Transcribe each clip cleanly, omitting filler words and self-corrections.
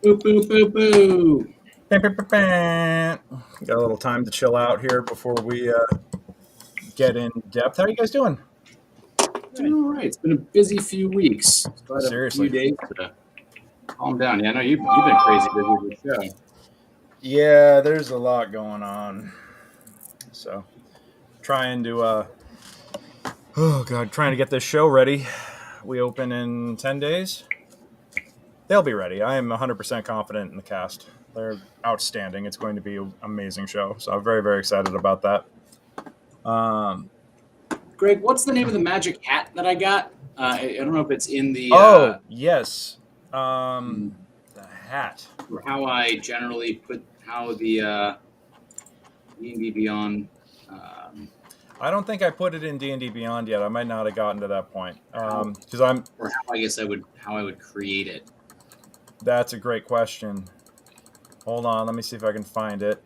Boo, boo, boo, boo. Got a little time to chill out here before we get in depth. How are you guys doing? Doing all right. It's been a busy few weeks. So I had a Seriously. few days to calm down. Yeah, I know you've been crazy busy with the show. Yeah, there's a lot going on. So trying to trying to get this show ready. We open in 10 days. They'll be ready. I am 100% confident in the cast. They're outstanding. It's going to be an amazing show. So I'm very, very excited about that. Greg, what's the name of the magic hat that I got? I don't know if it's in the Yes. The hat. or how I generally put how the D&D Beyond. I don't think I put it in D&D Beyond yet. I might not have gotten to that point because I'm. Or how I guess how I would create it. That's a great question. Hold on, let me see if I can find it.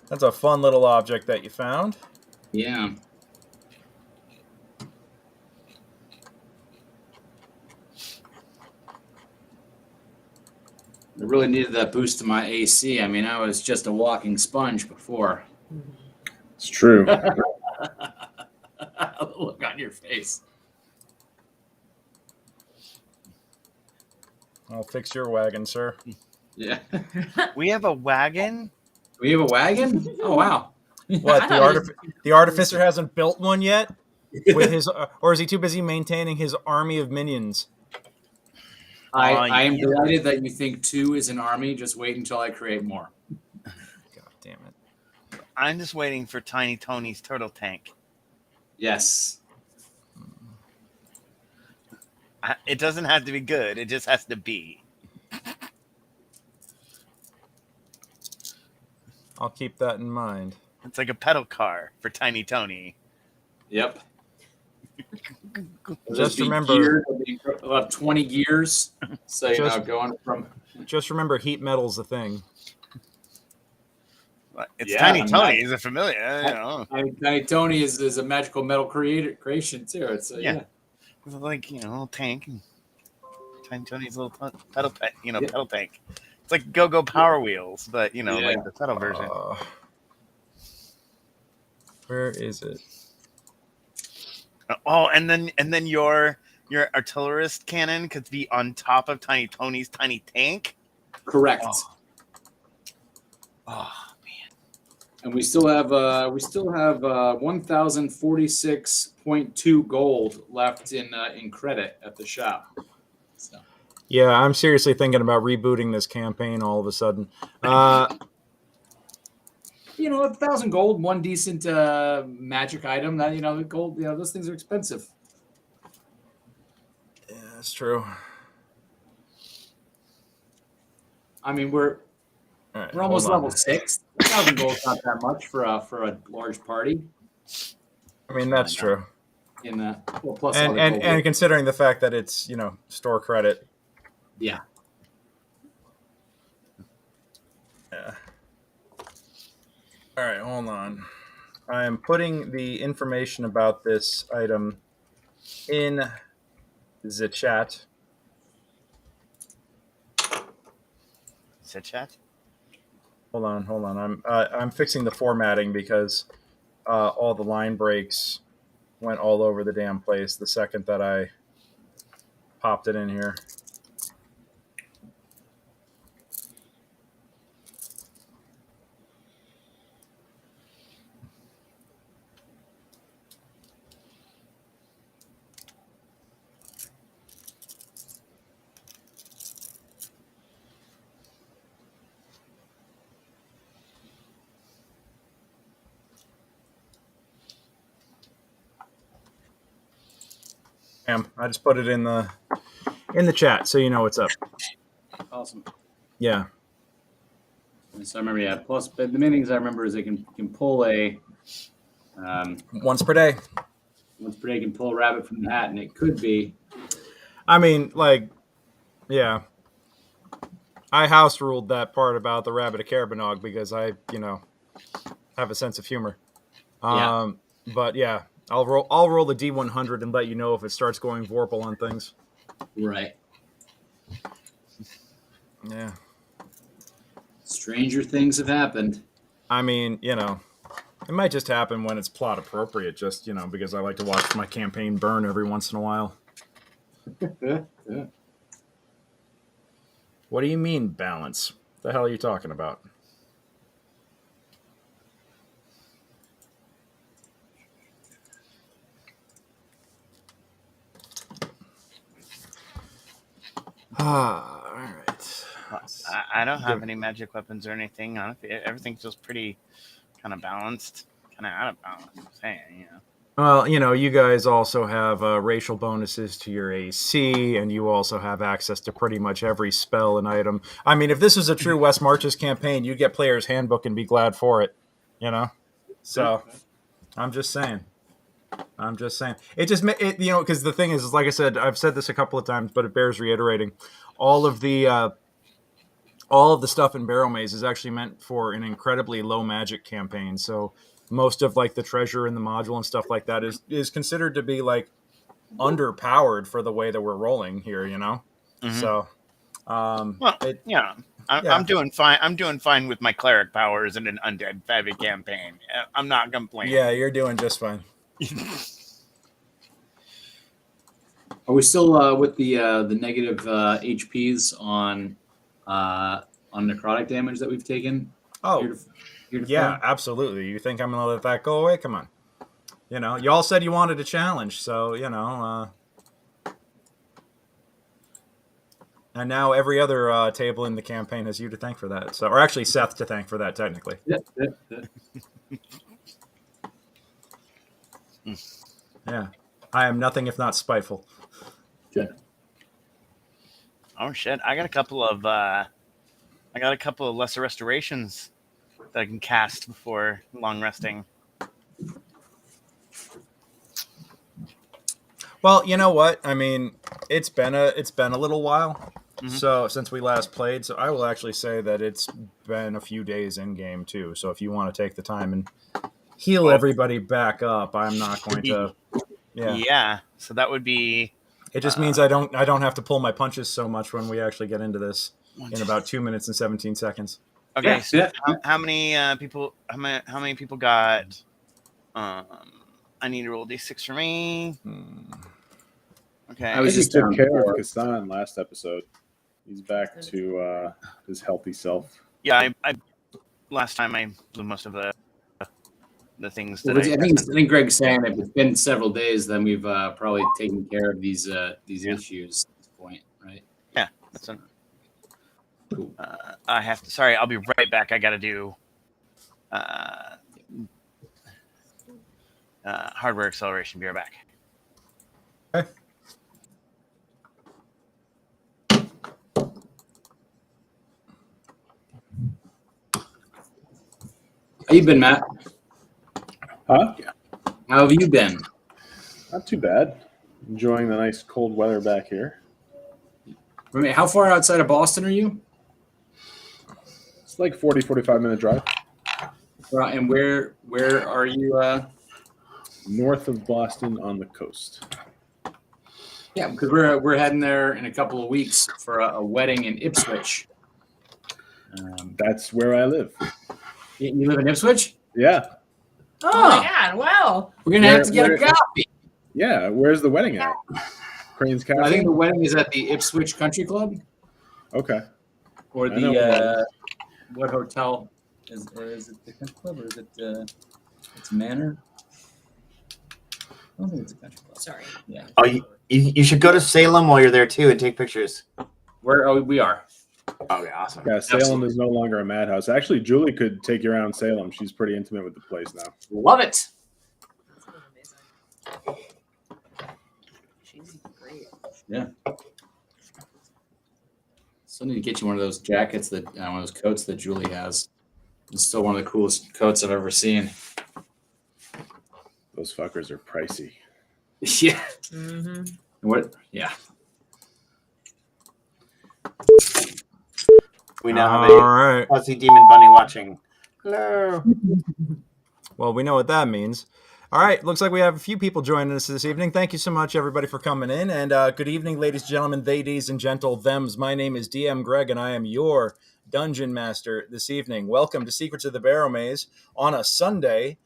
That's a fun little object that you found. Yeah. I really needed that boost to my AC. I mean, I was just a walking sponge before. It's true. The look on your face. I'll fix your wagon, sir. Yeah. We have a wagon? We have a wagon? Oh, wow. What, the artificer hasn't built one yet? With his, or is he too busy maintaining his army of minions? I am delighted that you think 2 is an army. Just wait until I create more. God damn it. I'm just waiting for Tiny Tony's turtle tank. Yes. It doesn't have to be good. It just has to be. I'll keep that in mind. It's like a pedal car for Tiny Tony. Yep. Just remember, we'll have 20 gears. So you know, going from. Just remember, heat metal's the thing. It's Tiny Tony. He's a familiar. You know. Tiny Tony is a magical metal creation too. It's yeah. It's like, you know, a little tank. And Tiny Tony's a little pedal tank. It's like Go-Go Power Wheels, but you know, like the pedal version. Where is it? Oh, and then your artillerist cannon could be on top of Tiny Tony's tiny tank. Correct. Oh man! And we still have 1,046.2 gold left in credit at the shop. So. Yeah, I'm seriously thinking about rebooting this campaign all of a sudden. You know, 1,000 gold, one decent magic item. That gold. Those things are expensive. Yeah, that's true. I mean, we're almost level 6. 1,000 gold's not that much for a large party. I mean, that's true. Plus and considering the fact that it's store credit. Yeah. Yeah. All right, hold on. I am putting the information about this item in the chat. The chat? Hold on. I'm fixing the formatting because all the line breaks went all over the damn place the second that I popped it in here. I just put it in the chat so you know what's up. Awesome. Yeah. So I remember, plus the main things I remember is they can pull a once per day. Once per day can pull a rabbit from the hat, and it could be. I mean, yeah. I house ruled that part about the rabbit of Carabanog because I, have a sense of humor. But yeah, I'll roll the D100 and let you know if it starts going Vorpal on things. Right. Yeah. Stranger things have happened. I mean, it might just happen when it's plot appropriate, just, because I like to watch my campaign burn every once in a while. Yeah. What do you mean, balance? What the hell are you talking about? All right. I don't have any magic weapons or anything. Everything feels pretty kind of balanced, kind of out of balance. I'm saying, Well, you guys also have racial bonuses to your AC, and you also have access to pretty much every spell and item. I mean, if this was a true West Marches campaign, you'd get Player's Handbook and be glad for it, So, I'm just saying. It just, because the thing is, like I said, I've said this a couple of times, but it bears reiterating. All of the stuff in Barrowmaze is actually meant for an incredibly low magic campaign. So most of like the treasure in the module and stuff like that is considered to be like underpowered for the way that we're rolling here, Mm-hmm. So, I'm doing fine. I'm doing fine with my cleric powers in an undead heavy campaign. I'm not complaining. Yeah, you're doing just fine. Are we still with the negative HPs on necrotic damage that we've taken? Oh, yeah, absolutely. You think I'm gonna let that go away? Come on. Y'all said you wanted a challenge, so and now every other table in the campaign has you to thank for that. So, or actually Seth to thank for that, technically. Yeah, I am nothing if not spiteful. Good. Oh shit! I got a couple of lesser restorations that I can cast before long resting. Well, you know what? I mean, it's been a little while. Mm-hmm. So since we last played, so I will actually say that it's been a few days in game too. So if you want to take the time and heal everybody back up, I'm not going to. Yeah. So that would be. It just means I don't have to pull my punches so much when we actually get into this in about 2 minutes and 17 seconds. Okay. So how many people? How many people got? I need to roll d6 for me. Okay. I just took care of Kassan last episode. He's back to his healthy self. Yeah, I last time I blew most of the things that I think Greg's saying if it's been several days, then we've probably taken care of these issues at this point, right? Yeah, that's cool. I have to. Sorry, I'll be right back. I got to do hardware acceleration. Be right back. Okay. How you been, Matt? Huh? How have you been? Not too bad. Enjoying the nice cold weather back here. I mean, how far outside of Boston are you? It's like 40, 45-minute drive. And where are you? North of Boston on the coast. Yeah, because we're heading there in a couple of weeks for a wedding in Ipswich. That's where I live. You live in Ipswich? Yeah. Oh my God! Wow. We're gonna have to get a copy. Yeah. Where's the wedding at? Crane's Castle? I think the wedding is at the Ipswich Country Club. Okay. Or the what hotel is it? The Country Club or is it it's Manor? I don't think it's a country club. Sorry. Yeah. Oh, you should go to Salem while you're there too and take pictures. We are. Okay, awesome. Yeah, Salem Absolutely. is no longer a madhouse. Actually, Julie could take you around Salem. She's pretty intimate with the place now. Love it. She's great. Yeah. Still need to get you one of those jackets one of those coats that Julie has. It's still one of the coolest coats I've ever seen. Those fuckers are pricey. Yeah. Mm-hmm. What? Yeah. We now have All a right. fuzzy demon bunny watching. Hello. Well, we know what that means. All right, looks like we have a few people joining us this evening. Thank you so much, everybody, for coming in. And good evening, ladies and gentlemen, theys and gentle thems. My name is DM Greg, and I am your Dungeon Master this evening. Welcome to Secrets of the Barrowmaze on a Sunday.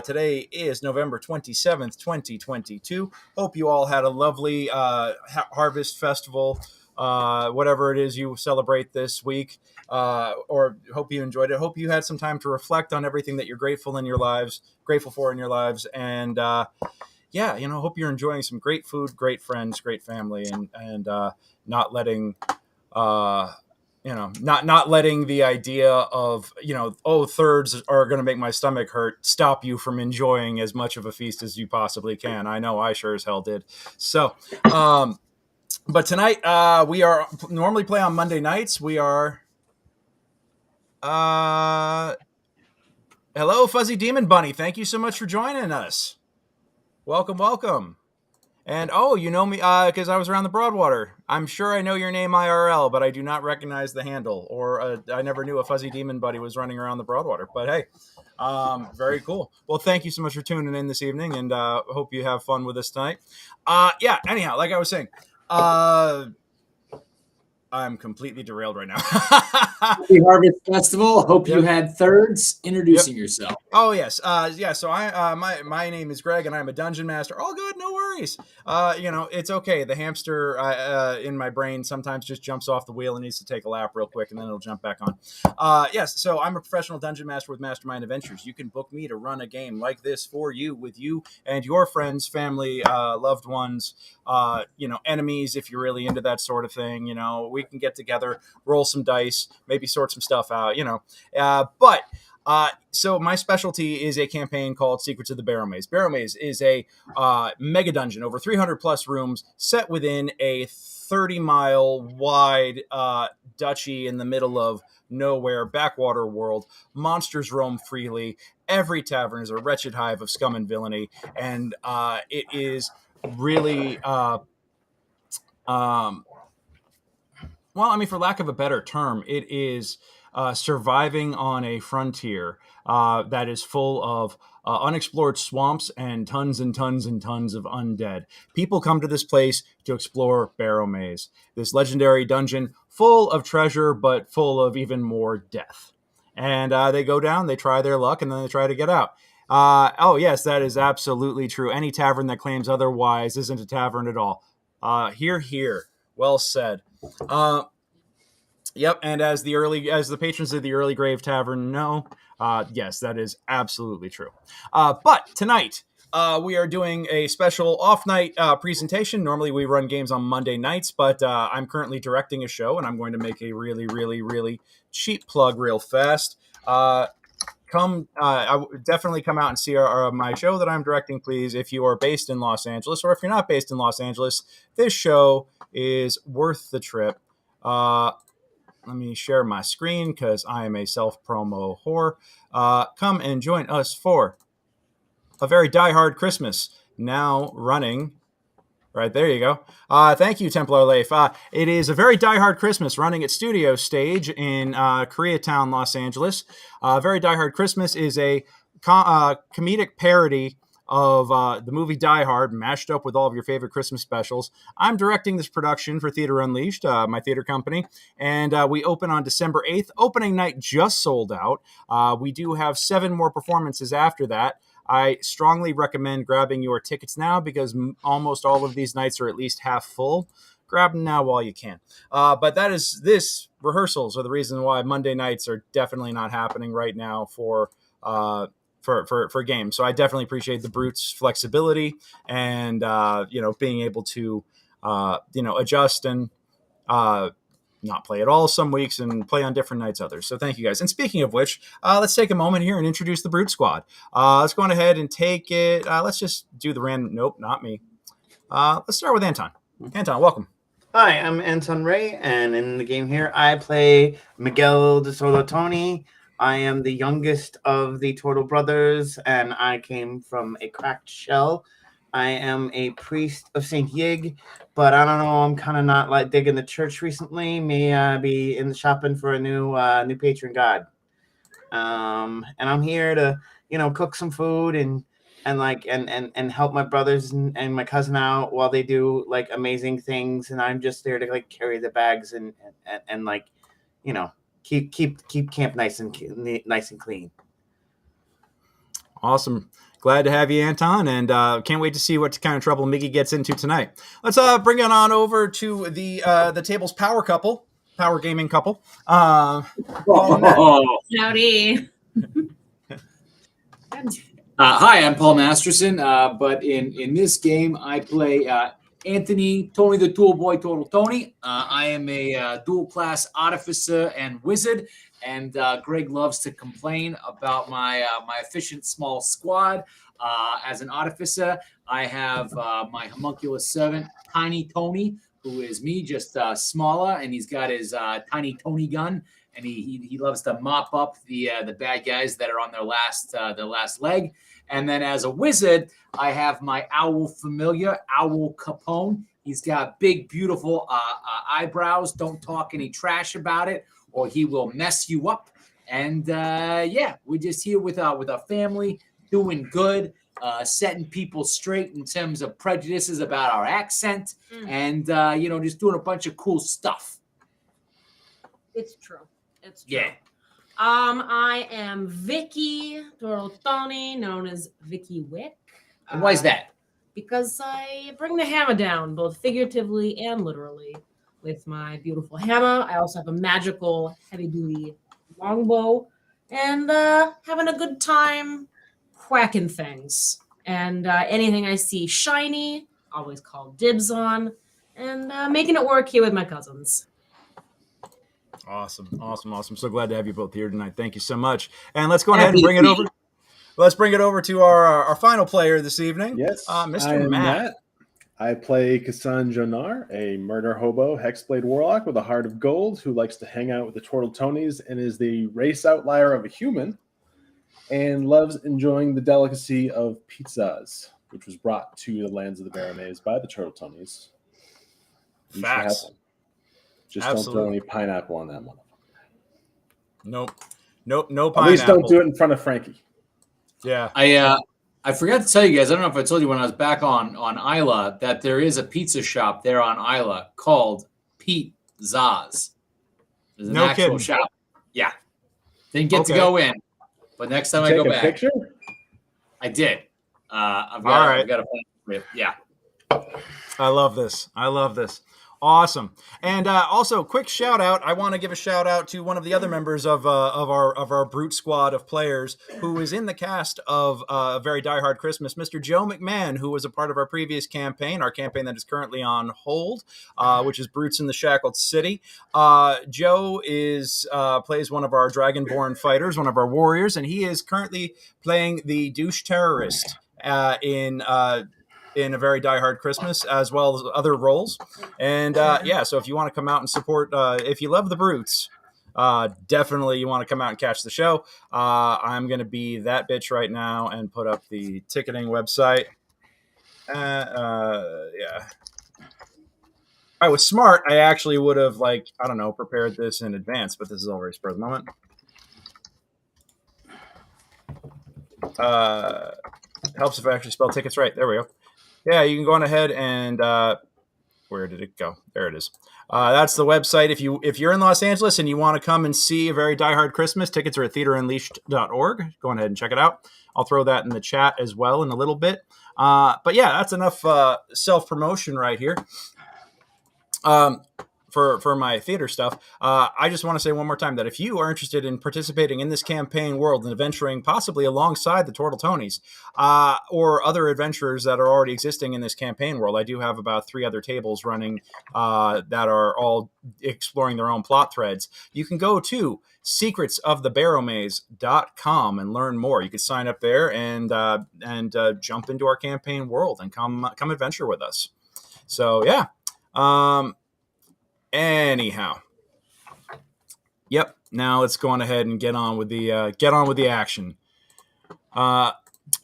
Today is November 27th, 2022. Hope you all had a lovely harvest festival, whatever it is you celebrate this week. Or hope you enjoyed it. Hope you had some time to reflect on everything that you're grateful for in your lives, and hope you're enjoying some great food, great friends, great family, and not letting not letting the idea of thirds are going to make my stomach hurt stop you from enjoying as much of a feast as you possibly can. I know I sure as hell did. So but tonight we are normally play on Monday nights. We are hello, Fuzzy Demon Bunny. Thank you so much for joining us. Welcome. And you know me because I was around the Broadwater. I'm sure I know your name IRL, but I do not recognize the handle, or I never knew a Fuzzy Demon Buddy was running around the Broadwater. But hey, very cool. Well, thank you so much for tuning in this evening, and hope you have fun with us tonight. Anyhow, like I was saying, I'm completely derailed right now. Happy Harvest Festival. Hope you had thirds. Introducing yourself. Oh yes, So I, my name is Greg, and I'm a dungeon master. All good, no worries. It's okay. The hamster in my brain sometimes just jumps off the wheel and needs to take a lap real quick, and then it'll jump back on. Yes. So I'm a professional dungeon master with Mastermind Adventures. You can book me to run a game like this for you, with you and your friends, family, loved ones, enemies, if you're really into that sort of thing. We can get together, roll some dice, maybe sort some stuff out. So my specialty is a campaign called Secrets of the Barrowmaze. Barrowmaze is a Megadungeon, over 300 plus rooms, set within a 30-mile wide duchy in the middle of nowhere, backwater world. Monsters roam freely. Every tavern is a wretched hive of scum and villainy, and it is really for lack of a better term, it is surviving on a frontier that is full of unexplored swamps and tons and tons and tons of undead. People come to this place to explore Barrowmaze, this legendary dungeon full of treasure, but full of even more death. And they go down, they try their luck, and then they try to get out. Yes, that is absolutely true. Any tavern that claims otherwise isn't a tavern at all. Here. Well said. Yep, and as the patrons of the Early Grave Tavern know, yes, that is absolutely true. But tonight, we are doing a special off-night presentation. Normally, we run games on Monday nights, but I'm currently directing a show, and I'm going to make a really, really, really cheap plug real fast. Definitely come out and see my show that I'm directing, please. If you are based in Los Angeles, or if you're not based in Los Angeles, this show is worth the trip. Let me share my screen because I am a self-promo whore. Come and join us for A Very Die-Hard Christmas, now running. Right, there you go. Thank you, Templar Leif. It is A Very Die-Hard Christmas, running at Studio Stage in Koreatown, Los Angeles. Very Die-Hard Christmas is a comedic parody of the movie Die Hard, mashed up with all of your favorite Christmas specials. I'm directing this production for Theater Unleashed, my theater company, and we open on December 8th. Opening night just sold out. We do have 7 more performances after that. I strongly recommend grabbing your tickets now because almost all of these nights are at least half full. Grab them now while you can. But this rehearsals are the reason why Monday nights are definitely not happening right now for games. So I definitely appreciate the Brute's flexibility and being able to adjust and not play at all some weeks and play on different nights others. So thank you guys. And speaking of which, let's take a moment here and introduce the Brute Squad. Let's go on ahead and take it. Let's just do the random. Nope, not me. Let's start with Anton. Anton, welcome. Hi, I'm Anton Ray, and in the game here, I play Miguel de Solotoni. I am the youngest of the Turtle Brothers, and I came from a cracked shell. I am a priest of St. Yig, but I don't know, I'm kind of not like digging the church recently. May be in the shopping for a new patron god. And I'm here to, cook some food and and help my brothers and my cousin out while they do like amazing things, and I'm just there to like carry the bags and like, you know, keep camp nice and clean. Awesome. Glad to have you, Anton, and can't wait to see what kind of trouble Miggy gets into tonight. Let's bring it on over to the table's power gaming couple. Howdy. Hi, I'm Paul Masterson, but in this game, I play Anthony, Tony the Tool Boy, Total Tony. I am a dual class artificer and wizard, and Greg loves to complain about my efficient small squad. As an artificer, I have my homunculus servant, Tiny Tony, who is me, just smaller, and he's got his Tiny Tony gun, and he loves to mop up the bad guys that are on their last leg. And then as a wizard, I have my owl familiar, Owl Capone. He's got big, beautiful eyebrows. Don't talk any trash about it, or he will mess you up. And we're just here with our family, doing good, setting people straight in terms of prejudices about our accent, and just doing a bunch of cool stuff. It's true. It's true. Yeah. I am Vicky Torotoni, known as Vicky Wick. And why is that? Because I bring the hammer down, both figuratively and literally, with my beautiful hammer. I also have a magical heavy-duty longbow, and having a good time whacking things. And anything I see shiny, always call dibs on, and making it work here with my cousins. Awesome. So glad to have you both here tonight. Thank you so much. And let's go ahead and bring it over. Let's bring it over to our final player this evening. Yes, Mr. Matt. I play Kassan Jonar, a murder hobo hexblade warlock with a heart of gold who likes to hang out with the Turtle Tonys and is the race outlier of a human and loves enjoying the delicacy of pizzas, which was brought to the lands of the Barrowmaze by the Turtle Tonys. Facts. Just don't throw any pineapple on that one. Nope. No pineapple. At least don't do it in front of Frankie. Yeah. I forgot to tell you guys, I don't know if I told you when I was back on Isla, that there is a pizza shop there on Isla called Pete Zaz. There's an actual kidding. shop. Yeah. Didn't get to go in, but next time I go back. Picture? I did. I've got a plan. Yeah. I love this. Awesome. And also, quick shout out. I want to give a shout out to one of the other members of our brute squad of players who is in the cast of Very Die Hard Christmas, Mr. Joe McMahon, who was a part of our previous campaign, our campaign that is currently on hold, which is Brutes in the Shackled City. Joe plays one of our Dragonborn fighters, one of our warriors, and he is currently playing the douche terrorist in A Very Die Hard Christmas, as well as other roles. And so if you want to come out and support, if you love the Brutes, definitely you want to come out and catch the show. I'm going to be that bitch right now and put up the ticketing website. If I was smart, I actually would have, prepared this in advance, but this is all very spur of the moment. Helps if I actually spell tickets right. There we go. Yeah, you can go on ahead and where did it go? There it is. That's the website. If you're in Los Angeles and you want to come and see A Very Die Hard Christmas, tickets are at theaterunleashed.org. Go on ahead and check it out. I'll throw that in the chat as well in a little bit. But yeah, that's enough self-promotion right here. For my theater stuff, I just want to say one more time that if you are interested in participating in this campaign world and adventuring possibly alongside the Turtle Tonys or other adventurers that are already existing in this campaign world, I do have about 3 other tables running that are all exploring their own plot threads. You can go to secretsofthebarrowmaze.com and learn more. You can sign up there and jump into our campaign world and come adventure with us. So yeah. Anyhow, yep. Now let's go on ahead and get on with the action. All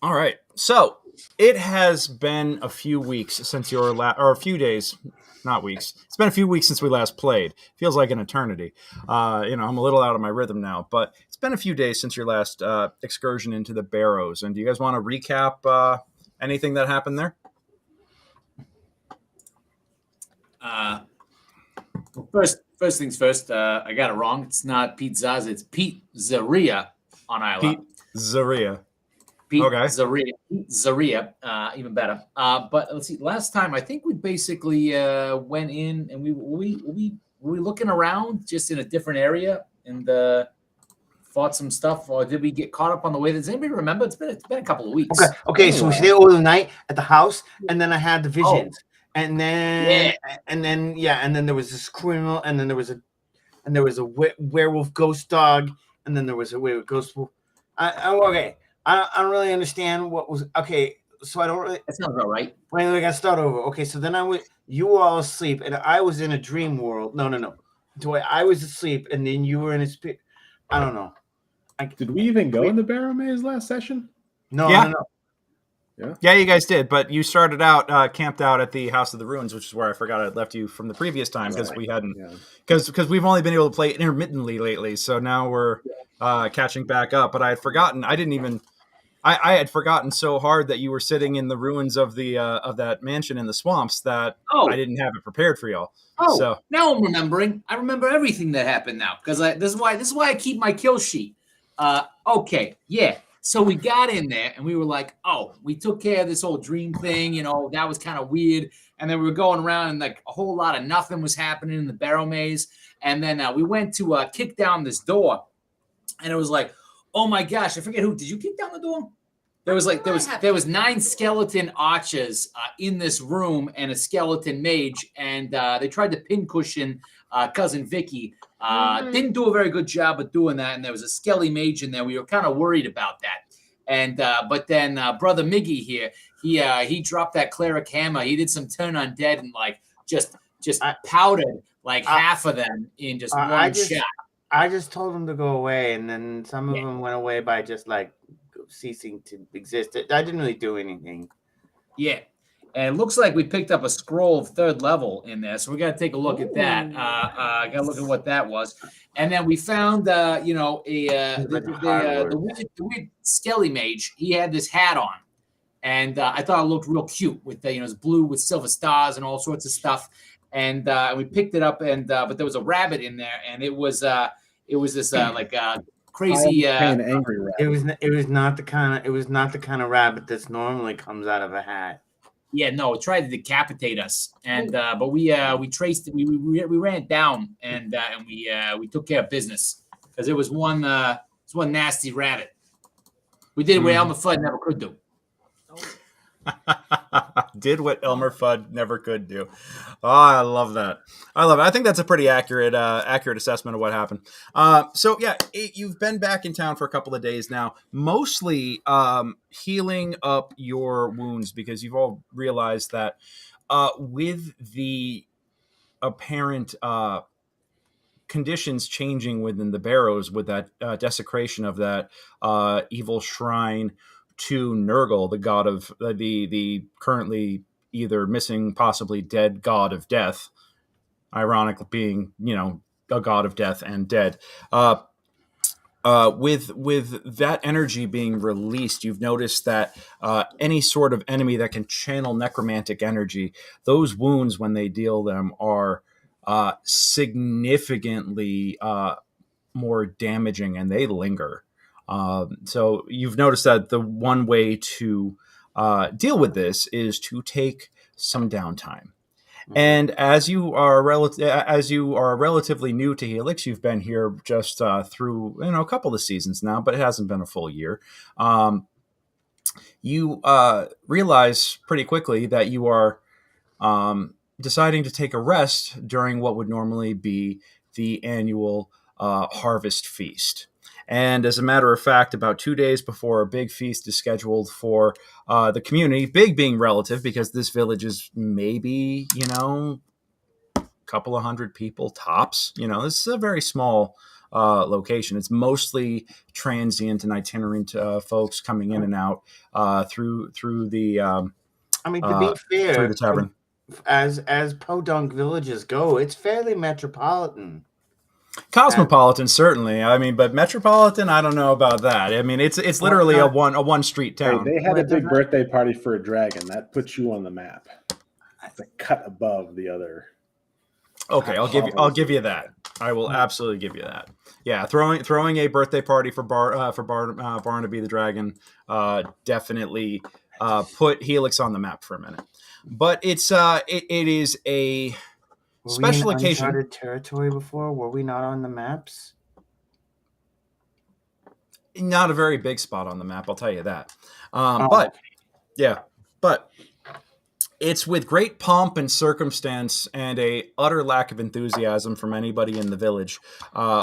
right. So it has been a few weeks since or a few days, not weeks. It's been a few weeks since we last played. Feels like an eternity. I'm a little out of my rhythm now, but it's been a few days since your last excursion into the Barrows, and do you guys want to recap anything that happened there? First things first. I got it wrong. It's not Pizza's. It's Pizzeria on Isla. Pizzeria. Okay. Zaria, even better. But let's see. Last time, I think we basically went in and we were we looking around just in a different area and fought some stuff, or did we get caught up on the way? Does anybody remember? It's been a couple of weeks. Okay. So we stayed all the night at the house, and then I had the visions, and then there was this criminal, and then there was a werewolf ghost dog, and then there was a werewolf ghost wolf. Okay. I don't really understand what was okay. So I don't really. That sounds about right. Wait, I got to start over. Okay, so then you were all asleep, and I was in a dream world. No. I was asleep, and then you were in a spirit. I don't know. Did we even go in the Barrowmaze last session? No. Yeah, you guys did, but you started out camped out at the House of the Ruins, which is where I forgot I left you from the previous time because we hadn't, because we've only been able to play intermittently lately. So now we're catching back up. But I had forgotten. I had forgotten so hard that you were sitting in the ruins of the of that mansion in the swamps that I didn't have it prepared for y'all. Oh, so now I'm remembering. I remember everything that happened now because this is why I keep my kill sheet. Okay, yeah. So we got in there and we were like, oh, we took care of this whole dream thing. You know, that was kind of weird. And then we were going around and like a whole lot of nothing was happening in the Barrowmaze. And then we went to kick down this door, and it was like, oh my gosh, I forget who. Did you kick down the door? There was 9 skeleton archers in this room and a skeleton mage, and they tried to pincushion cousin Vicky. Didn't do a very good job of doing that, and there was a skelly mage in there. We were kind of worried about that. And but then brother Miggy here, he dropped that cleric hammer. He did some turn undead and like just powdered like half of them in just one shot. I just told them to go away, and then some of them went away by just like ceasing to exist. I didn't really do anything. Yeah. And it looks like we picked up a scroll of 3rd level in there. So we got to take a look at that. Got to look at what that was. And then we found, the weird skelly mage. He had this hat on. And I thought it looked real cute with, it's blue with silver stars and all sorts of stuff. And we picked it up, and but there was a rabbit in there. And it was this crazy angry rabbit. It was not the kind of rabbit that's normally comes out of a hat. Yeah, no, it tried to decapitate us, and but we traced it. We ran it down, and we took care of business because it was one nasty rabbit. We did what Elmer Fudd never could do. Did what Elmer Fudd never could do. Oh, I love that. I think that's a pretty accurate assessment of what happened. So yeah, you've been back in town for a couple of days now, mostly healing up your wounds because you've all realized that with the apparent conditions changing within the Barrows with that desecration of that evil shrine to Nurgle, the god of the currently either missing, possibly dead god of death, ironically being, a god of death and dead. With that energy being released, you've noticed that any sort of enemy that can channel necromantic energy, those wounds, when they deal them, are significantly more damaging, and they linger. So you've noticed that the one way to deal with this is to take some downtime. And as you are relatively new to Helix, you've been here just through a couple of seasons now, but it hasn't been a full year. You realize pretty quickly that you are deciding to take a rest during what would normally be the annual harvest feast. And as a matter of fact, about 2 days before a big feast is scheduled for the community, big being relative, because this village is maybe, a couple of hundred people tops. This is a very small location. It's mostly transient and itinerant folks coming in and out through the. To be fair, through the tavern. As podunk villages go, it's fairly metropolitan. Cosmopolitan, certainly. I mean, but metropolitan, I don't know about that. I mean, it's literally a one street Hey, town. they had a Well, big birthday party for a dragon. That puts you on the map. It's a cut above the other. Okay, I'll give you that. I will absolutely give you that. Yeah, throwing a birthday party for Barnaby the dragon definitely put Helix on the map for a minute. But it is a special we in occasion. Uncharted territory before? Were we not on the maps? Not a very big spot on the map, I'll tell you that. Oh, But yeah, but it's with great pomp and circumstance and a utter lack of enthusiasm from anybody in the village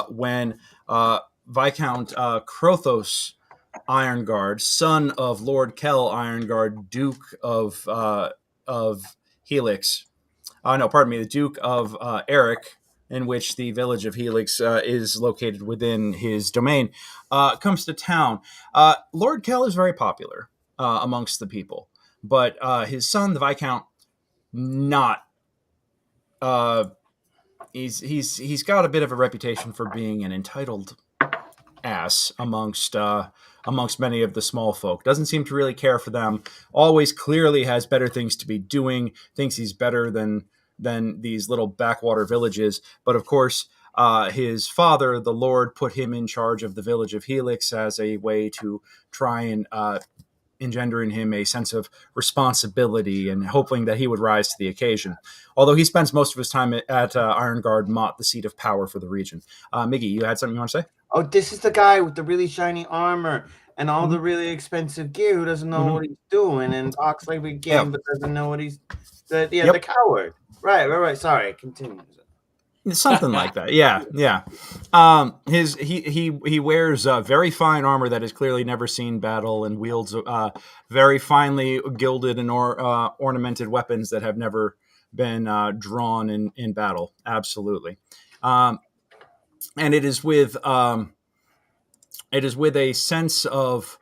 when Viscount Crothos Ironguard, son of Lord Kell Ironguard, Duke of Helix. The Duke of Eric, in which the village of Helix is located within his domain, comes to town. Lord Kell is very popular amongst the people, but his son, the Viscount, not. He's got a bit of a reputation for being an entitled ass amongst many of the small folk. Doesn't seem to really care for them. Always clearly has better things to be doing. Thinks he's better than these little backwater villages. But of course, his father, the Lord, put him in charge of the village of Helix as a way to try and engender in him a sense of responsibility and hoping that he would rise to the occasion. Although he spends most of his time at Ironguard Mott, the seat of power for the region. Miggy, you had something you want to say? Oh, this is the guy with the really shiny armor and all the really expensive gear who doesn't know what he's doing and talks like a game but doesn't know what he's... The coward. Right. Sorry, continue. Something like that. Yeah. He wears very fine armor that has clearly never seen battle and wields very finely gilded and ornamented weapons that have never been drawn in battle. Absolutely. And it is with a sense of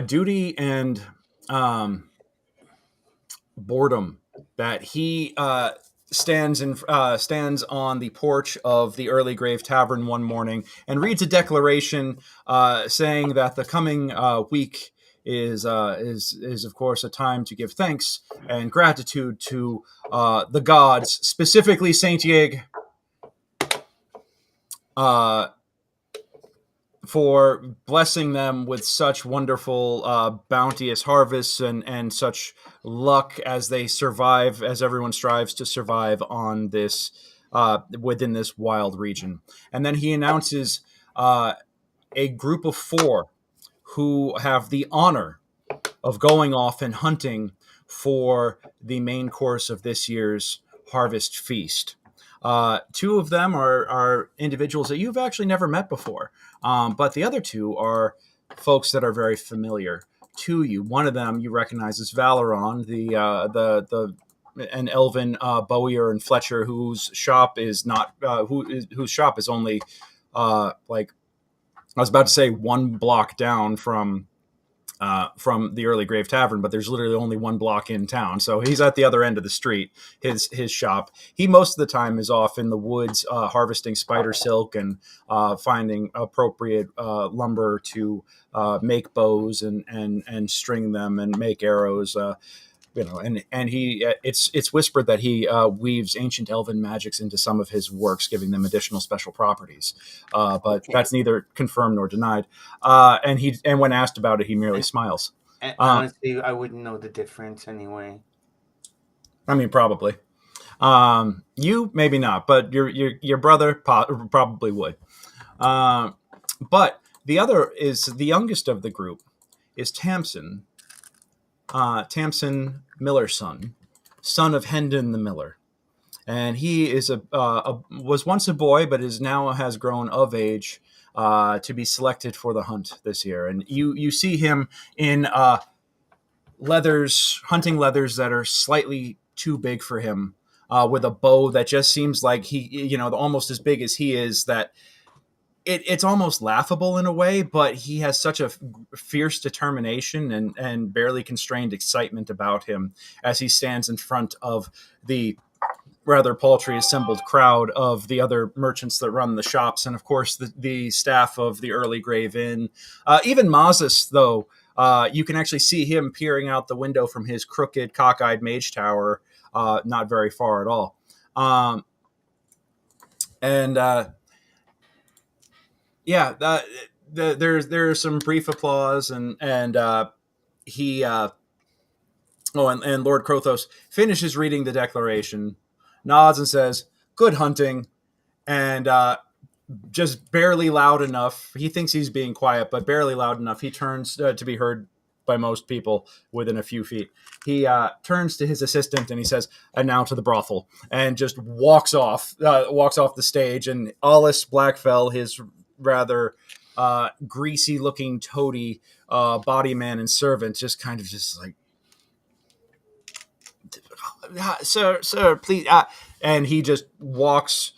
duty and boredom that he stands on the porch of the Early Grave Tavern one morning and reads a declaration saying that the coming week is of course a time to give thanks and gratitude to the gods, specifically Saint Yeg, for blessing them with such wonderful bounteous harvests and such luck as they survive, as everyone strives to survive on this within this wild region. And then he announces a group of 4 who have the honor of going off and hunting for the main course of this year's harvest feast. 2 of them are individuals that you've actually never met before. But the other 2 are folks that are very familiar to you. One of them you recognize as Valeron, an elven bowyer and fletcher whose shop is not whose shop is only like I was about to say 1 block down from the Early Grave Tavern, but there's literally only 1 block in town. So he's at the other end of the street, his shop. He most of the time is off in the woods harvesting spider silk and finding appropriate lumber to make bows and string them and make arrows. And he it's whispered that he weaves ancient elven magics into some of his works, giving them additional special properties. But that's neither confirmed nor denied. And when asked about it, he merely smiles. And honestly, I wouldn't know the difference anyway. I mean, probably. You maybe not, but your brother probably would. But the other is the youngest of the group is Tamsin. Tamsin Miller's son of Hendon the Miller, and he is was once a boy, but has grown of age to be selected for the hunt this year. And you see him in hunting leathers that are slightly too big for him, with a bow that just seems like he, almost as big as he is. That it's almost laughable in a way, but he has such a fierce determination and barely constrained excitement about him as he stands in front of the rather paltry assembled crowd of the other merchants that run the shops, and of course the staff of the Early Grave Inn. Even Mazas, though, you can actually see him peering out the window from his crooked, cockeyed mage tower, not very far at all. There's some brief applause, and he. And Lord Krothos finishes reading the declaration, nods and says, "Good hunting," and just barely loud enough. He thinks he's being quiet, but barely loud enough. He turns to be heard by most people within a few feet. He turns to his assistant and he says, "And now to the brothel," and just walks off the stage. And Alice Blackfell, his rather greasy-looking toady body man and servant, just kind of just like, sir, please. And he just walks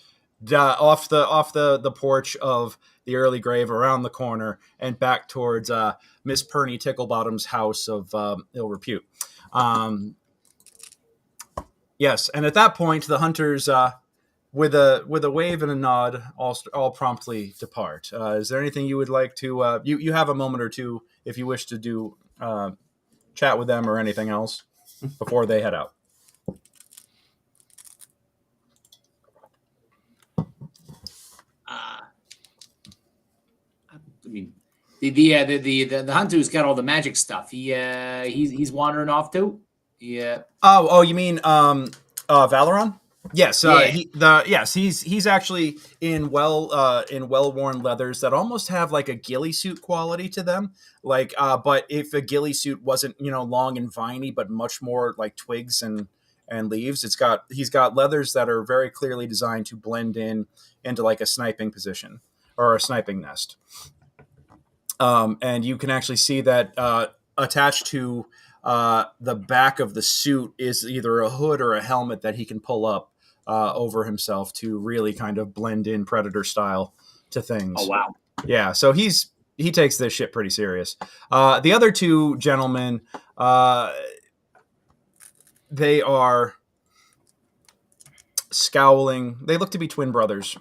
off the porch of the Early Grave, around the corner, and back towards Miss Perny Ticklebottom's house of ill repute. Yes, and at that point, the hunters, with a wave and a nod, all promptly depart. Is there anything you would like to? You have a moment or two if you wish to do chat with them or anything else before they head out. I mean, the hunter who's got all the magic stuff. He's wandering off too. Yeah. Oh, you mean Valoron? Yes. Yeah. He's actually in well-worn leathers that almost have like a ghillie suit quality to them. Like, but if a ghillie suit wasn't long and viney, but much more like twigs and leaves, he's got leathers that are very clearly designed to blend into like a sniping position or a sniping nest. And you can actually see that attached to the back of the suit is either a hood or a helmet that he can pull up over himself to really kind of blend in Predator style to things. Oh, wow. Yeah, so he takes this shit pretty serious. The other two gentlemen, they are scowling. They look to be twin brothers,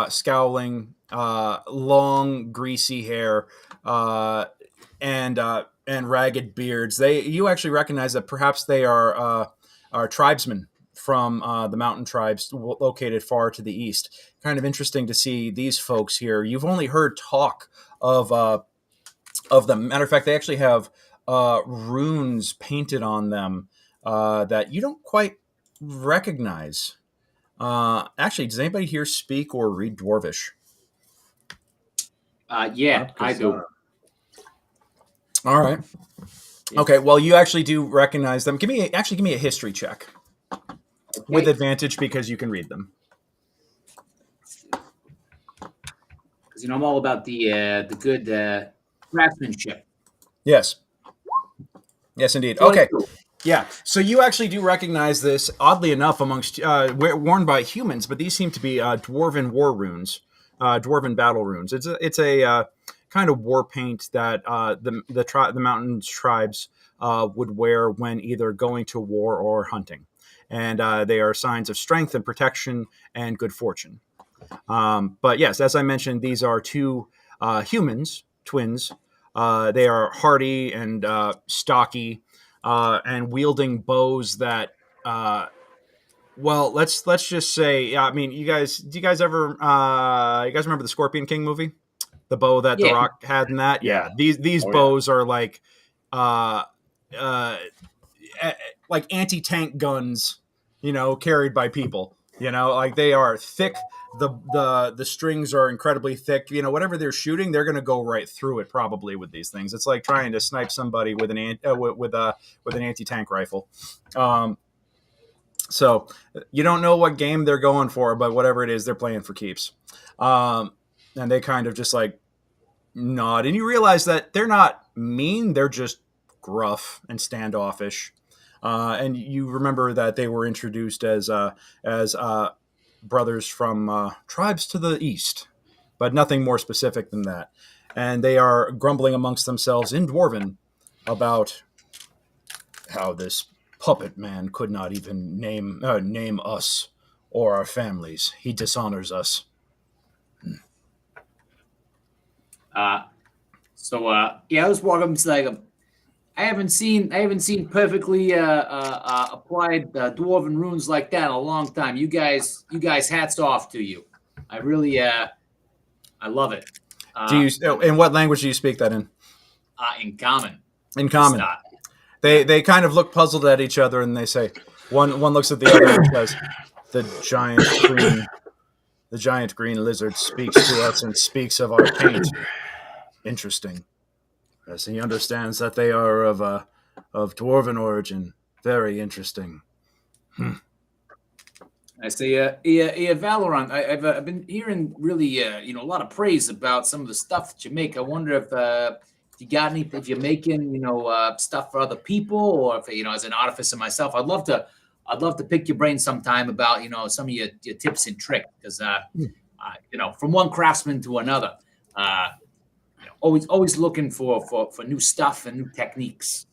scowling, long, greasy hair, and ragged beards. You actually recognize that perhaps they are tribesmen from the mountain tribes located far to the east. Kind of interesting to see these folks here. You've only heard talk of them. Matter of fact, they actually have runes painted on them that you don't quite recognize. Actually, does anybody here speak or read Dwarvish? Yeah, I do. All right. Okay. Well, you actually do recognize them. Give me a history check with advantage because you can read them. Because I'm all about the good craftsmanship. Yes. Yes, indeed. Okay. Yeah. So you actually do recognize this, oddly enough, amongst worn by humans, but these seem to be dwarven war runes, dwarven battle runes. It's a kind of war paint that the mountain tribes would wear when either going to war or hunting, and they are signs of strength and protection and good fortune. But yes, as I mentioned, these are two humans, twins. They are hardy and stocky. And wielding bows that, let's just say, I mean, do you guys remember the Scorpion King movie? The bow that The Rock had in that? Yeah. These bows are like anti-tank guns, carried by people, like they are thick. The strings are incredibly thick. Whatever they're shooting, they're going to go right through it probably with these things. It's like trying to snipe somebody with an anti-tank rifle. So you don't know what game they're going for, but whatever it is, they're playing for keeps. And they kind of just like nod, and you realize that they're not mean. They're just gruff and standoffish. And you remember that they were introduced as brothers from tribes to the east, but nothing more specific than that. And they are grumbling amongst themselves in Dwarven about how this puppet man could not even name us or our families. He dishonors us. Yeah, I was walking to like I haven't seen perfectly applied dwarven runes like that in a long time. You guys, hats off to you. I really I love it. In what language do you speak that in? In common. In common. They kind of look puzzled at each other, and they say, one looks at the other and says, the giant green lizard speaks to us and speaks of our paint. Interesting. As he understands that they are of dwarven origin. Very interesting. I say, Valorant. I've been hearing really, a lot of praise about some of the stuff that you make. I wonder if you got any, if you're making, stuff for other people, or if as an artificer myself, I'd love to pick your brain sometime about, some of your tips and tricks, because, from one craftsman to another, always looking for new stuff and new techniques.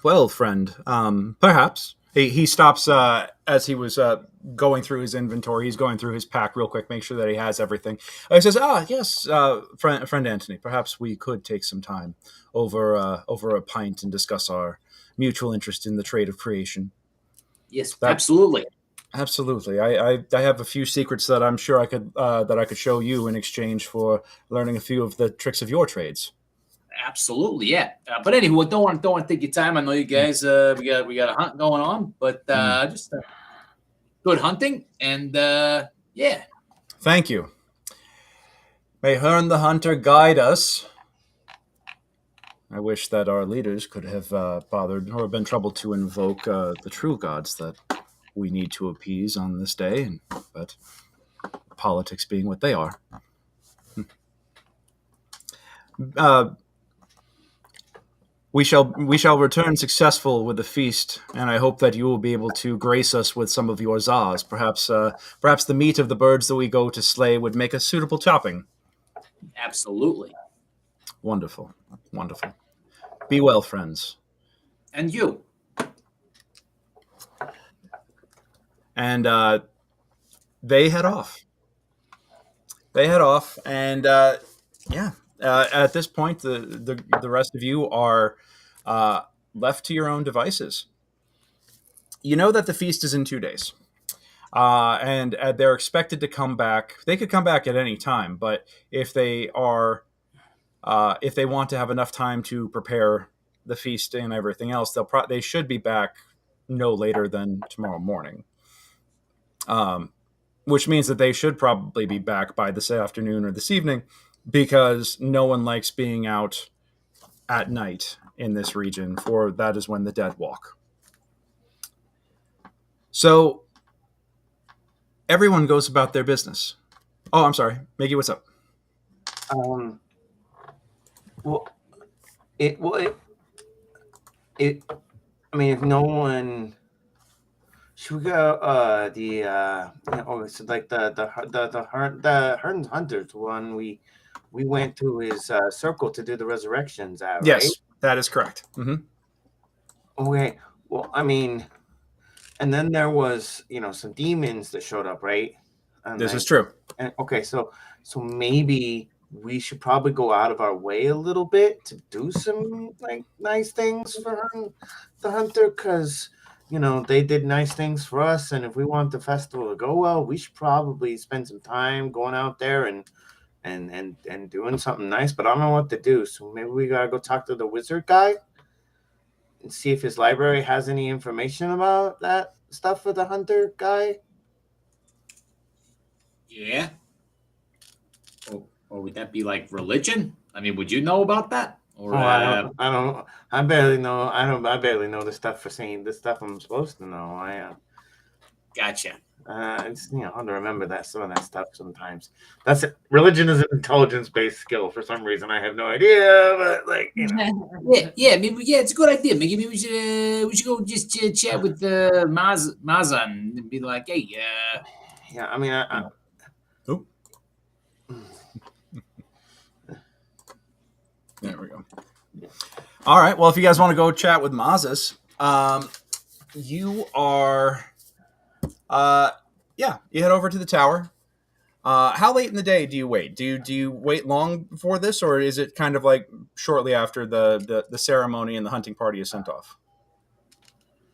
Well, friend, perhaps. He stops as he was going through his inventory. He's going through his pack real quick, make sure that he has everything. He says, yes, friend Anthony, perhaps we could take some time over a pint and discuss our mutual interest in the trade of creation. Yes, absolutely. Absolutely. I have a few secrets that I'm sure I could show you in exchange for learning a few of the tricks of your trades. Absolutely, yeah. But anyway, don't want to take your time. I know you guys. We got a hunt going on, but just good hunting, and yeah. Thank you. May Hearn the Hunter guide us. I wish that our leaders could have bothered or been troubled to invoke the true gods that we need to appease on this day, but politics being what they are. We shall return successful with the feast, and I hope that you will be able to grace us with some of your zaz. Perhaps the meat of the birds that we go to slay would make a suitable topping. Absolutely. Wonderful. Wonderful. Be well, friends. And you. And they head off. And at this point, the rest of you are left to your own devices. You know that the feast is in 2 days, and they're expected to come back. They could come back at any time, but if they want to have enough time to prepare the feast and everything else, they should be back no later than tomorrow morning. Which means that they should probably be back by this afternoon or this evening, because no one likes being out at night in this region, for that is when the dead walk. So everyone goes about their business. Oh, I'm sorry. Maggie, what's up? If no one, should we go so like the Hearn Hunters one, we went to his circle to do the resurrections at, right? Yes, that is correct. Mm-hmm. Okay. Well, and then there was, some demons that showed up, right? And this is true. And okay, so maybe we should probably go out of our way a little bit to do some nice things for the hunter, because they did nice things for us, and if we want the festival to go well, we should probably spend some time going out there and doing something nice. But I don't know what to do, so maybe we gotta go talk to the wizard guy and see if his library has any information about that stuff for the hunter guy. Yeah. Or would that be like religion? Would you know about that? Or I don't. I barely know. I barely know the stuff for saying the stuff I'm supposed to know. Gotcha. It's hard to remember some of that stuff sometimes. That's it. Religion is an intelligence-based skill for some reason. I have no idea, but it's a good idea. Maybe we should go just chat with Mazan and be like, hey, There we go. All right. Well, if you guys want to go chat with Mazas, You are, you head over to the tower. How late in the day do you wait? Do you wait long before this, or is it kind of like shortly after the ceremony and the hunting party is sent off?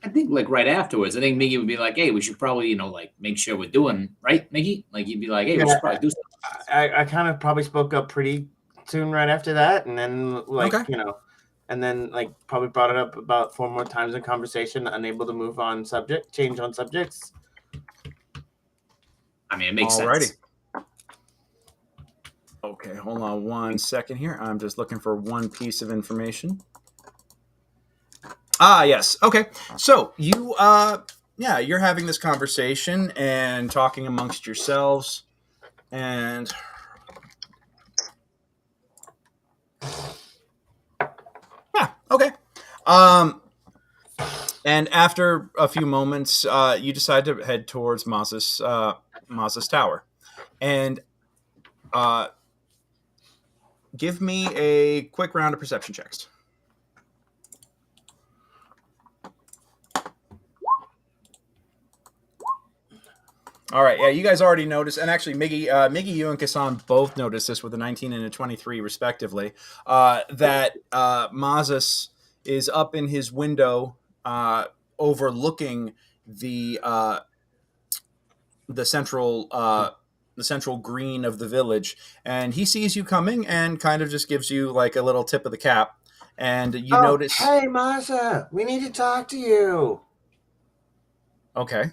I think like right afterwards. I think Miggy would be like, "Hey, we should probably like make sure we're doing right, Miggy." Like you'd be like, "Hey, we should probably do something." I kind of probably spoke up pretty soon right after that, and then and then like probably brought it up about 4 more times in conversation, unable to change on subjects. I mean, it makes Alrighty. sense. Okay, hold on 1 second here. I'm just looking for one piece of information. Yes. Okay. So you, you're having this conversation and talking amongst yourselves, and okay. And after a few moments, you decide to head towards Maz's tower, and give me a quick round of perception checks. All right, yeah, you guys already noticed, and actually, Miggy, you and Kassan both noticed this with a 19 and a 23, respectively, that Mazas is up in his window, overlooking the central green of the village, and he sees you coming and kind of just gives you like a little tip of the cap, and you notice. Hey, Maza, we need to talk to you. Okay,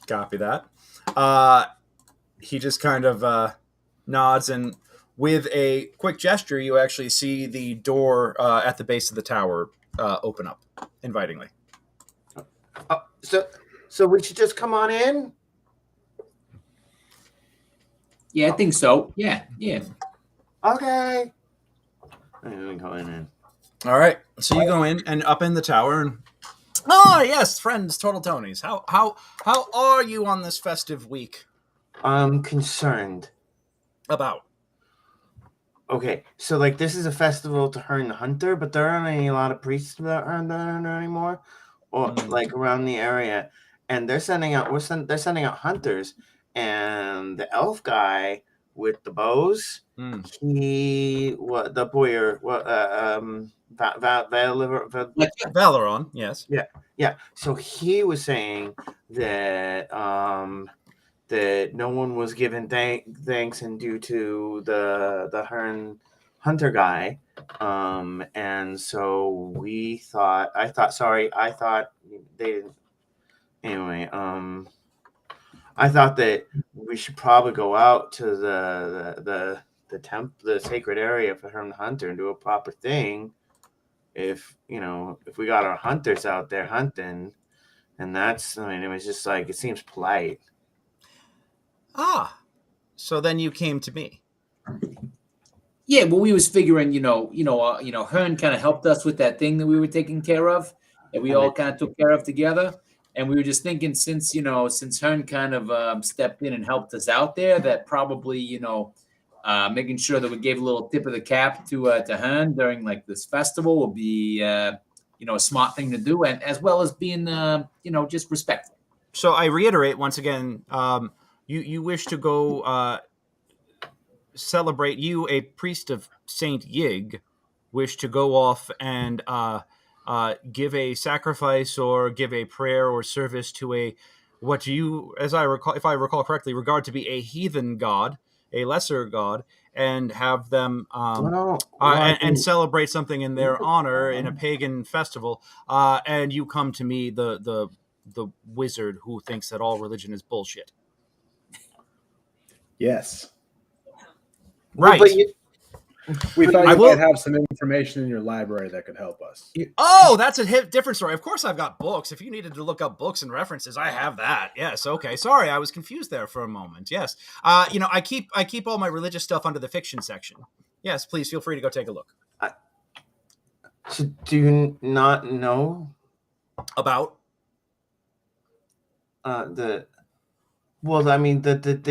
copy that. He just kind of nods, and with a quick gesture, you actually see the door at the base of the tower open up invitingly. So we should just come on in? Yeah, I think so. Yeah. Okay. I'm going in. All right, so you go in and up in the tower, and yes, friends, Total Tonys. How are you on this festive week? I'm concerned. About? Okay, so like this is a festival to Hern the Hunter, but there aren't a lot of priests that aren't there anymore, or like around the area, and they're sending out hunters, and the elf guy with the bows, Valeron, yes. Yeah. So he was saying that that no one was given thanks and due to the Hern Hunter guy, and so I thought they didn't. Anyway, I thought that we should probably go out to the sacred area for Hern the Hunter and do a proper thing. If we got our hunters out there hunting, and it was just like, it seems polite. So then you came to me. Yeah, well, we was figuring, Hearn kind of helped us with that thing that we were taking care of, that we all kind of took care of together, and we were just thinking, since Hearn kind of stepped in and helped us out there, that probably making sure that we gave a little tip of the cap to Hearn during like this festival will be a smart thing to do, and as well as being just respectful. So I reiterate once again, you wish to go celebrate. You, a priest of Saint Yig, wish to go off and give a sacrifice or give a prayer or service to what you, as I recall, if I recall correctly, regard to be a heathen god, a lesser god, and have them and celebrate something in their honor in a pagan festival. And you come to me, the wizard who thinks that all religion is bullshit. Yes. Right. We thought you might have some information in your library that could help us. Oh, that's a different story. Of course I've got books. If you needed to look up books and references, I have that. Yes, okay. Sorry, I was confused there for a moment. Yes. I keep all my religious stuff under the fiction section. Yes, please feel free to go take a look. So do you not know about the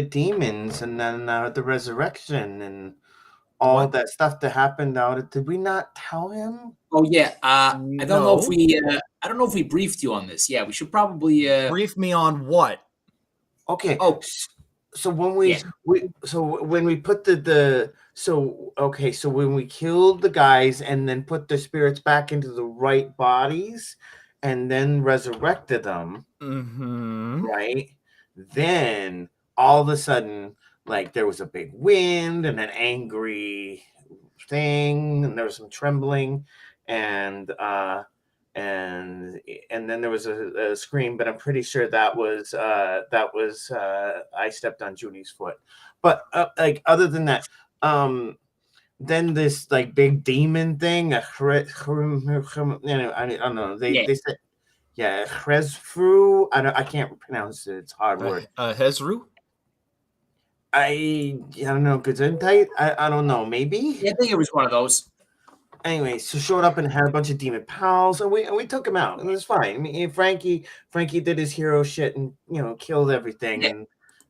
demons, and then the resurrection and all What? that stuff that happened out. Did we not tell him? Oh yeah. I don't know if No. we. I don't know if we briefed you on this. Yeah, we should probably. Brief me on what? Okay. Oh. So when we put so when we killed the guys and then put their spirits back into the right bodies and then resurrected them, Mm-hmm. right? Then all of a sudden, like there was a big wind and an angry thing, and there was some trembling, and then there was a scream, but I'm pretty sure that was I stepped on Junie's foot. But like other than that, then this like big demon thing, I don't know. They said Chresfru. I can't pronounce it. It's a hard word. Hezru? I don't know. Gesundheit? I don't know. Maybe. Yeah, I think it was one of those. Anyway, so showed up and had a bunch of demon pals, and we took him out, and it was fine. I mean, Frankie did his hero shit and killed everything, Yeah.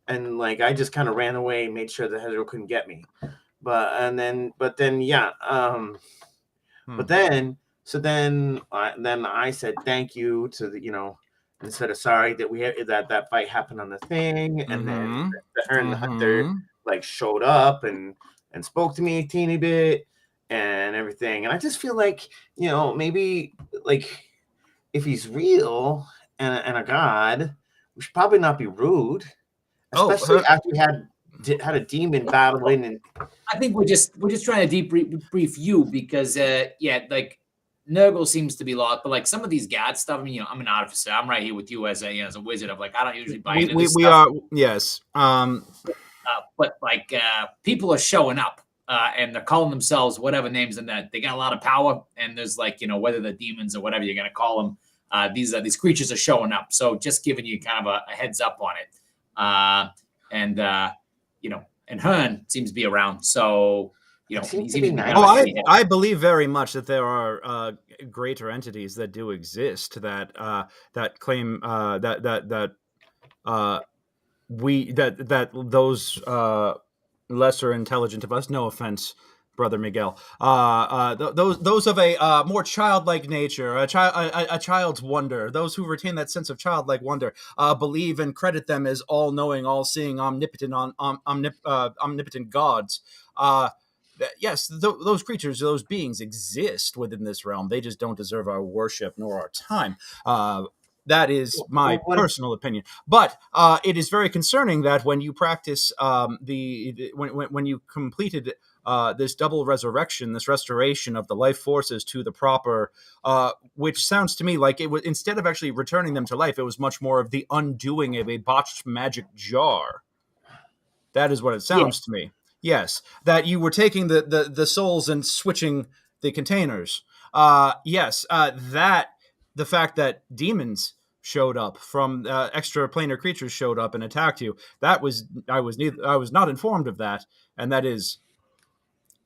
and like I just kind of ran away and made sure the Hezro couldn't get me. But then I said thank you to the instead of sorry that we had that fight happened on the thing, and then her and the hunter like showed up and spoke to me a teeny bit and everything, and I just feel like maybe like if he's real and a god, we should probably not be rude, especially after we had a demon battling. And I think we're just trying to debrief you because like Nurgle seems to be lost, but like some of these god stuff. I mean, I'm an artificer. I'm right here with you as a wizard. Of like I don't usually buy into this we stuff. are yes. But like people are showing up and they're calling themselves whatever names in that. They got a lot of power, and there's like whether they're demons or whatever you're gonna call them. These creatures are showing up. So just giving you kind of a heads up on it. And Hearn seems to be around. So he seems to be nice. I believe very much that there are greater entities that do exist that claim that those lesser intelligent of us. No offense, Brother Miguel. Those of a more childlike nature, a child's wonder. Those who retain that sense of childlike wonder believe and credit them as all-knowing, all-seeing, omnipotent gods. Yes, those creatures, those beings exist within this realm. They just don't deserve our worship nor our time. That is my personal opinion. But it is very concerning that when you practice when you completed this double resurrection, this restoration of the life forces to the proper, which sounds to me like it was, instead of actually returning them to life, it was much more of the undoing of a botched magic jar. That is what it sounds to me. Yes, that you were taking the souls and switching the containers. The fact that demons showed up from extraplanar creatures showed up and attacked you. I was not informed of that, and that is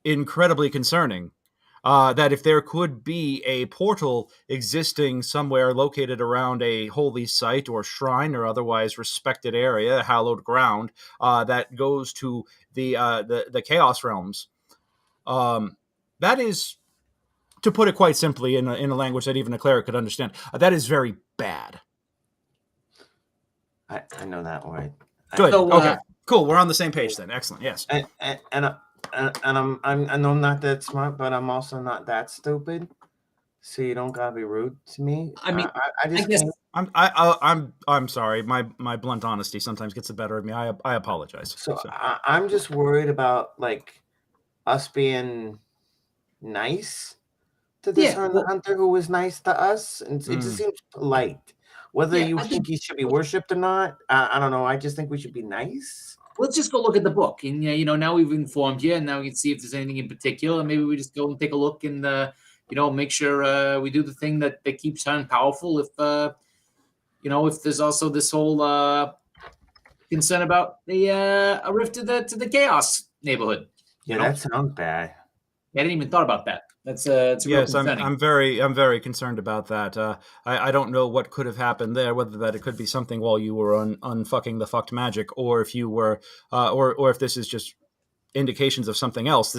incredibly concerning. That if there could be a portal existing somewhere located around a holy site or shrine or otherwise respected area, hallowed ground, that goes to the Chaos realms, that is, to put it quite simply in a language that even a cleric could understand, that is very bad. I know that word. Good. Okay. Cool. We're on the same page then. Excellent. Yes. And I know I'm not that smart, but I'm also not that stupid. So you don't gotta be rude to me. I mean, I'm sorry. My blunt honesty sometimes gets the better of me. I apologize. So. I'm just worried about like us being nice to this hunter who was nice to us, and it just seems polite. Whether you think he should be worshipped or not, I don't know. I just think we should be nice. Let's just go look at the book, and now we've informed you, and now we can see if there's anything in particular. Maybe we just go and take a look and make sure we do the thing that keeps Hearn powerful. If if there's also this whole concern about a rift to the Chaos neighborhood. Yeah, that sounds bad. I didn't even thought about that. That's yes. I'm very concerned about that. I don't know what could have happened there. Whether that it could be something while you were unfucking the fucked magic, or if you were, or if this is just indications of something else.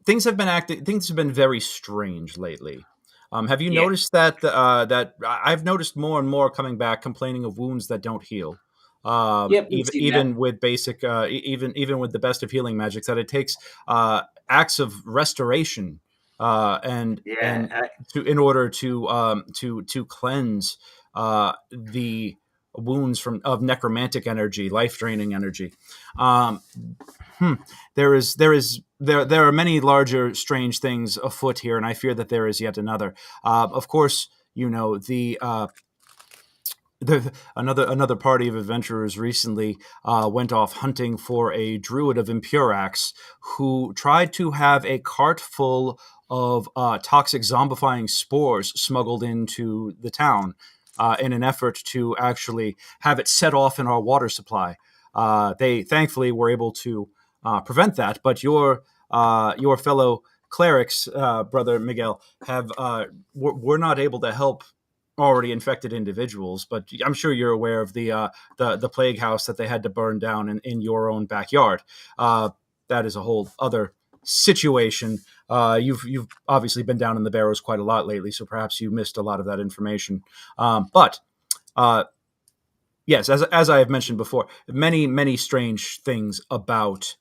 Things have been very strange lately. Have you noticed that that I've noticed more and more coming back complaining of wounds that don't heal? Yep, we've seen Even with basic, even with the best of healing magics, that it takes acts of restoration and in order to cleanse the wounds of necromantic energy, life draining energy. There are many larger strange things afoot here, and I fear that there is yet another. Of course, another party of adventurers recently went off hunting for a druid of Impurax who tried to have a cart full of toxic zombifying spores smuggled into the town in an effort to actually have it set off in our water supply. They thankfully were able to prevent that, but your fellow clerics, Brother Miguel, were not able to help already infected individuals. But I'm sure you're aware of the plague house that they had to burn down in your own backyard. That is a whole other situation. You've obviously been down in the Barrows quite a lot lately, so perhaps you missed a lot of that information. But yes, as I have mentioned before, many strange things about.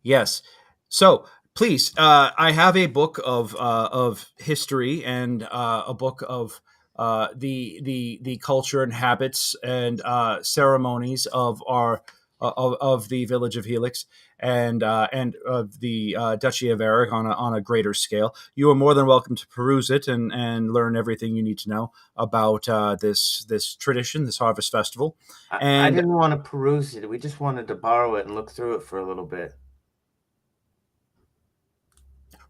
Yes, so please, I have a book of history and a book of the culture and habits and ceremonies of of the village of Helix and of the Duchy of Eric on a greater scale. You are more than welcome to peruse it and learn everything you need to know about this tradition, this harvest festival. I didn't want to peruse it. We just wanted to borrow it and look through it for a little bit.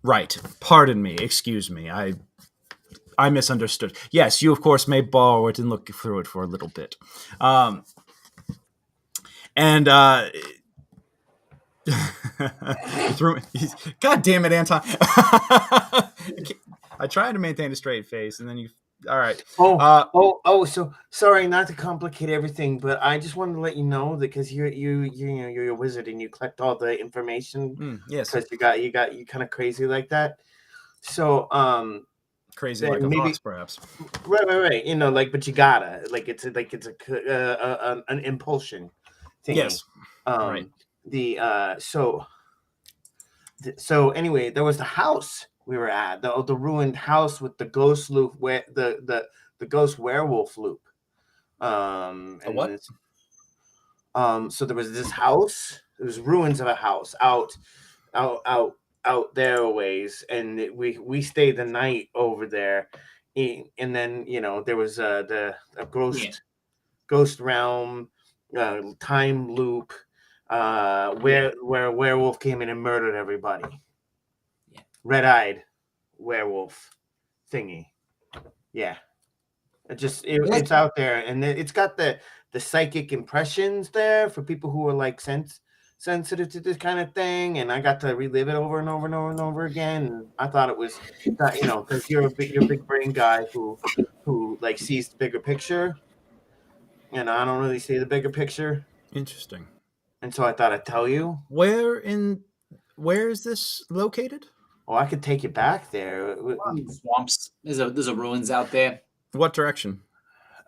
Right. Pardon me. Excuse me. I misunderstood. Yes, you of course may borrow it and look through it for a little bit. God damn it, Anton. I tried to maintain a straight face, and then you. All right. So sorry, not to complicate everything, but I just wanted to let you know that because you're a wizard and you collect all the information. Yes. Because you kind of crazy like that. So crazy like a fox, perhaps. Right. But you gotta it's an impulsion thing. Yes. Right. So anyway, there was the house we were at, the ruined house with the ghost loop, where the ghost werewolf loop. What? So there was this house. There was ruins of a house out there a ways, and we stayed the night over there, and then there was a ghost realm, time loop, where a werewolf came in and murdered everybody. Red-eyed werewolf thingy. Yeah. It's out there, and it's got the psychic impressions there for people who are like sensitive to this kind of thing, and I got to relive it over and over and over and over again. And I thought it was because you're a big brain guy who like sees the bigger picture, and I don't really see the bigger picture. Interesting. And so I thought I'd tell you. Where is this located? Oh, I could take you back there. Swamps. There's a ruins out there. What direction?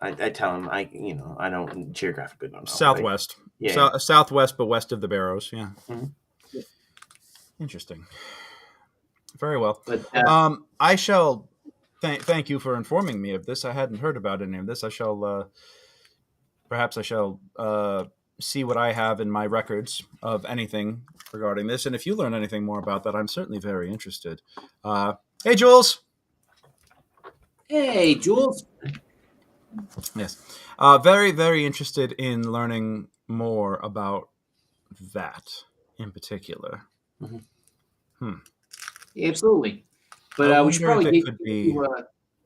I tell him I don't geographically don't know. Southwest. Yeah. Southwest, but west of the Barrows. Yeah. Mm-hmm. Interesting. Very well. But, I shall thank you for informing me of this. I hadn't heard about any of this. I shall perhaps see what I have in my records of anything regarding this. And if you learn anything more about that, I'm certainly very interested. Hey, Jules. Hey, Jules. Yes. Very, very interested in learning more about that in particular. Mm-hmm. Yeah, absolutely. But we should probably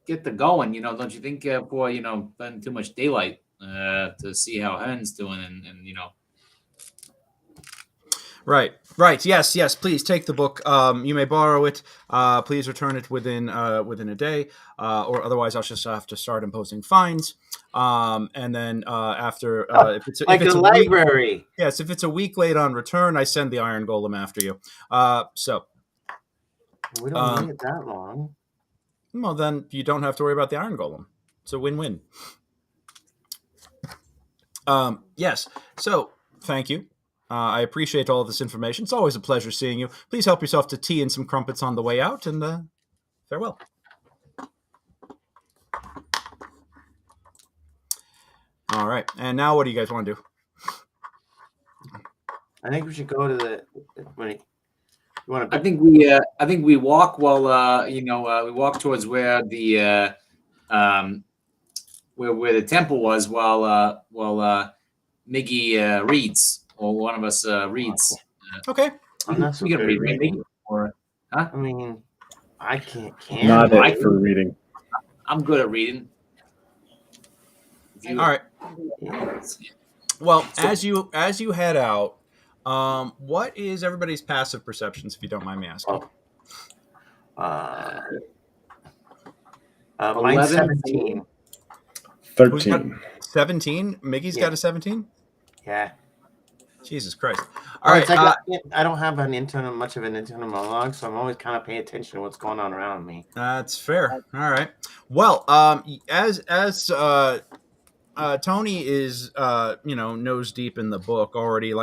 get the going, don't you think, before, spend too much daylight to see how Hen's doing and. Right. Yes. Please take the book. You may borrow it. Please return it within a day, or otherwise I'll just have to start imposing fines. And then after, if it's Like if it's a a week, library. yes, if it's a week late on return, I send the iron golem after you. So, We don't need it that long. well, then you don't have to worry about the iron golem. It's a win-win. Yes. So, thank you. I appreciate all of this information. It's always a pleasure seeing you. Please help yourself to tea and some crumpets on the way out, and farewell. All right. And now what do you guys want to do? I think we should go to the. You want to? I think we walk while we walk towards where the where the temple was while Miggy reads, or one of us reads. Okay. I'm not so We can good read, at right, reading. Miggy? Or I mean, I can't. Not I- it for reading. I'm good at reading. If you- All right. Yeah. Well, as you head out, what is everybody's passive perceptions, if you don't mind me asking? Mine's 11. 17. 13. 17? Miggy's got a 17? Yeah. Jesus Christ. All All right. right. I don't have much of an internal monologue, so I'm always kind of paying attention to what's going on around me. That's fair. All right. Well, as Tony is, nose deep in the book already,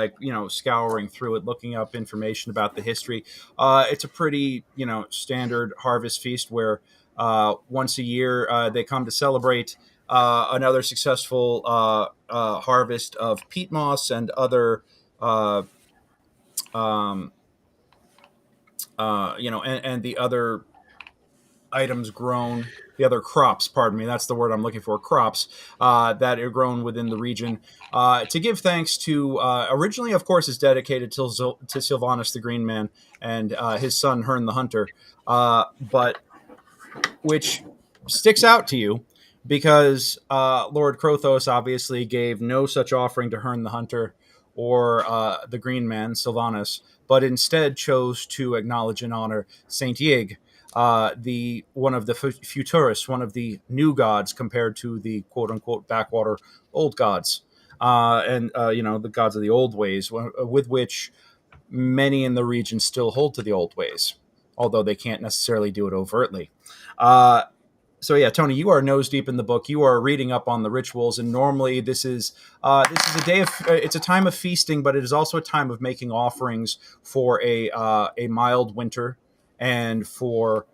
scouring through it, looking up information about the history. It's a pretty, standard harvest feast where once a year they come to celebrate another successful harvest of peat moss and other, and the other items grown, the other crops, pardon me, that's the word I'm looking for, crops that are grown within the region, to give thanks to, originally, of course, is dedicated to Sylvanas the Green Man and his son, Hern the Hunter, but which sticks out to you because Lord Krothos obviously gave no such offering to Hern the Hunter or the Green Man, Sylvanas, but instead chose to acknowledge and honor Saint Yig, the one of the futurists, one of the new gods compared to the quote unquote backwater old gods, and the gods of the old ways, with which many in the region still hold to the old ways, although they can't necessarily do it overtly. So yeah, Tony, you are nose deep in the book. You are reading up on the rituals, and normally this is a day of it's a time of feasting, but it is also a time of making offerings for a mild winter and for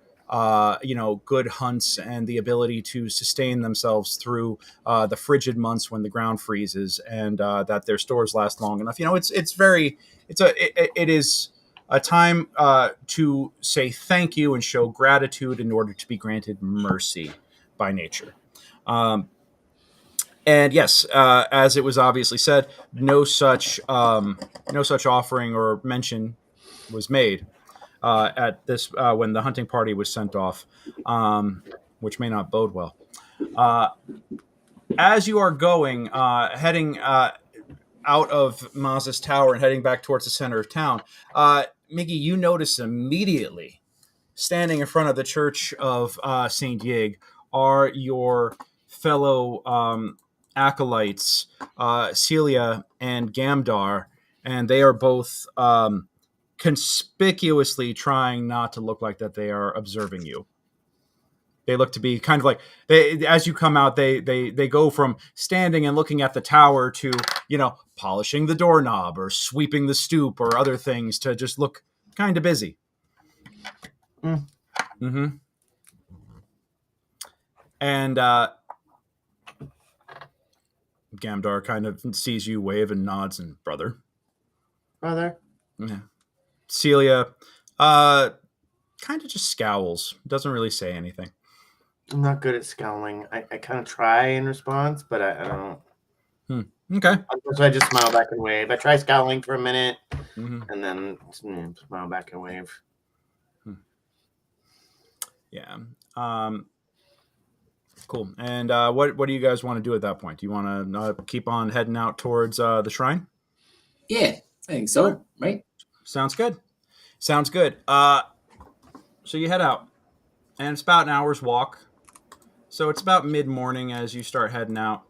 good hunts and the ability to sustain themselves through the frigid months when the ground freezes and that their stores last long enough. It is a time to say thank you and show gratitude in order to be granted mercy by nature. And yes, as it was obviously said, no such offering or mention was made at this when the hunting party was sent off, which may not bode well. As you are going, heading out of Maz's tower and heading back towards the center of town, Miggy, you notice immediately, standing in front of the church of Saint Yig, are your fellow acolytes, Celia and Gamdar, and they are both conspicuously trying not to look like that they are observing you. They look to be kind of like as you come out, they go from standing and looking at the tower to, polishing the doorknob or sweeping the stoop or other things to just look kind of busy. Mm-hmm. And Gamdar kind of sees you, wave and nods, and brother. Yeah. Celia kind of just scowls, doesn't really say anything. I'm not good at scowling. I kind of try in response, but I don't. Okay. So I just smile back and wave. I try scowling for a minute, Mm-hmm. and then smile back and wave. Yeah. Cool. And what do you guys want to do at that point? Do you want to keep on heading out towards the shrine? Yeah, I think so. Right. Sounds good. So you head out, and it's about an hour's walk. So it's about mid-morning as you start heading out.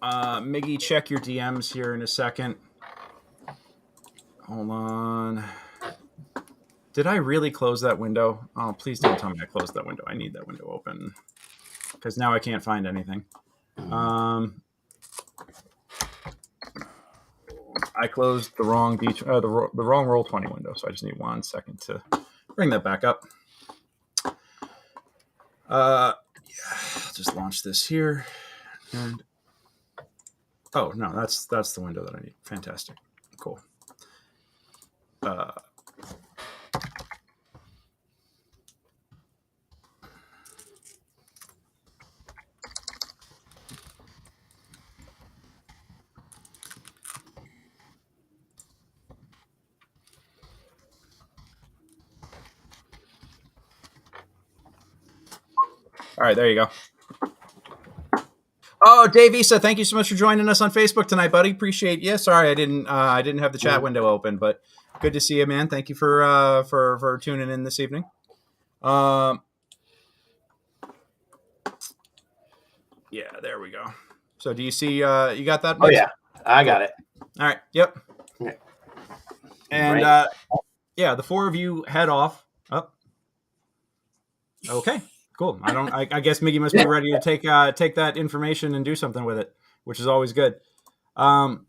Miggy, check your DMs here in a second. Hold on. Did I really close that window? Oh, please don't tell me I closed that window. I need that window open because now I can't find anything. I closed the wrong the wrong Roll20 window, so I just need 1 second to bring that back up. I'll just launch this here, and oh no, that's the window that I need. Fantastic, cool. All right, there you go. Oh, Dave Issa, thank you so much for joining us on Facebook tonight, buddy. Appreciate you. Sorry, I didn't have the chat window open, but good to see you, man. Thank you for tuning in this evening. Yeah, there we go. So, do you see? You got that? Oh yeah, I got it. All right. Yep. Okay. And Right. yeah, the 4 of you head off. Up. Okay. Cool. I guess Miggy must be ready to take that information and do something with it, which is always good. Go on,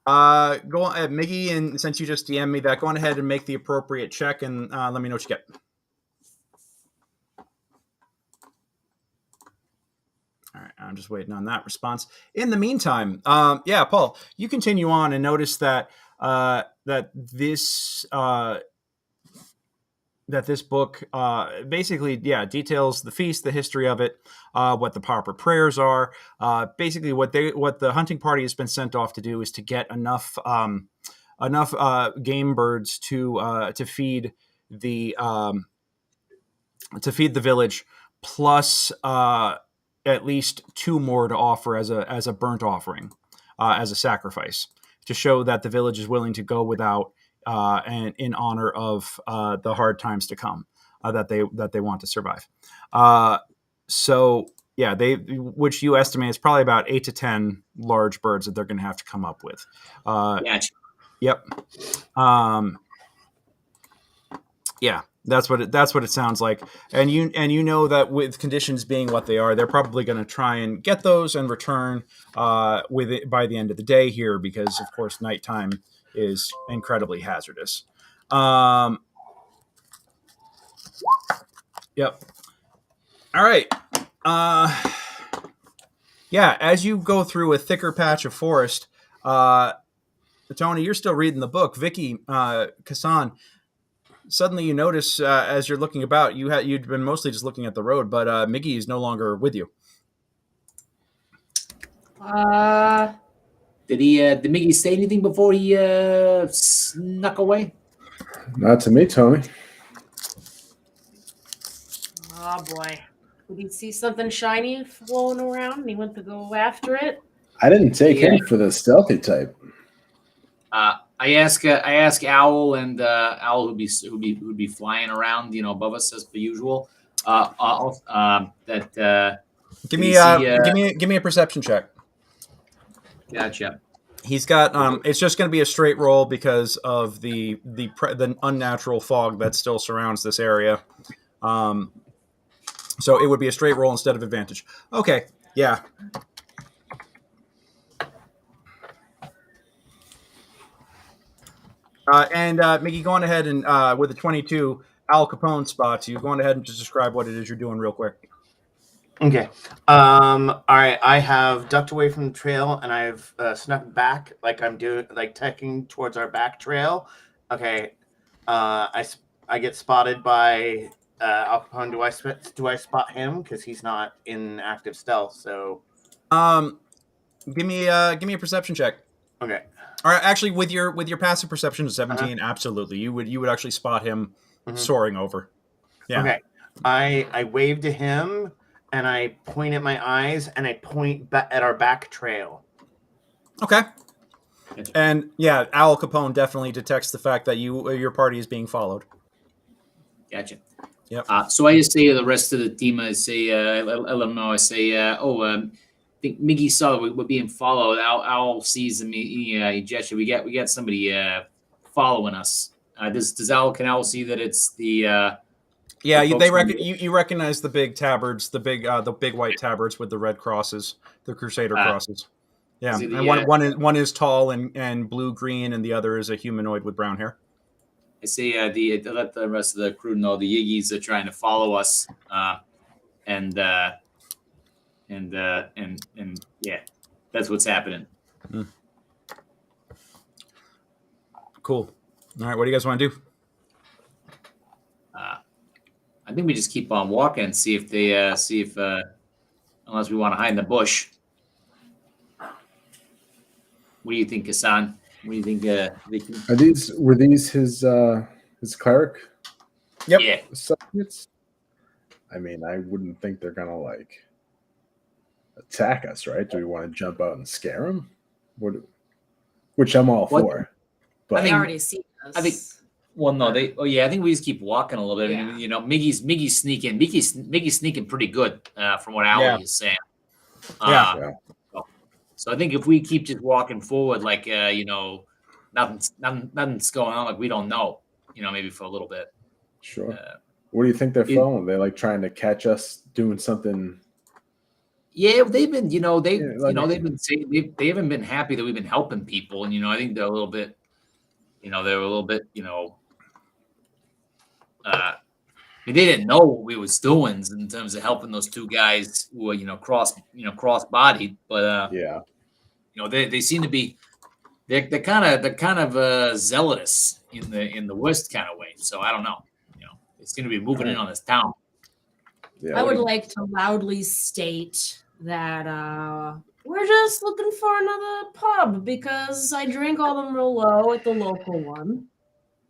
Miggy, and since you just DM'd me that, go on ahead and make the appropriate check, and let me know what you get. All right, I'm just waiting on that response. In the meantime, yeah, Paul, you continue on and notice that this book basically, details the feast, the history of it, what the proper prayers are. Basically, what the hunting party has been sent off to do is to get enough game birds to feed the village, plus at least 2 more to offer as a burnt offering, as a sacrifice, to show that the village is willing to go without, and in honor of the hard times to come, that they want to survive. So yeah, which you estimate is probably about 8 to 10 large birds that they're going to have to come up with. Gotcha. Yep. Yeah. That's what it sounds like, and you know that with conditions being what they are, they're probably going to try and get those and return with it by the end of the day here, because of course nighttime is incredibly hazardous. Yep. All right. Yeah. As you go through a thicker patch of forest, Tony, you're still reading the book. Vicky, Kassan. Suddenly, you notice as you're looking about, you'd been mostly just looking at the road, but Miggy is no longer with you. Did Miggy say anything before he snuck away? Not to me, Tony. Oh boy. Did he see something shiny floating around and he went to go after it? I didn't take him for the stealthy type. I ask Owl, and Owl who'd be flying around, above us as per usual. Give me a perception check. Gotcha. He's got it's just going to be a straight roll because of the unnatural fog that still surrounds this area. So it would be a straight roll instead of advantage. Okay, yeah. And Miggy, go on ahead and with the 22, Al Capone spots you. Go on ahead and just describe what it is you're doing real quick. Okay. All right. I have ducked away from the trail, and I've snuck back, like I'm doing, like taking towards our back trail. Okay. I get spotted by Al Capone. Do I spot him because he's not in active stealth? So, give me a perception check. Okay. All right. Actually, with your passive perception of 17, absolutely, you would actually spot him soaring over. Yeah. Okay. I wave to him. And I point at my eyes, and I point at our back trail. Okay. Gotcha. And yeah, Al Capone definitely detects the fact that your party is being followed. Gotcha. Yep. So I just say to the rest of the team, I say, I let them know. I say, I think Miggy saw we're being followed. Al sees him. He gesture. We got somebody following us. Does Al can Al see that it's the Yeah, the folks from you recognize the big tabards, the big white tabards with the red crosses, the Crusader crosses. Yeah, is it the, and one is tall and blue green, and the other is a humanoid with brown hair. I say let the rest of the crew know the Yiggies are trying to follow us, and yeah, that's what's happening. Cool. All right, what do you guys want to do? I think we just keep on walking and see if they unless we want to hide in the bush. What do you think, Hassan? What do you think? Were these his cleric Yep. Yeah. subjects? I mean, I wouldn't think they're gonna like attack us, right? Do we want to jump out and scare them? Which I'm all What? for. But They already see us. I think. Well, no, I think we just keep walking a little bit. I Yeah. mean, you know, Miggy's sneaking. Miggy's sneaking pretty good, from what Ali is saying. Yeah. So I think if we keep just walking forward, like you know, nothing's going on, like we don't know, you know, maybe for a little bit. sure. What do you think they're following? They're like trying to catch us doing something. Yeah, they've been, they've been saying they haven't been happy that we've been helping people, and I think they're a little bit, they didn't know what we was doing in terms of helping those two guys who were, cross bodied, but Yeah. they seem to be, they're kind of zealous in the worst kind of way. So I don't know, it's going to be moving in on this town. Yeah. I would like to loudly state that we're just looking for another pub because I drank all the Merlot at the local one.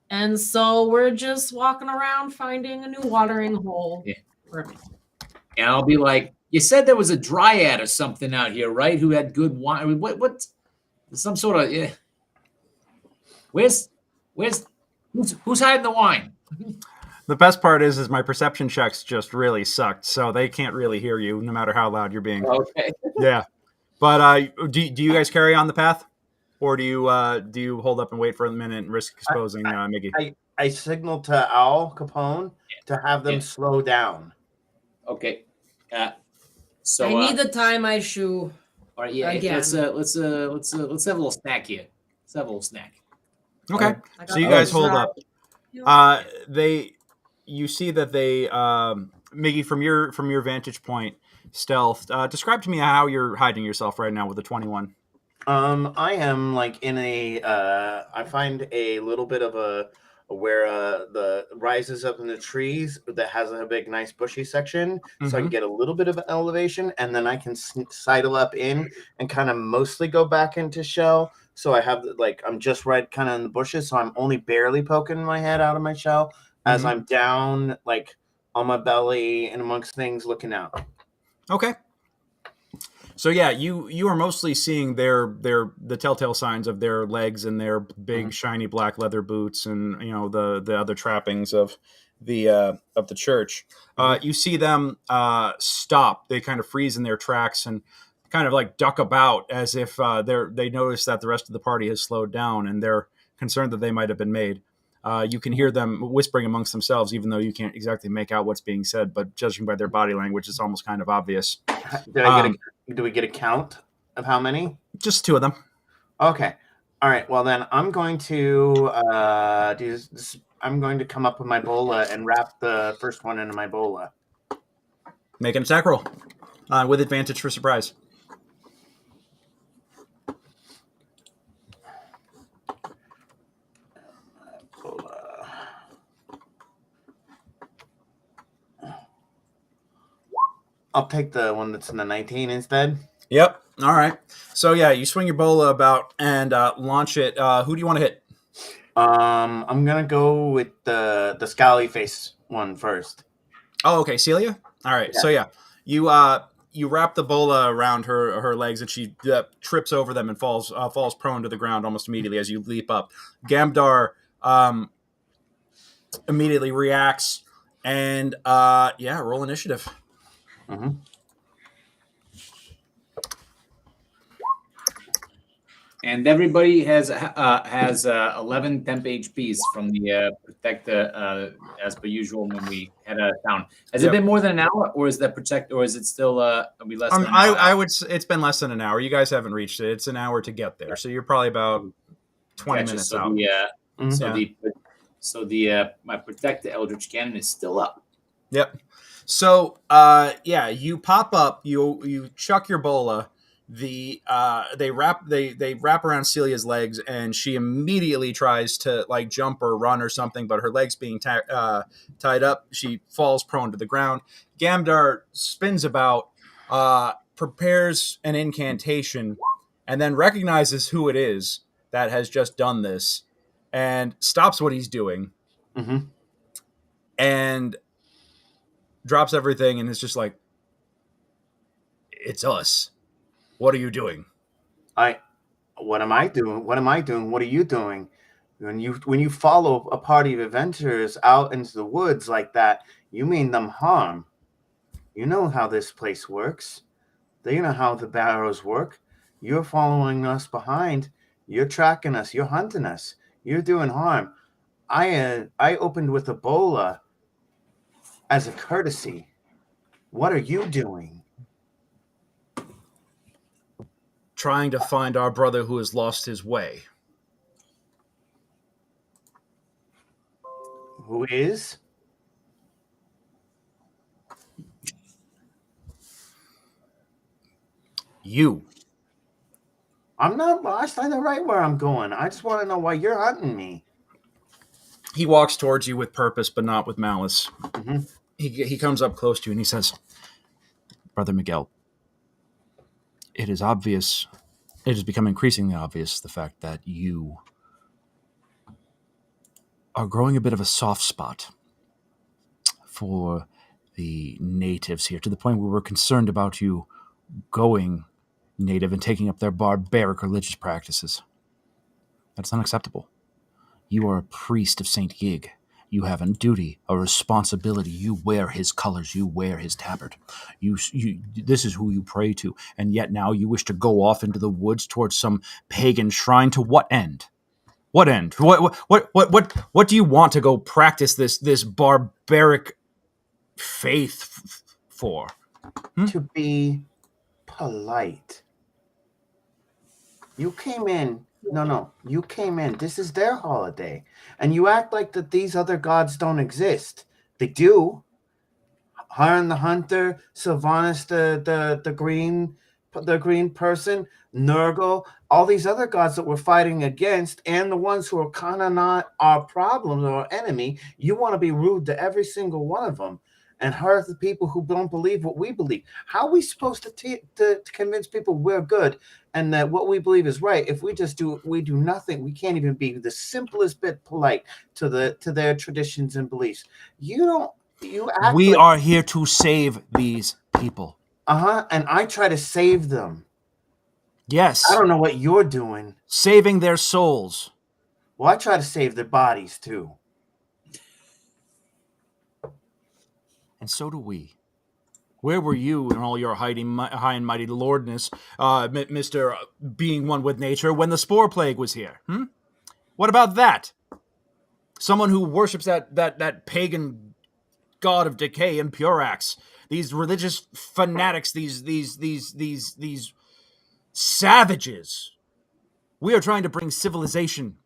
And so we're just walking around finding a new watering hole. Yeah. For me. And I'll be like, you said there was a dryad or something out here, right? Who had good wine? I mean, what some sort of, yeah. Who's hiding the wine? The best part is my perception checks just really sucked, so they can't really hear you no matter how loud you're being. Okay. Yeah, but do you guys carry on the path, or do you hold up and wait for a minute and risk exposing Miggy? I signaled to Al Capone to have them slow down. Okay. So I need to tie my shoe. All right. Yeah. Again. Let's have a little snack here. Let's have a little snack. Okay. I So you got guys those hold up. You see that they, Miggy, from your vantage point, stealth. Describe to me how you're hiding yourself right now with the 21. I am like in a. I find a little bit of a where the rises up in the trees that has a big, nice bushy section, so I can get a little bit of elevation, and then I can sidle up in and kind of mostly go back into shell. So I have I'm just right kind of in the bushes, so I'm only barely poking my head out of my shell as I'm down on my belly and amongst things looking out. Okay. So yeah, you are mostly seeing the telltale signs of their legs and their big shiny black leather boots and the other trappings of the church. You see them stop. They kind of freeze in their tracks and kind of duck about as if they notice that the rest of the party has slowed down and they're concerned that they might have been made. You can hear them whispering amongst themselves, even though you can't exactly make out what's being said. But judging by their body language, it's almost kind of obvious. Do we get a count of how many? Just two of them. Okay. All right. Well, then I'm going to do this. I'm going to come up with my bola and wrap the first one into my bola. Make an attack roll with advantage for surprise. I'll take the one that's in the 19 instead. Yep. All right. So yeah, you swing your bola about and launch it. Who do you want to hit? I'm gonna go with the scally face one first. Oh, okay, Celia. All right. Yeah. So yeah, you wrap the bola around her legs, and she trips over them and falls prone to the ground almost immediately as you leap up. Gamdar immediately reacts, and roll initiative. Mm-hmm. And everybody has 11 temp HPs from the protect as per usual when we head out of town. Has it been more than an hour, or is that protect, or is it still are we less than an hour? I would. It's been less than an hour. You guys haven't reached it. It's an hour to get there, so you're probably about 20 minutes so out. So my protect the Eldritch Cannon is still up. Yep. So you pop up. You chuck your bola. They wrap around Celia's legs, and she immediately tries to like jump or run or something, but her legs being tied up, she falls prone to the ground. Gamdar spins about, prepares an incantation, and then recognizes who it is that has just done this, and stops what he's doing, and drops everything, and is just like, "It's us. What are you doing?" What am I doing? What am I doing? What are you doing? When you follow a party of adventurers out into the woods like that, you mean them harm. You know how this place works. You know how the Barrows work. You're following us behind. You're tracking us. You're hunting us. You're doing harm. I opened with Ebola as a courtesy. What are you doing? Trying to find our brother who has lost his way. Who is? You. I'm not lost. I know right where I'm going. I just want to know why you're hunting me. He walks towards you with purpose, but not with malice. Mm-hmm. He comes up close to you and he says, "Brother Miguel, it is obvious, it has become increasingly obvious, the fact that you are growing a bit of a soft spot for the natives here, to the point where we're concerned about you going native and taking up their barbaric religious practices. That's unacceptable. You are a priest of Saint Yig. You have a duty, a responsibility. You wear his colors. You wear his tabard. This is who you pray to. And yet now you wish to go off into the woods towards some pagan shrine. To what end? What end? What do you want to go practice this barbaric faith for?" To be polite. You came in. No. You came in. This is their holiday. And you act like that these other gods don't exist. They do. Harn the Hunter, Sylvanas the green person, Nurgle, all these other gods that we're fighting against, and the ones who are kind of not our problem or our enemy. You want to be rude to every single one of them and hurt the people who don't believe what we believe. How are we supposed to convince people we're good and that what we believe is right if we do nothing? We can't even be the simplest bit polite to their traditions and beliefs. We are here to save these people. And I try to save them. Yes. I don't know what you're doing. Saving their souls. Well, I try to save their bodies too. And so do we. Where were you in all your high and mighty lordness, Mr. Being one with nature, when the spore plague was here? What about that? Someone who worships that pagan god of decay and Purax. These religious fanatics, these savages. We are trying to bring civilization.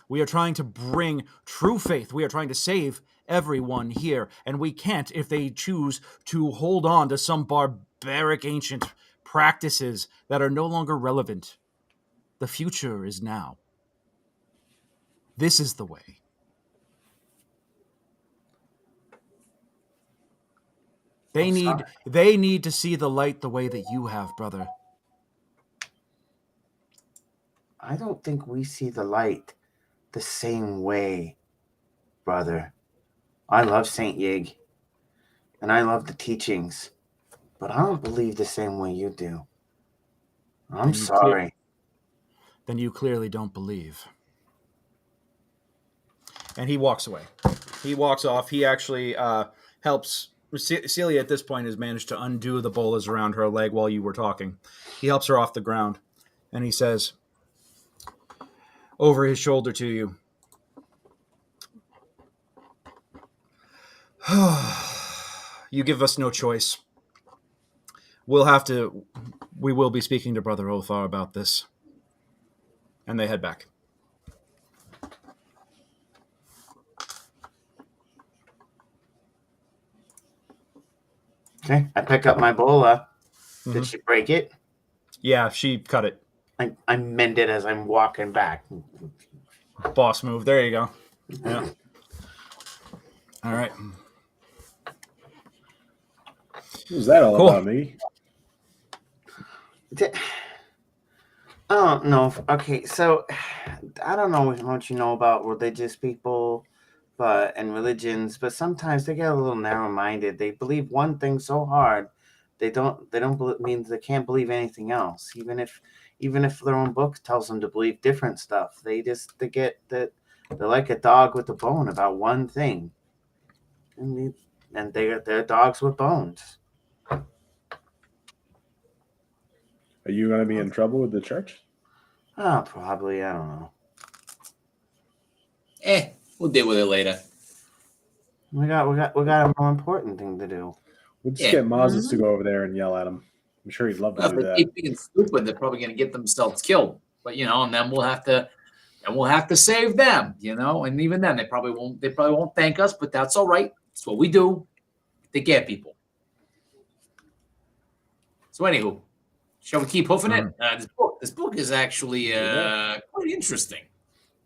We are trying to bring true faith. We are trying to save everyone here. And we can't if they choose to hold on to some barbaric ancient practices that are no longer relevant. The future is now. This is the way. They need to see the light the way that you have, brother. I don't think we see the light the same way, brother. I love Saint Yig, and I love the teachings, but I don't believe the same way you do. I'm Then you sorry. Then you clearly don't believe. And he walks away. He walks off. He actually helps. Celia at this point has managed to undo the bolas around her leg while you were talking. He helps her off the ground, and he says, over his shoulder to you, you give us no choice. We will be speaking to Brother Othar about this. And they head back. Okay, I pick up my bola. Mhm. Did she break it? Yeah, she cut it. I mend it as I'm walking back. Boss move. There you go. Yeah. All right. What was that all Cool. about, me? I don't know. Okay, so I don't know how much you know about religious people, and religions, but sometimes they get a little narrow-minded. They believe one thing so hard, they don't mean they can't believe anything else. Even if their own book tells them to believe different stuff, they get that they're like a dog with a bone about one thing, and they're dogs with bones. Are you going to be in trouble with the church? Oh, probably. I don't know. We'll deal with it later. We got a more important thing to do. We'll just Yeah. get Moses to go over there and yell at him. I'm sure he'd love to Well, if do they that. keep being stupid, they're probably going to get themselves killed. But and then we'll have to save them. And even then, they probably won't thank us. But that's all right. It's what we do. Take care of people. So anywho, shall we keep hoofing it? This book is actually quite interesting.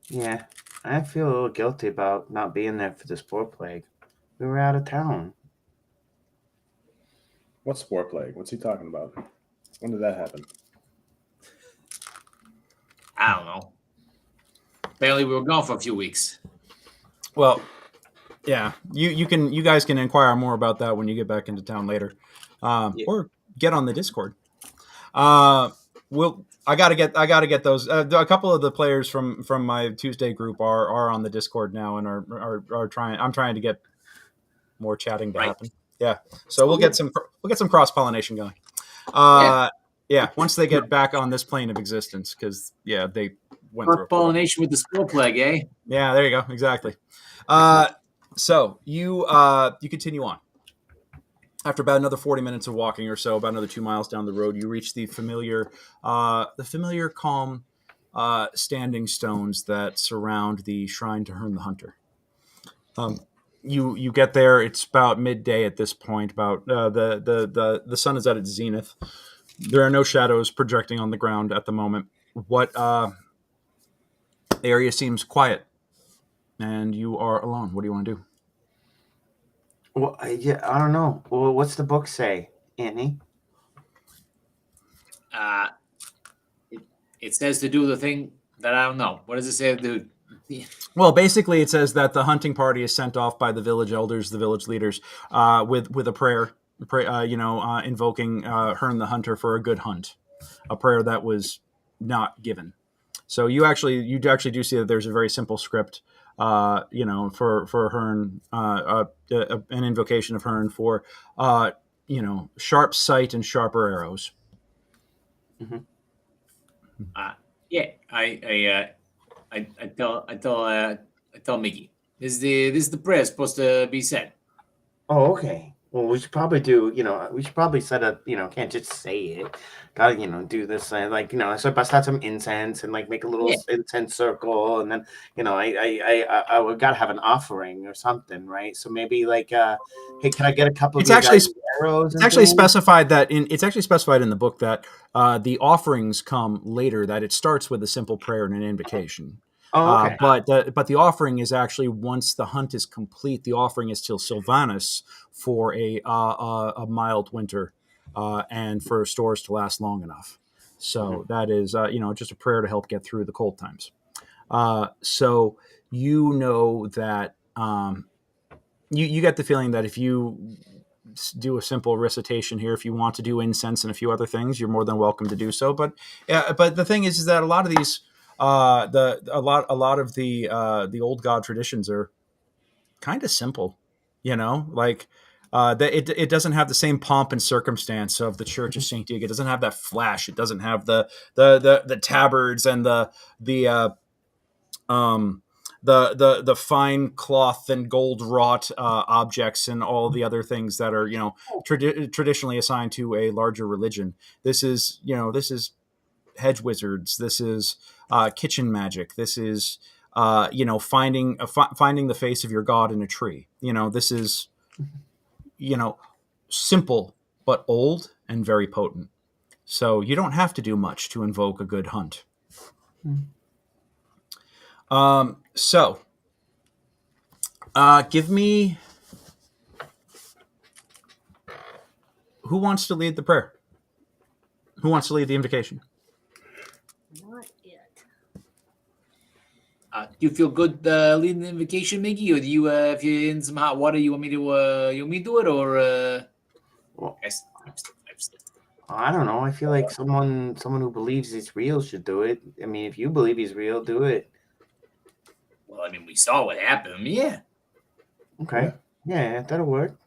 Yeah, I feel a little guilty about not being there for the spore plague. We were out of town. What spore plague? What's he talking about? When did that happen? I don't know. Apparently, we were gone for a few weeks. Well, yeah, you guys can inquire more about that when you get back into town later, or get on the Discord. I gotta get those. A couple of the players from my Tuesday group are on the Discord now and are trying. I'm trying to get more chatting to happen. Yeah, so we'll get some cross pollination going. Yeah, once they get back on this plane of existence, because they went through pollination with the spore plague, eh? Yeah, there you go. Exactly. So you continue on. After about another 40 minutes of walking or so, about another 2 miles down the road, you reach the familiar calm standing stones that surround the shrine to Herne the Hunter. You get there. It's about midday at this point. About the sun is at its zenith. There are no shadows projecting on the ground at the moment. The area seems quiet, and you are alone. What do you want to do? Well, I don't know. Well, what's the book say, Annie? It says to do the thing that I don't know. What does it say to do? Well, basically, it says that the hunting party is sent off by the village elders, the village leaders, with a prayer, invoking Herne the Hunter for a good hunt, a prayer that was not given. So you actually do see that there's a very simple script, for Herne, an invocation of Herne for, sharp sight and sharper arrows. Mm-hmm. I tell Mickey, this is the prayer supposed to be said. Oh, okay. Well, we should probably do. We should probably set up. Can't just say it. Gotta, do this. So bust out some incense and make a little incense circle, and then, I would gotta have an offering or something, right? So maybe hey, can I get a couple of arrows? It's actually specified in the book that the offerings come later. That it starts with a simple prayer and an invocation. Oh, okay. But the offering is actually, once the hunt is complete, the offering is till Sylvanus for a mild winter and for stores to last long enough. So that is just a prayer to help get through the cold times. So that you get the feeling that if you do a simple recitation here. If you want to do incense and a few other things, you're more than welcome to do so. But the thing is that a lot of these a lot of the old god traditions are kind of simple, like it doesn't have the same pomp and circumstance of the Church of Saint Diego. It doesn't have that flash. It doesn't have the tabards and the fine cloth and gold wrought objects and all the other things that are traditionally assigned to a larger religion. This is hedge wizards. This is kitchen magic. This is finding the face of your god in a tree. This is simple but old and very potent. So you don't have to do much to invoke a good hunt. So give me, who wants to lead the prayer? Who wants to lead the invocation? Not it. Do you feel good leading the invocation, Miggy, or do you, if you're in some hot water, you want me to do it, or? Well, I'm still. I don't know. I feel like someone who believes he's real should do it. I mean, if you believe he's real, do it. Well, I mean, we saw what happened. Yeah. Okay. Yeah, that'll work.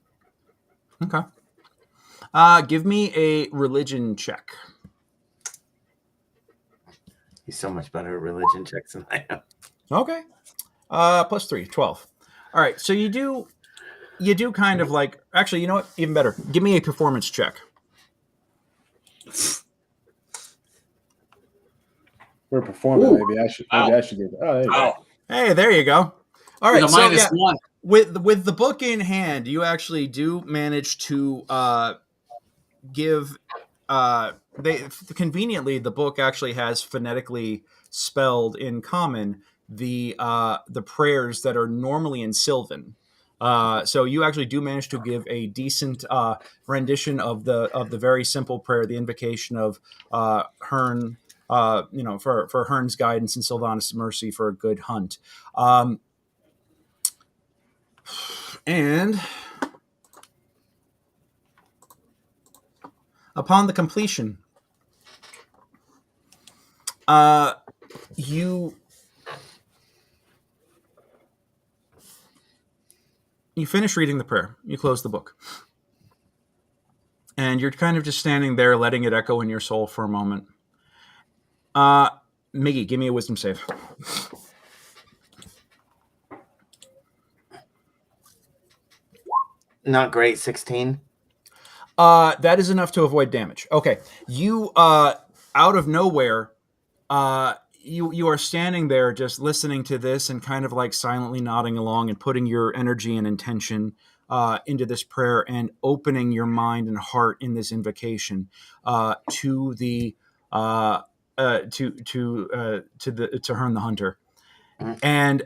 Okay. Give me a religion check. He's so much better at religion checks than I am. Okay. Plus 3, 12. All right. So you do kind of like, actually, you know what? Even better. Give me a performance check. We're performing. Ooh. Maybe I should do that. Oh, there you go. Hey, there you go. All right. With a So, -1. with the book in hand, you actually do manage to give. Conveniently, the book actually has phonetically spelled in common the prayers that are normally in Sylvan. So you actually do manage to give a decent rendition of the very simple prayer, the invocation of Hearn, for Hearn's guidance and Sylvanas' mercy for a good hunt. And upon the completion, you finish reading the prayer. You close the book. And you're kind of just standing there, letting it echo in your soul for a moment. Miggy, give me a wisdom save. Not great. 16. That is enough to avoid damage. Okay. You, out of nowhere, you are standing there just listening to this and kind of like silently nodding along and putting your energy and intention into this prayer and opening your mind and heart in this invocation to Hearn the Hunter. And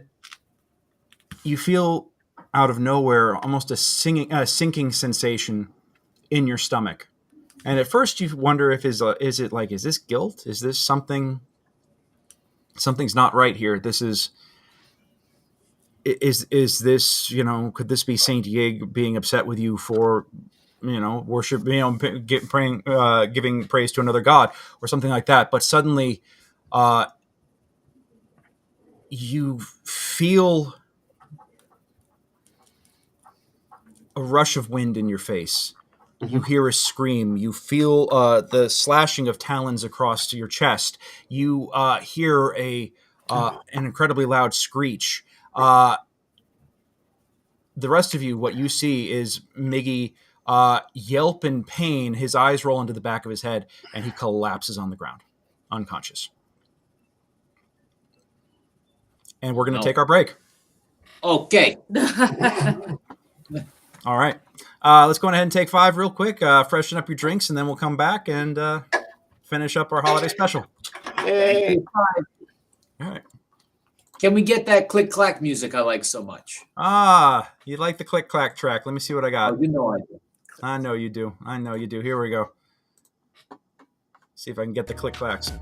you feel out of nowhere almost a sinking sensation in your stomach. And at first you wonder if is this guilt? Is this something's not right here? This is this, could this be Saint Diego being upset with you for, worship, praying, giving praise to another god or something like that. But suddenly, you feel a rush of wind in your face. You hear a scream. You feel the slashing of talons across to your chest. You hear an incredibly loud screech. The rest of you, what you see is Miggy yelp in pain. His eyes roll into the back of his head, and he collapses on the ground, unconscious. And we're going to take our break. Okay. All right. Let's go ahead and take 5 real quick. Freshen up your drinks, and then we'll come back and finish up our holiday special. Yay. All right. Can we get that click-clack music I like so much? You like the click-clack track. Let me see what I got. Oh, you know I do. I know you do. I know you do. Here we go. See if I can get the click-clacks.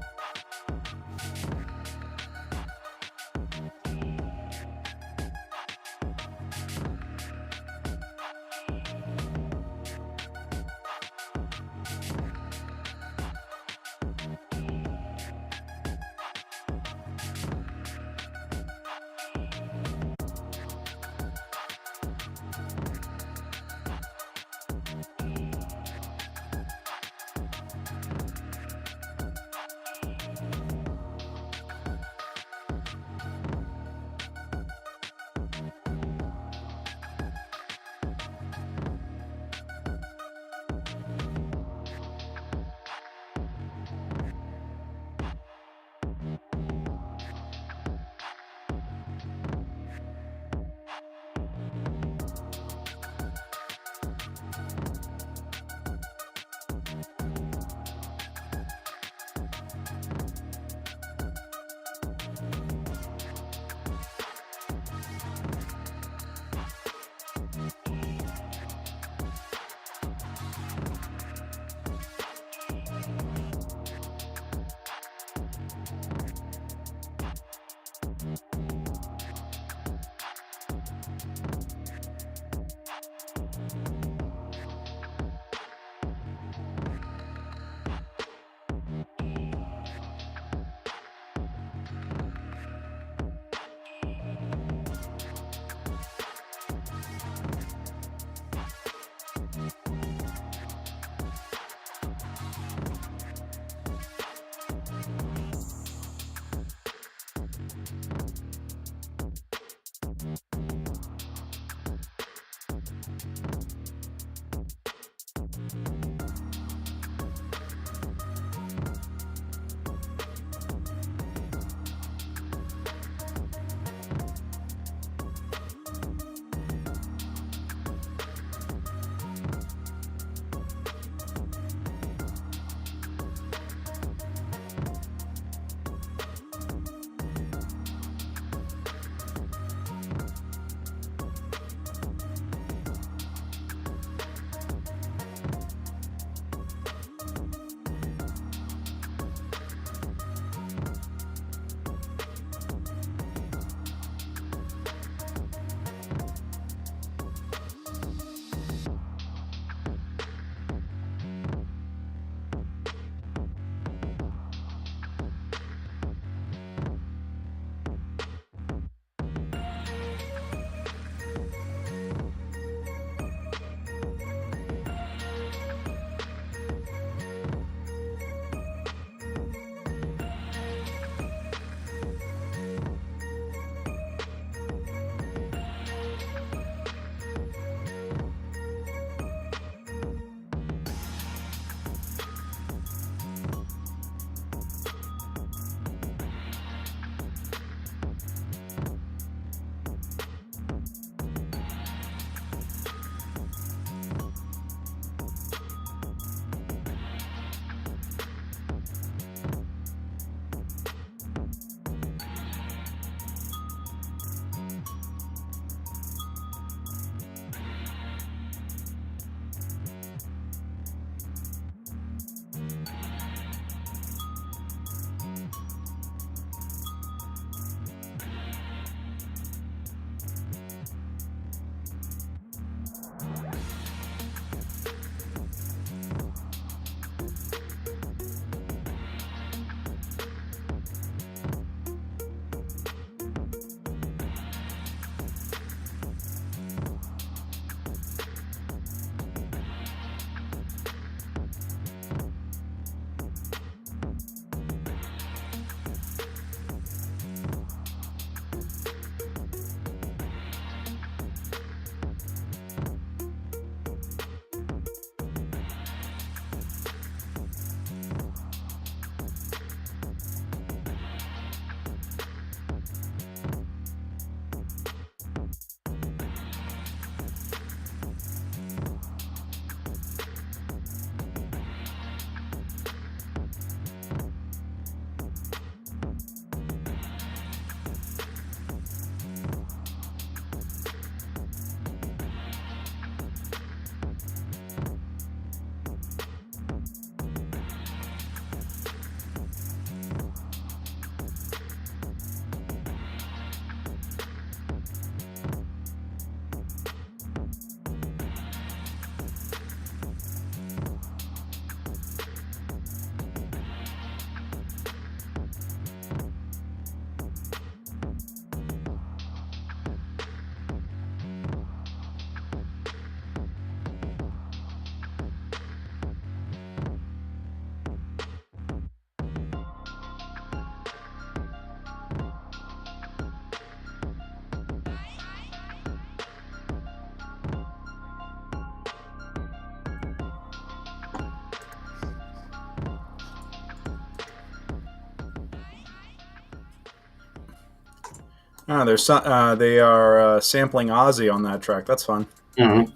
Oh, they are sampling Ozzy on that track. That's fun. Mhm.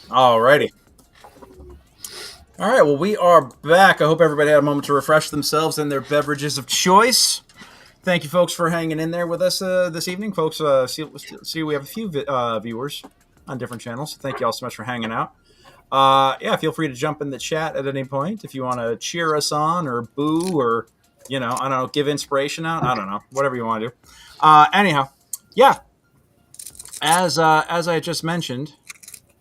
Alrighty. All right, well, we are back. I hope everybody had a moment to refresh themselves and their beverages of choice. Thank you, folks, for hanging in there with us this evening. Folks, see, we have a few viewers on different channels. Thank you all so much for hanging out. Yeah, feel free to jump in the chat at any point if you want to cheer us on or boo or, I don't know, give inspiration out. I don't know, whatever you want to do. Anyhow, yeah, as I just mentioned,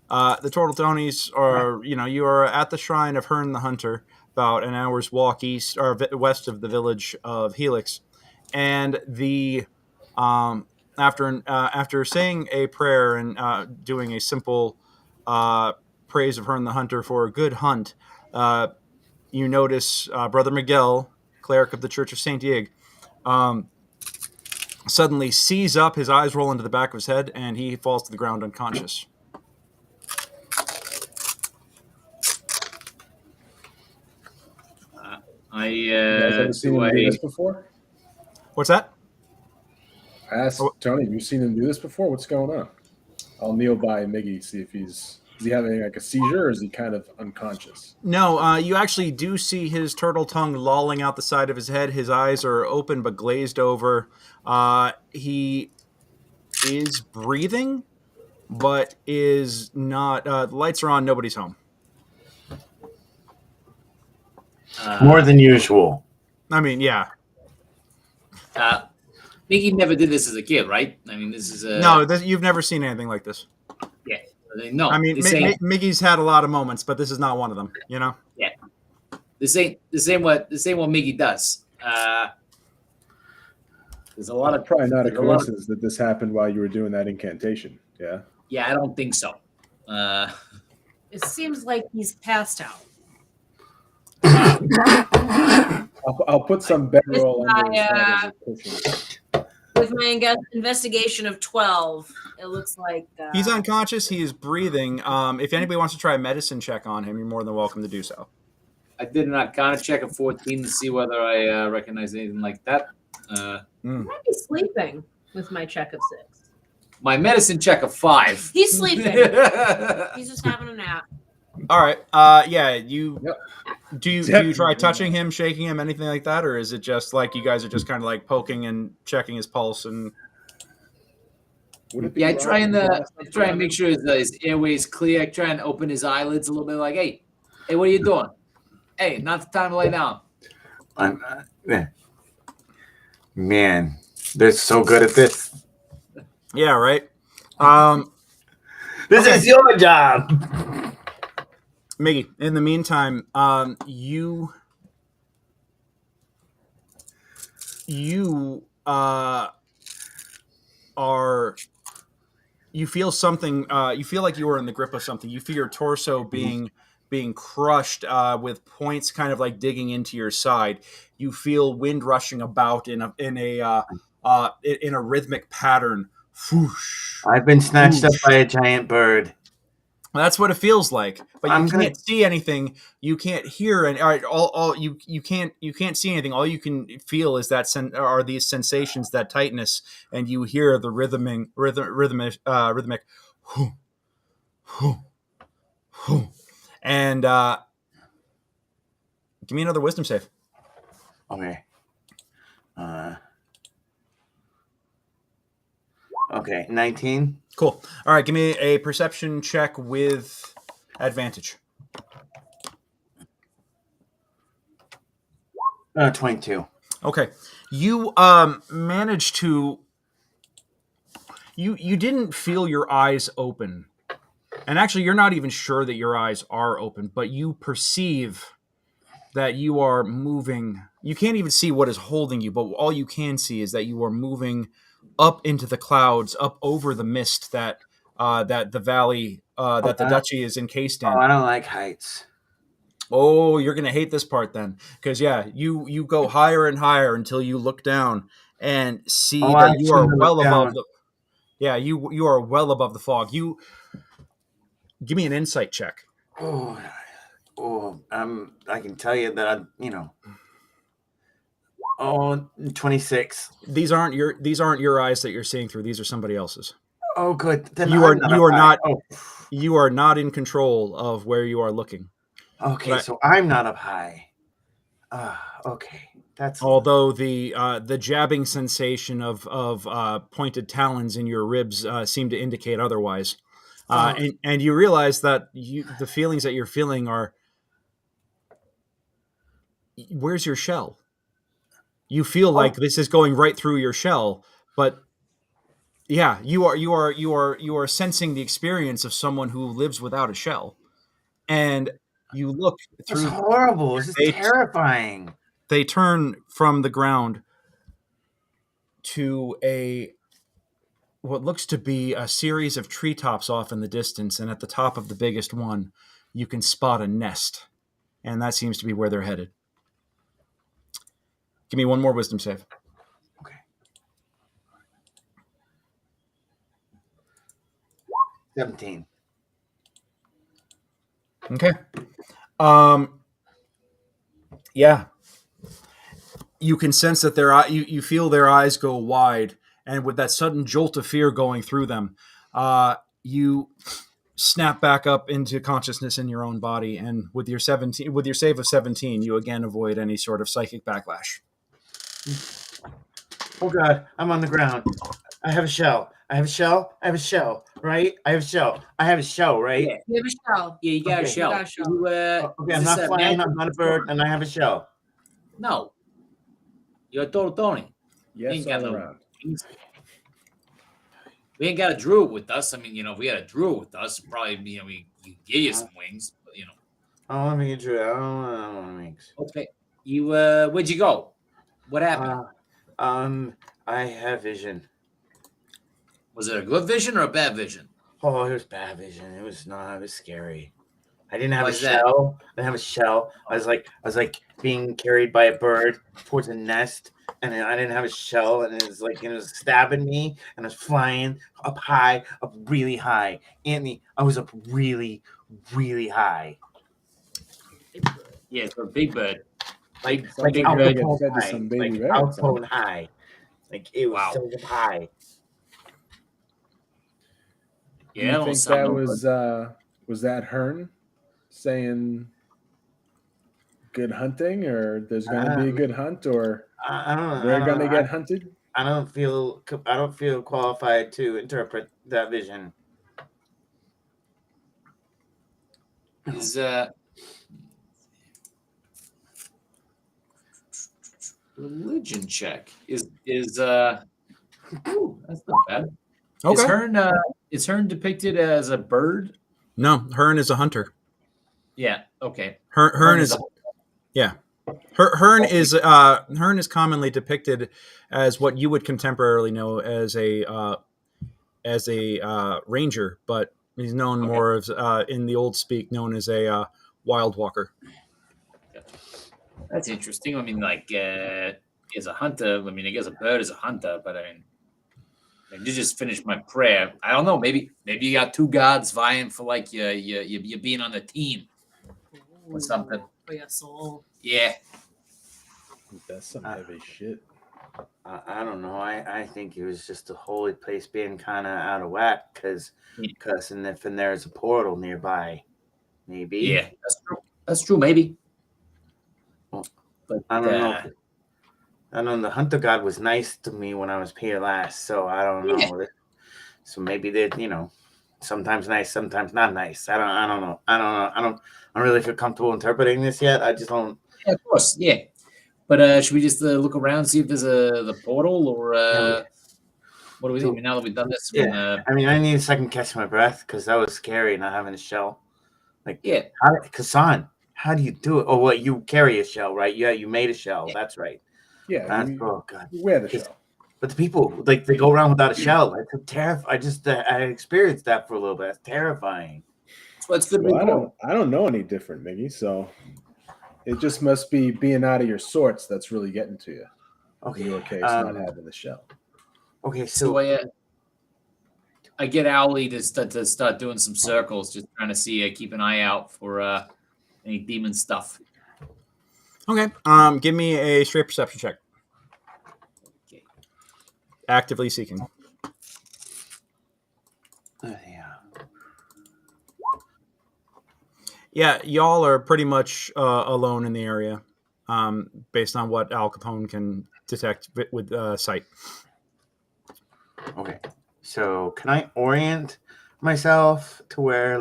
the Turtle Tonys are, you are at the shrine of Hearn the Hunter, about an hour's walk east or west of the village of Helix, and the after saying a prayer and doing a simple praise of Hearn the Hunter for a good hunt, you notice Brother Miguel, cleric of the Church of Saint Dieg, suddenly sees up, his eyes roll into the back of his head, and he falls to the ground unconscious. You guys ever seen him do this before? What's that? I asked Tony, have you seen him do this before? What's going on? I'll kneel by Miggy, see if is he having like a seizure or is he kind of unconscious? No, you actually do see his turtle tongue lolling out the side of his head. His eyes are open but glazed over. He is breathing, but is not. The lights are on. Nobody's home. More than usual. I mean, yeah. Mickey never did this as a kid, right? I mean, this is a No, you've never seen anything like this. Yeah, no. I mean, Miggy's had a lot of moments, but this is not one of them. Yeah, this ain't what Mickey does. There's a lot of probably not a coincidence that this happened while you were doing that incantation. Yeah. Yeah, I don't think so. It seems like he's passed out. I'll put some bedroll under his head as a cushion. With my investigation of 12, it looks like he's unconscious. He is breathing. If anybody wants to try a medicine check on him, you're more than welcome to do so. I did an Arcana check of 14 to see whether I recognize anything like that. I might be sleeping with my check of 6. My medicine check of 5. He's sleeping. He's just having a nap. All right. Yeah. You. Yep. Do you try touching him, shaking him, anything like that, or is it just like you guys are just kind of like poking and checking his pulse and? Yeah, I try and make sure his airways clear. I try and open his eyelids a little bit. Like, hey, what are you doing? Hey, not the time to lay down. Man, they're so good at this. Yeah. Right. This is your job. Miggy, in the meantime, you feel something. You feel like you are in the grip of something. You feel your torso being crushed with points, kind of like digging into your side. You feel wind rushing about in a rhythmic pattern. Whoosh, I've been snatched up by a giant bird. That's what it feels like, but you can't see anything. You can't hear, and you can't see anything. All you can feel is are these sensations, that tightness, and you hear the rhythmic, whoo, whoo, whoo. And give me another wisdom save. Okay. Okay, 19. Cool. All right, give me a perception check with advantage. 22. Okay. You managed to you didn't feel your eyes open. And actually you're not even sure that your eyes are open, but you perceive that you are moving. You can't even see what is holding you, but all you can see is that you are moving up into the clouds, up over the mist that the valley that the duchy is encased in. Oh, I don't like heights. Oh, you're gonna hate this part then, because you go higher and higher until you look down and see that you are well above the. Yeah, you are well above the fog. You give me an insight check. I can tell you that Oh, 26. These aren't your eyes that you're seeing through. These are somebody else's. Oh, good. Then You are I'm not you up are high. not Oh, you are not in control of where you are looking. okay, Right. so I'm not up high. Okay. That's Although the jabbing sensation of pointed talons in your ribs seem to indicate otherwise, and you realize that the feelings that you're feeling are, where's your shell? You feel like this is going right through your shell, but yeah, you are sensing the experience of someone who lives without a shell, and you look it's through. horrible. This is terrifying. They turn from the ground to what looks to be a series of treetops off in the distance, and at the top of the biggest one, you can spot a nest, and that seems to be where they're headed. Give me one more wisdom save. Okay. 17. Okay. Yeah. You can sense that you feel their eyes go wide, and with that sudden jolt of fear going through them, you snap back up into consciousness in your own body, and with your save of 17, you again avoid any sort of psychic backlash. Oh God, I'm on the ground. I have a shell. I have a shell. I have a shell. Right? I have a shell. I have a shell. Right? Yeah. You have a shell. Yeah, you got Okay. a shell. You got a shell. You, Okay, is I'm this not a flying. magic- I'm not a bird, and I have a shell. No. You're a total Tony. Yes, Ain't got all no around. wings. We ain't got a druid with us. I mean, if we had a druid with us, probably, we give you some wings. But, I don't want to be a druid. I don't want wings. Okay. You, where'd you go? What happened? I have vision. Was it a good vision or a bad vision? Oh, it was bad vision. It was not. It was scary. I didn't have Why a is that? shell. I didn't have a shell. I was like being carried by a bird towards a nest, and then I didn't have a shell, and it was stabbing me, and I was flying up high, up really high. Anthony, I was up really, really high, Yeah, it's a big bird. like Sounds like like Al you're gonna Capone get fed to high, some baby like bears, Al huh? Capone high, like it was Wow. so high. Yeah, Do that you don't think sound that no was that Hearn saying good hunting, or there's going to be a good hunt, or I don't. we're I going to don't, get hunted? I don't feel qualified to interpret that vision. good. Is religion check is ooh, that's not bad. Okay. Is Hearn depicted as a bird? No, Hearn is a hunter. Yeah. Okay. Hearn is a- yeah. Hearn is commonly depicted as what you would contemporarily know as a ranger, but he's known more as in the old speak known as a wild walker. That's interesting. I mean, as a hunter, I mean, I guess a bird is a hunter, but I mean, you just finished my prayer. I don't know. Maybe you got two gods vying for you being on the team or something. For your soul. Yeah. That's some heavy shit. I don't know. I think it was just the holy place being kind of out of whack because and if there's a portal nearby, maybe. Yeah, that's true. That's true. Maybe. But I don't know. I don't know. The hunter god was nice to me when I was here last, so I don't know. So maybe they're sometimes nice, sometimes not nice. I don't know. I don't really feel comfortable interpreting this yet. I just don't. Yeah, of course. Yeah. But should we just look around, see if there's the portal, or what do we think? Now that we've done this, I mean, I need a second catch my breath because that was scary not having a shell. Kassan, how do you do it? Oh, what, you carry a shell, right? Yeah, you made a shell. Yeah. That's right. Yeah. Oh God. You wear the shell. But the people they go around without a shell. It's terrifying. I experienced that for a little bit. It's terrifying. What's good? Well, I don't know any different, Miggy. So it just must be being out of your sorts that's really getting to you. Okay. In your case, not having the shell. Okay, so I get Owly to start doing some circles, just trying to see, keep an eye out for any demon stuff. Okay. Give me a straight perception check. actively seeking. Yeah. Yeah, y'all are pretty much alone in the area, based on what Al Capone can detect with sight. Okay. So can I orient myself to where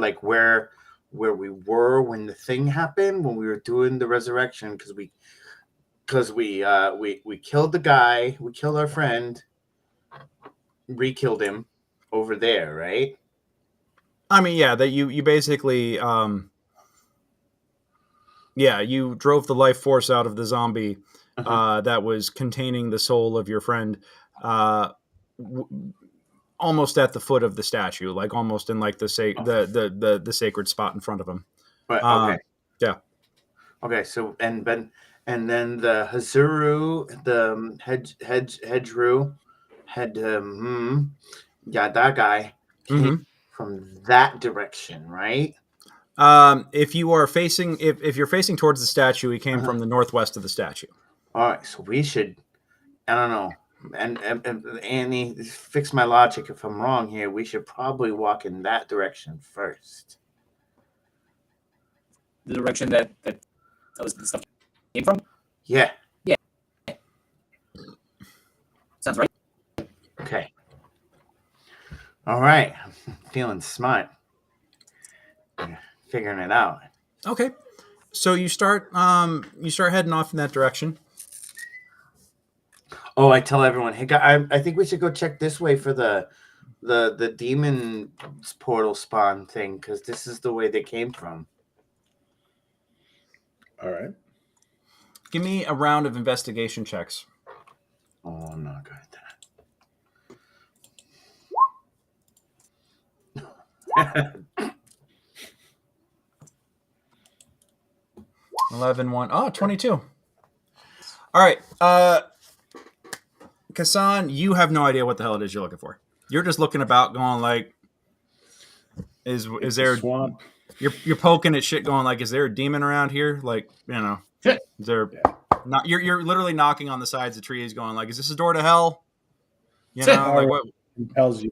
we were when the thing happened, when we were doing the resurrection, because we killed the guy, we killed our friend, re-killed him over there, right? I mean, yeah, that you basically, you drove the life force out of the zombie that was containing the soul of your friend, almost at the foot of the statue, like almost in like the sacred spot in front of him. But okay. Yeah. Okay, so and then the Hazuru, the Hedgeru, that guy came from that direction, right? If you're facing towards the statue, he came from the northwest of the statue. All right, so we should, I don't know, and Annie, fix my logic if I'm wrong here. We should probably walk in that direction first. The direction that the stuff came from? Yeah. Yeah. Sounds right. Okay. All right. I'm feeling smart. Figuring it out. Okay. So you start heading off in that direction. Oh, I tell everyone, hey, I think we should go check this way for the demon portal spawn thing, because this is the way they came from. All right. Give me a round of investigation checks. Oh, I'm not good at that. 11, 1. Oh, 22. All right. Kassan, you have no idea what the hell it is you're looking for. You're just looking about going like, is there a swamp? You're poking at shit going like, is there a demon around here? Like, is there not, you're literally knocking on the sides of trees going like, is this a door to hell? Like what Compels you.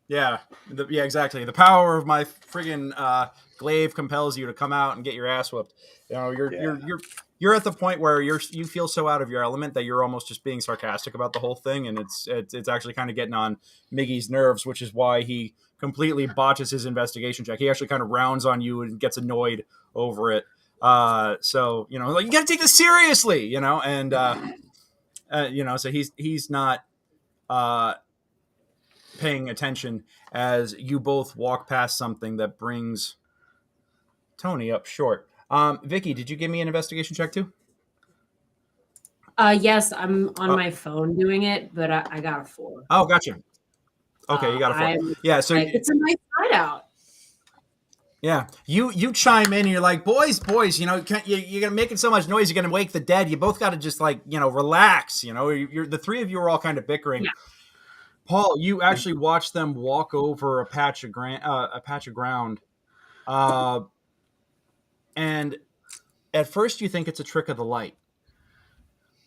Yeah, exactly. The power of my friggin' glaive compels you to come out and get your ass whooped. You're at the point where you feel so out of your element that you're almost just being sarcastic about the whole thing, and it's actually kind of getting on Miggy's nerves, which is why he completely botches his investigation check. He actually kind of rounds on you and gets annoyed over it. So like, you got to take this seriously, and so he's not paying attention as you both walk past something that brings Tony up short. Vicky, did you give me an investigation check too? Yes, I'm on my phone doing it, but I got a 4. Oh, gotcha. Okay, you got a 4. Yeah, so it's a nice hideout. Yeah, you chime in and you're like, boys, you're gonna making so much noise, you're gonna wake the dead. You both got to just like relax. You're the three of you are all kind of bickering. Yeah. Paul, you actually watch them walk over a patch of ground, and at first you think it's a trick of the light,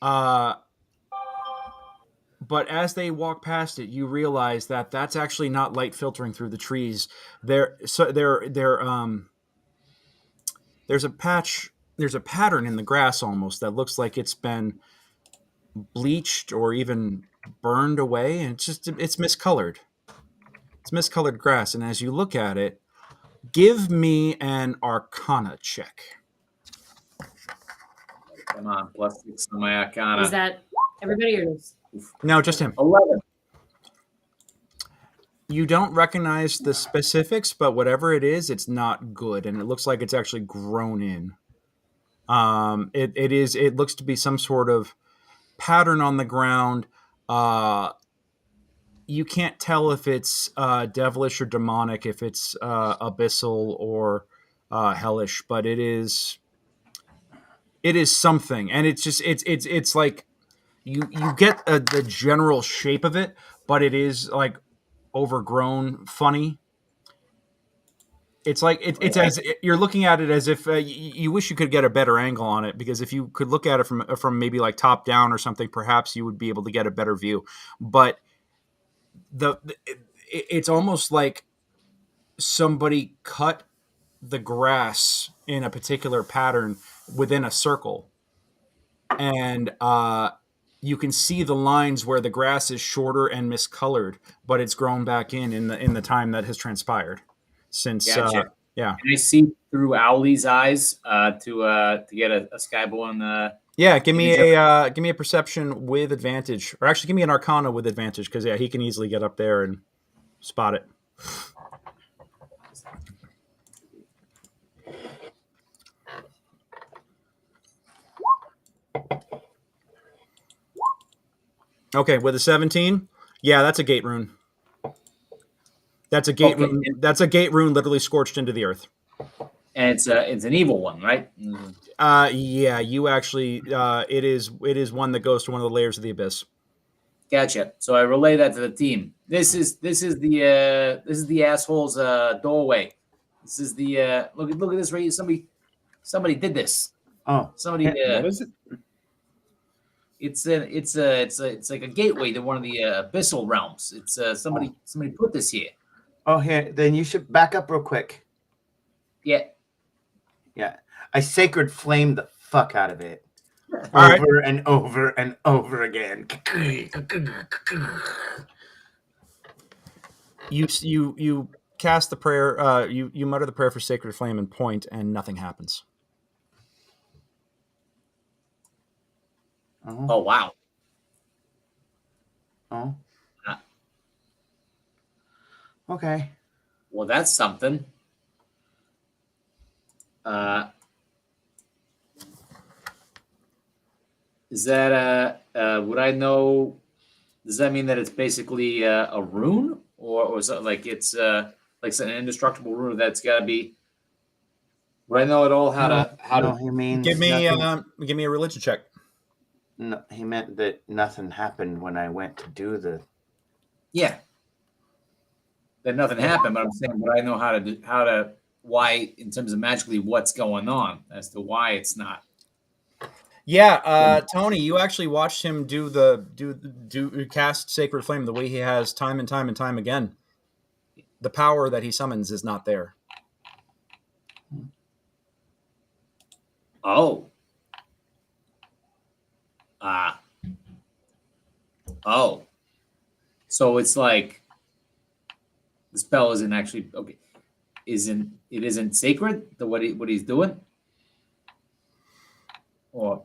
but as they walk past it, you realize that that's actually not light filtering through the trees. There's a pattern in the grass almost that looks like it's been bleached or even burned away, and it's miscolored. It's miscolored grass, and as you look at it, give me an Arcana check. Come on, +6 on my Arcana. Is that everybody or just... No, just him. 11. You don't recognize the specifics, but whatever it is, it's not good, and it looks like it's actually grown in. It looks to be some sort of pattern on the ground. You can't tell if it's devilish or demonic, if it's abyssal or hellish, but it is something, and it's like you get the general shape of it, but it is like overgrown, funny. It's like it's as you're looking at it as if you wish you could get a better angle on it, because if you could look at it from maybe like top down or something, perhaps you would be able to get a better view. But it's almost like somebody cut the grass in a particular pattern within a circle, and you can see the lines where the grass is shorter and miscolored, but it's grown back in the time that has transpired since. Gotcha. Yeah. Can I see through Owlie's eyes to get a Skyborn? Yeah, give me image a perception with advantage, or actually give me an Arcana with advantage, because he can easily get up there and spot it. Okay, with a 17, yeah, that's a gate rune. That's a gate rune. That's a gate rune, literally scorched into the earth. And it's an evil one, right? Yeah, you actually, it is one that goes to one of the layers of the abyss. Gotcha. So I relay that to the team. This is the asshole's doorway. This is the look at this right here. Somebody did this. Oh, Somebody. What is it? It's like a gateway to one of the abyssal realms. It's somebody put this here. oh, here. Then you should back up real quick. Yeah. Yeah, I sacred flame the fuck out of it. All right. Over and over and over again. You cast the prayer. You mutter the prayer for sacred flame and point, and nothing happens. Oh wow. Oh. Okay. Well, that's something. Is that would I know? Does that mean that it's basically a rune, or is it like it's like an indestructible rune that's got to be? Would I know at all how to? He means Give me nothing. a religion check. No, he meant that nothing happened when I went to do the. Yeah. That nothing happened, but I'm saying, but I know how to why in terms of magically what's going on as to why it's not. Yeah, Tony, you actually watched him do cast sacred flame the way he has time and time and time again. The power that he summons is not there. Oh. Oh. So it's like the spell isn't actually okay. Isn't sacred the what he's doing? Or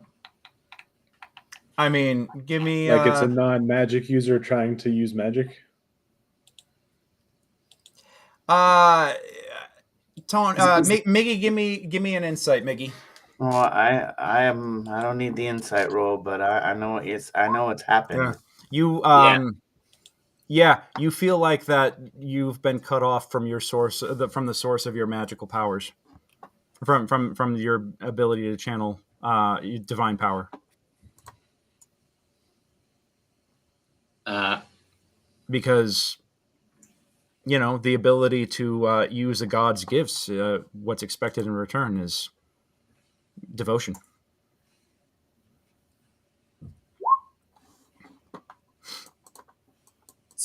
I mean, give me Like it's a non-magic user trying to use magic. Tone, Miggy, give me an insight, Miggy. Well, I don't need the insight roll, but I know it's happened. Yeah. You feel like that you've been cut off from your source, from the source of your magical powers, from your ability to channel divine power. Because the ability to use a god's gifts, what's expected in return is devotion.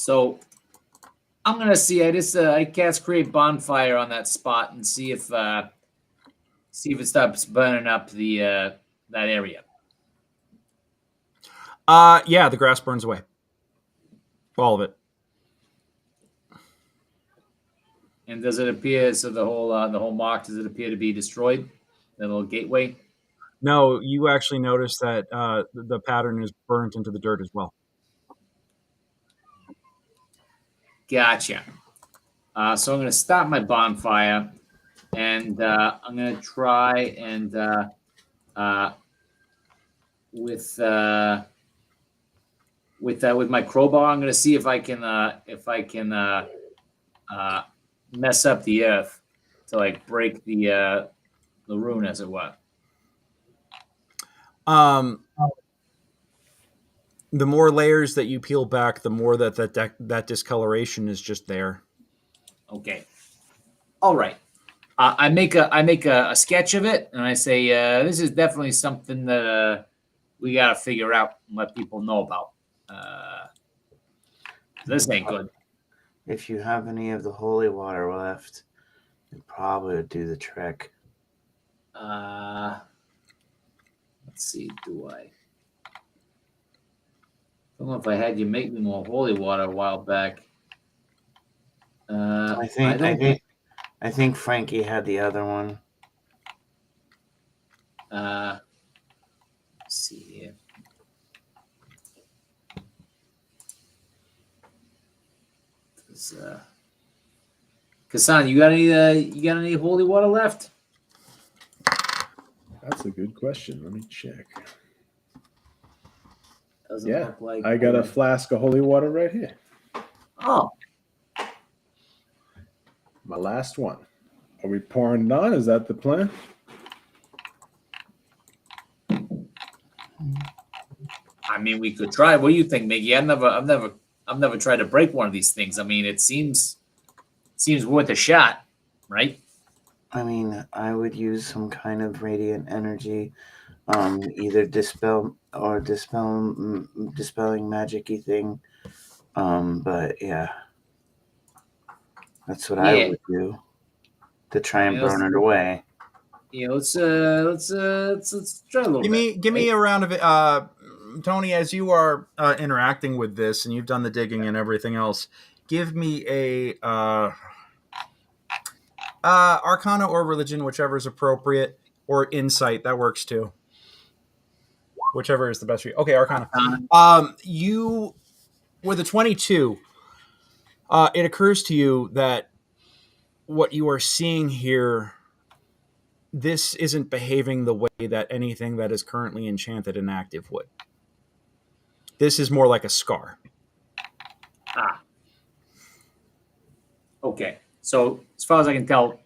so I'm gonna see. I cast create bonfire on that spot and see if it stops burning up the that area. Yeah, the grass burns away. All of it. And does it appear so the whole mark, does it appear to be destroyed? The little gateway? No, you actually notice that the pattern is burnt into the dirt as well. Gotcha. So I'm going to stop my bonfire, and I'm going to try and with my crowbar, I'm going to see if I can mess up the earth to like break the rune, as it were. The more layers that you peel back, the more that discoloration is just there. Okay. All right. I make a sketch of it, and I say this is definitely something that we got to figure out and let people know about. This ain't good. If you have any of the holy water left, it probably would do the trick. Let's see. Do I? I don't know if I had you make me more holy water a while back. I think Frankie had the other one. Let's see here. Kassan, you got any holy water left? That's a good question. Let me check. Doesn't Yeah, look like I got a flask of holy water right here. Oh, My last one. Are we pouring it on? Is that the plan? I mean, we could try. What do you think, Miggy? I've never tried to break one of these things. I mean, it seems worth a shot, right? I mean, I would use some kind of radiant energy, either dispelling magic-y thing. But yeah, that's what I would do to try and burn it away. Yeah, let's try a little bit. Give me a round of it, Tony. As you are interacting with this, and you've done the digging and everything else, give me a Arcana or Religion, whichever is appropriate, or Insight. That works too. Whichever is the best for you. Okay, Arcana. You with a 22, it occurs to you that what you are seeing here, this isn't behaving the way that anything that is currently enchanted and active would. This is more like a scar. Okay. So as far as I can tell,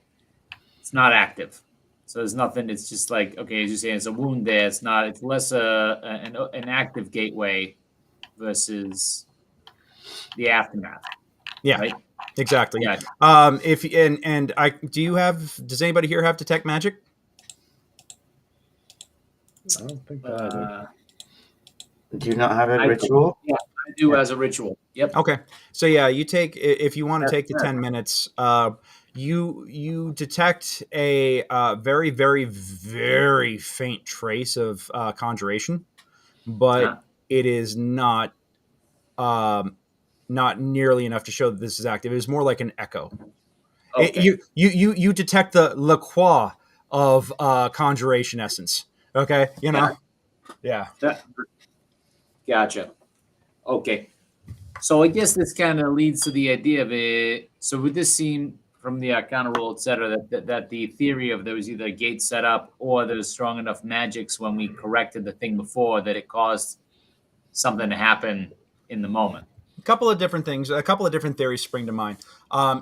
it's not active. So there's nothing. It's just like, okay, as you say, it's a wound there. It's not. It's less an active gateway versus the aftermath. Yeah, right? Exactly. Yeah. Does anybody here have detect magic? I don't think that I do. Do you not have a ritual? Yeah, I do as a ritual. Yep. Okay. So yeah, you take, if you want to take the 10 minutes, you detect a very, very, very faint trace of conjuration, but it is not nearly enough to show that this is active. It is more like an echo. Okay. You detect the liqueur of conjuration essence. Okay, yeah. Gotcha. Okay. So I guess this kind of leads to the idea of it. So would this seem from the Arcana roll, et cetera, that the theory of there was either a gate set up or there's strong enough magics when we corrected the thing before that it caused something to happen in the moment? A couple of different things, a couple of different theories spring to mind.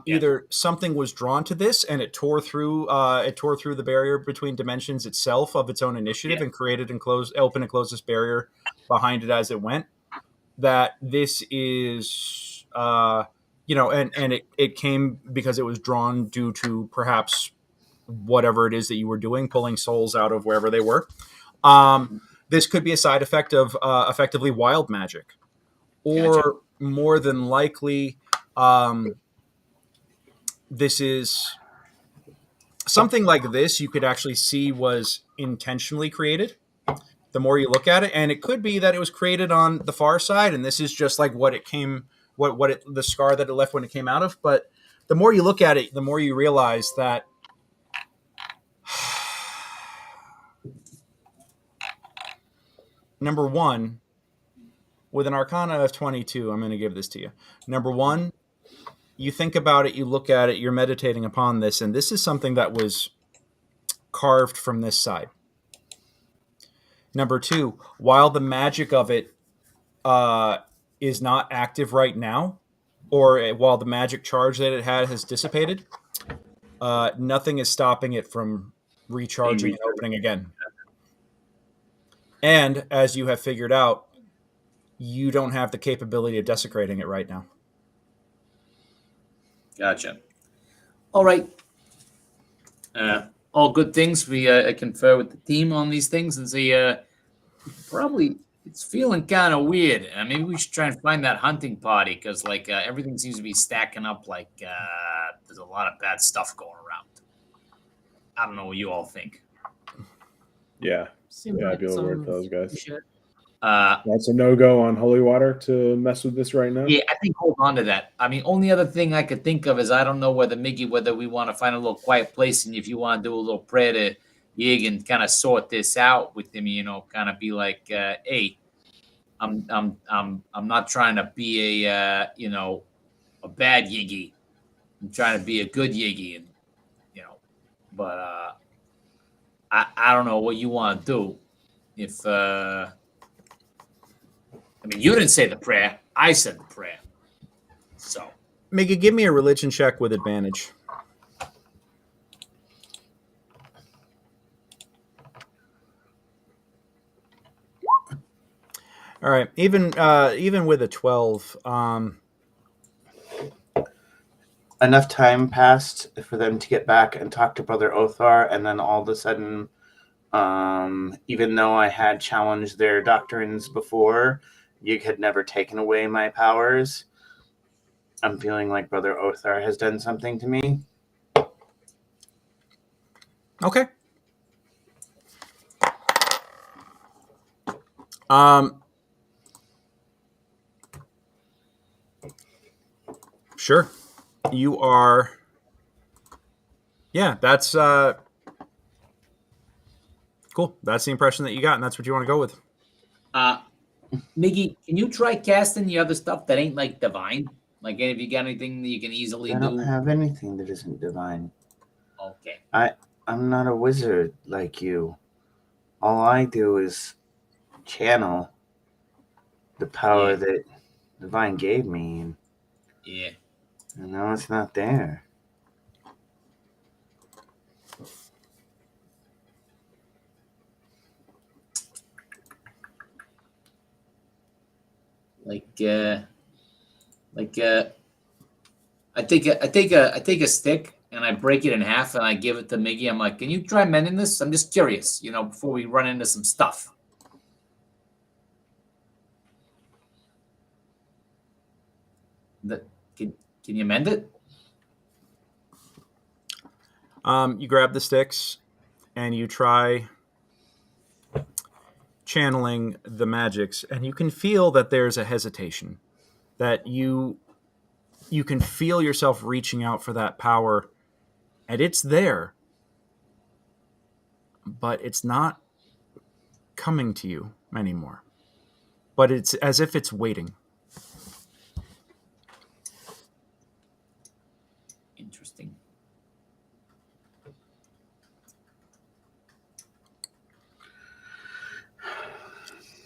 Either something was drawn to this and it tore through the barrier between dimensions itself of its own initiative and created and opened and closed this barrier behind it as it went. That this is, and it came because it was drawn due to perhaps whatever it is that you were doing, pulling souls out of wherever they were. This could be a side effect of effectively wild magic. Or more than likely, this is something like this you could actually see was intentionally created the more you look at it. And it could be that it was created on the far side, and this is just like the scar that it left when it came out of. But the more you look at it, the more you realize that number one, with an Arcana of 22, I'm going to give this to you. Number one, you think about it, you look at it, you're meditating upon this, and this is something that was carved from this side. Number two, while the magic of it is not active right now, or while the magic charge that it had has dissipated, nothing is stopping it from recharging and opening again. And as you have figured out, you don't have the capability of desecrating it right now. Gotcha. All right. All good things. We confer with the team on these things and say probably it's feeling kind of weird. Maybe we should try and find that hunting party because like everything seems to be stacking up. Like there's a lot of bad stuff going around. I don't know what you all think. Yeah. Seems Yeah, like I'd be over with those guys. shit. That's a no-go on holy water to mess with this right now. Yeah, I think hold on to that. Only other thing I could think of is I don't know whether we want to find a little quiet place and if you want to do a little prayer to Yig and kind of sort this out with him, kind of be like, hey, I'm not trying to be a a bad Yiggy. I'm trying to be a good Yiggy, and but I don't know what you want to do. If you didn't say the prayer, I said the prayer. So Miggy, give me a religion check with advantage. All right, even with a 12, Enough time passed for them to get back and talk to Brother Othar, and then all of a sudden, even though I had challenged their doctrines before, Yig had never taken away my powers. I'm feeling like Brother Othar has done something to me. okay. Sure. You are. Yeah, that's cool. That's the impression that you got, and that's what you want to go with. Miggy, can you try casting the other stuff that ain't like divine? Like if you got anything that you can easily I don't do? have anything that isn't divine. Okay. I'm not a wizard like you. All I do is channel the power that divine gave me. Yeah. And now it's not there. I take a stick and I break it in half and I give it to Miggy. I'm like, can you try mending this? I'm just curious, before we run into some stuff. Can you mend it? You grab the sticks and you try channeling the magics, and you can feel that there's a hesitation, that you can feel yourself reaching out for that power, and it's there, but it's not coming to you anymore. But it's as if it's waiting. Interesting.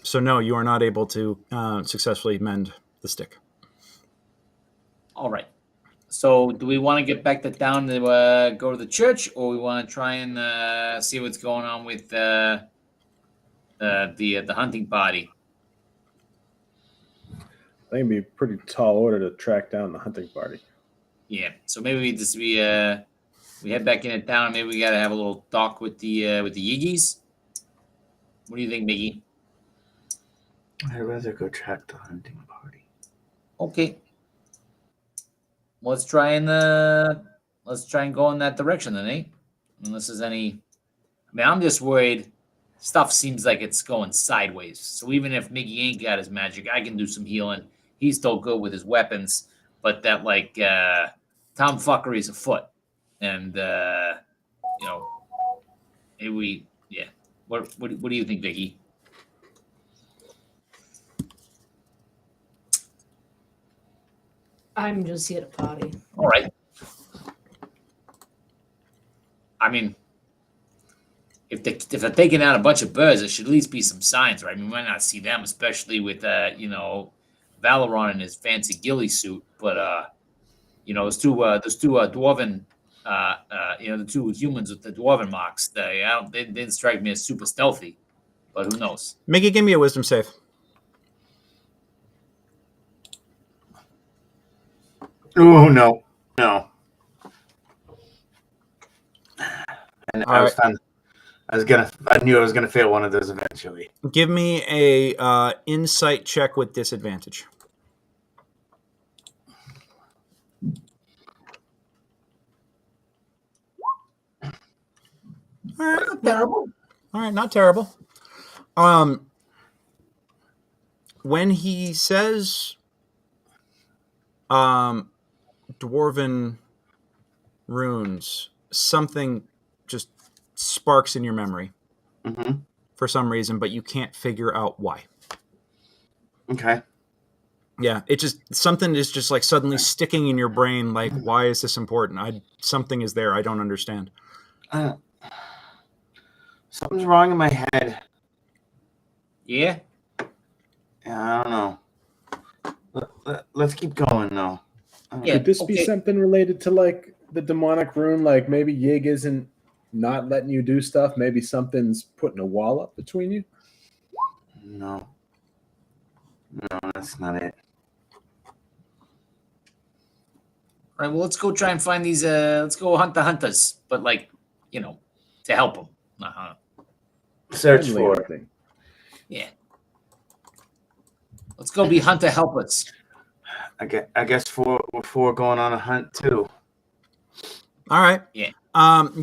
So no, you are not able to successfully mend the stick. All right. So do we want to get back to town to go to the church, or we want to try and see what's going on with the hunting party? I think it'd be a pretty tall order to track down the hunting party. Yeah. So maybe we head back into town. Maybe we got to have a little talk with the Yiggies. What do you think, Miggy? I'd rather go track the hunting party. Okay. Let's try and go in that direction then, eh? Unless there's any. I'm just worried. Stuff seems like it's going sideways. So even if Miggy ain't got his magic, I can do some healing. He's still good with his weapons, but that tomfuckery is afoot, and maybe we. What do you think, Vicky? I'm just here to party. All right. If they're taking out a bunch of birds, there should at least be some signs, right? We might not see them, especially with Valoron in his fancy ghillie suit. But those two dwarven, the two humans with the dwarven marks, they didn't strike me as super stealthy. But who knows? Miggy, give me a wisdom save. Oh, no. I was fun. I knew I was gonna fail one of those eventually. Give me a insight check with disadvantage. All right, not terrible. All right, not terrible. When he says dwarven runes, something just sparks in your memory for some reason, but you can't figure out why. Okay. Yeah, it just something is just like suddenly sticking in your brain. Like, why is this important? Something is there. I don't understand. Something's wrong in my head. Yeah. Yeah, I don't know. Let's keep going though. Yeah. Could this be something related to like the demonic rune? Like maybe Yig isn't not letting you do stuff. Maybe something's putting a wall up between you. No, that's not it. All right. Well, let's go try and find these. Let's go hunt the hunters, but like, to help them. Search Friendly for. hunting. Yeah. Let's go be hunter helpers. I guess we're four going on a hunt too. All right. Yeah.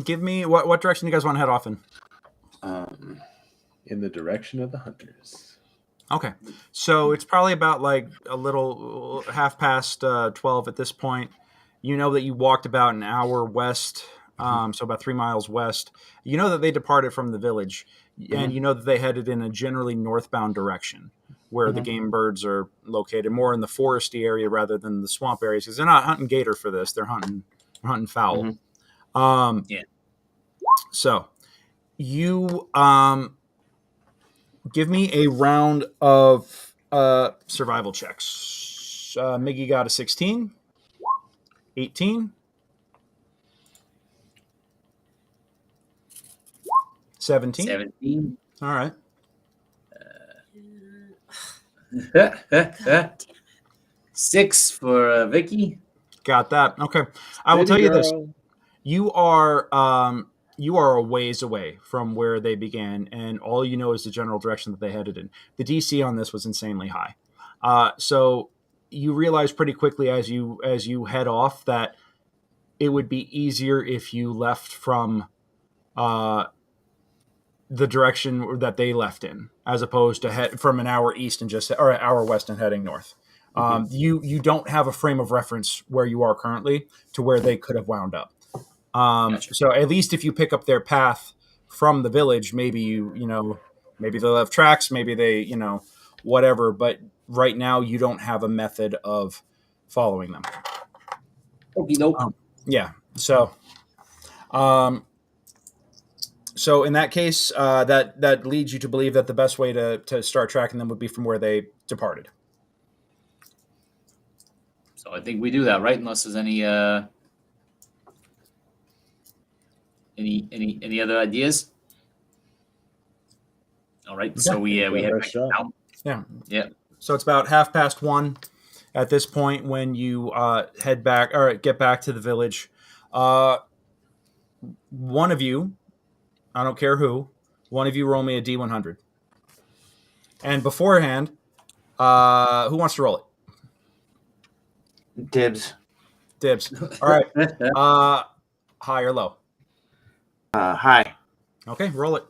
Give me what direction you guys want to head off in? In the direction of the hunters. Okay. So it's probably about like a little half past 12 at this point. You know that you walked about an hour west, so about 3 miles west. You know that they departed from the village, and you know that they headed in a generally northbound direction where the game birds are located, more in the foresty area rather than the swamp areas, because they're not hunting gator for this. They're hunting fowl. Yeah. So you give me a round of survival checks. Miggy got a 16, 18, 17. 17. All right. 6 for Vicky. Got that. Okay. I will tell you this. Girl. You are a ways away from where they began, and all you know is the general direction that they headed in. The DC on this was insanely high. So you realize pretty quickly as you head off that it would be easier if you left from the direction that they left in, as opposed to head from an hour east or an hour west and heading north. You don't have a frame of reference where you are currently to where they could have wound up. Gotcha. So at least if you pick up their path from the village, maybe maybe they'll have tracks, maybe they, whatever. But right now you don't have a method of following them. Okey doke. Yeah. So in that case, that leads you to believe that the best way to start tracking them would be from where they departed. So I think we do that, right? Unless there's any other ideas? All right. So we head Best back shot. down. Yeah. Yeah. So it's about 1:30 at this point when you head back or get back to the village. One of you, I don't care who, one of you roll me a D100. And beforehand, who wants to roll it? Dibs. All right. High or low? High. Okay, roll it.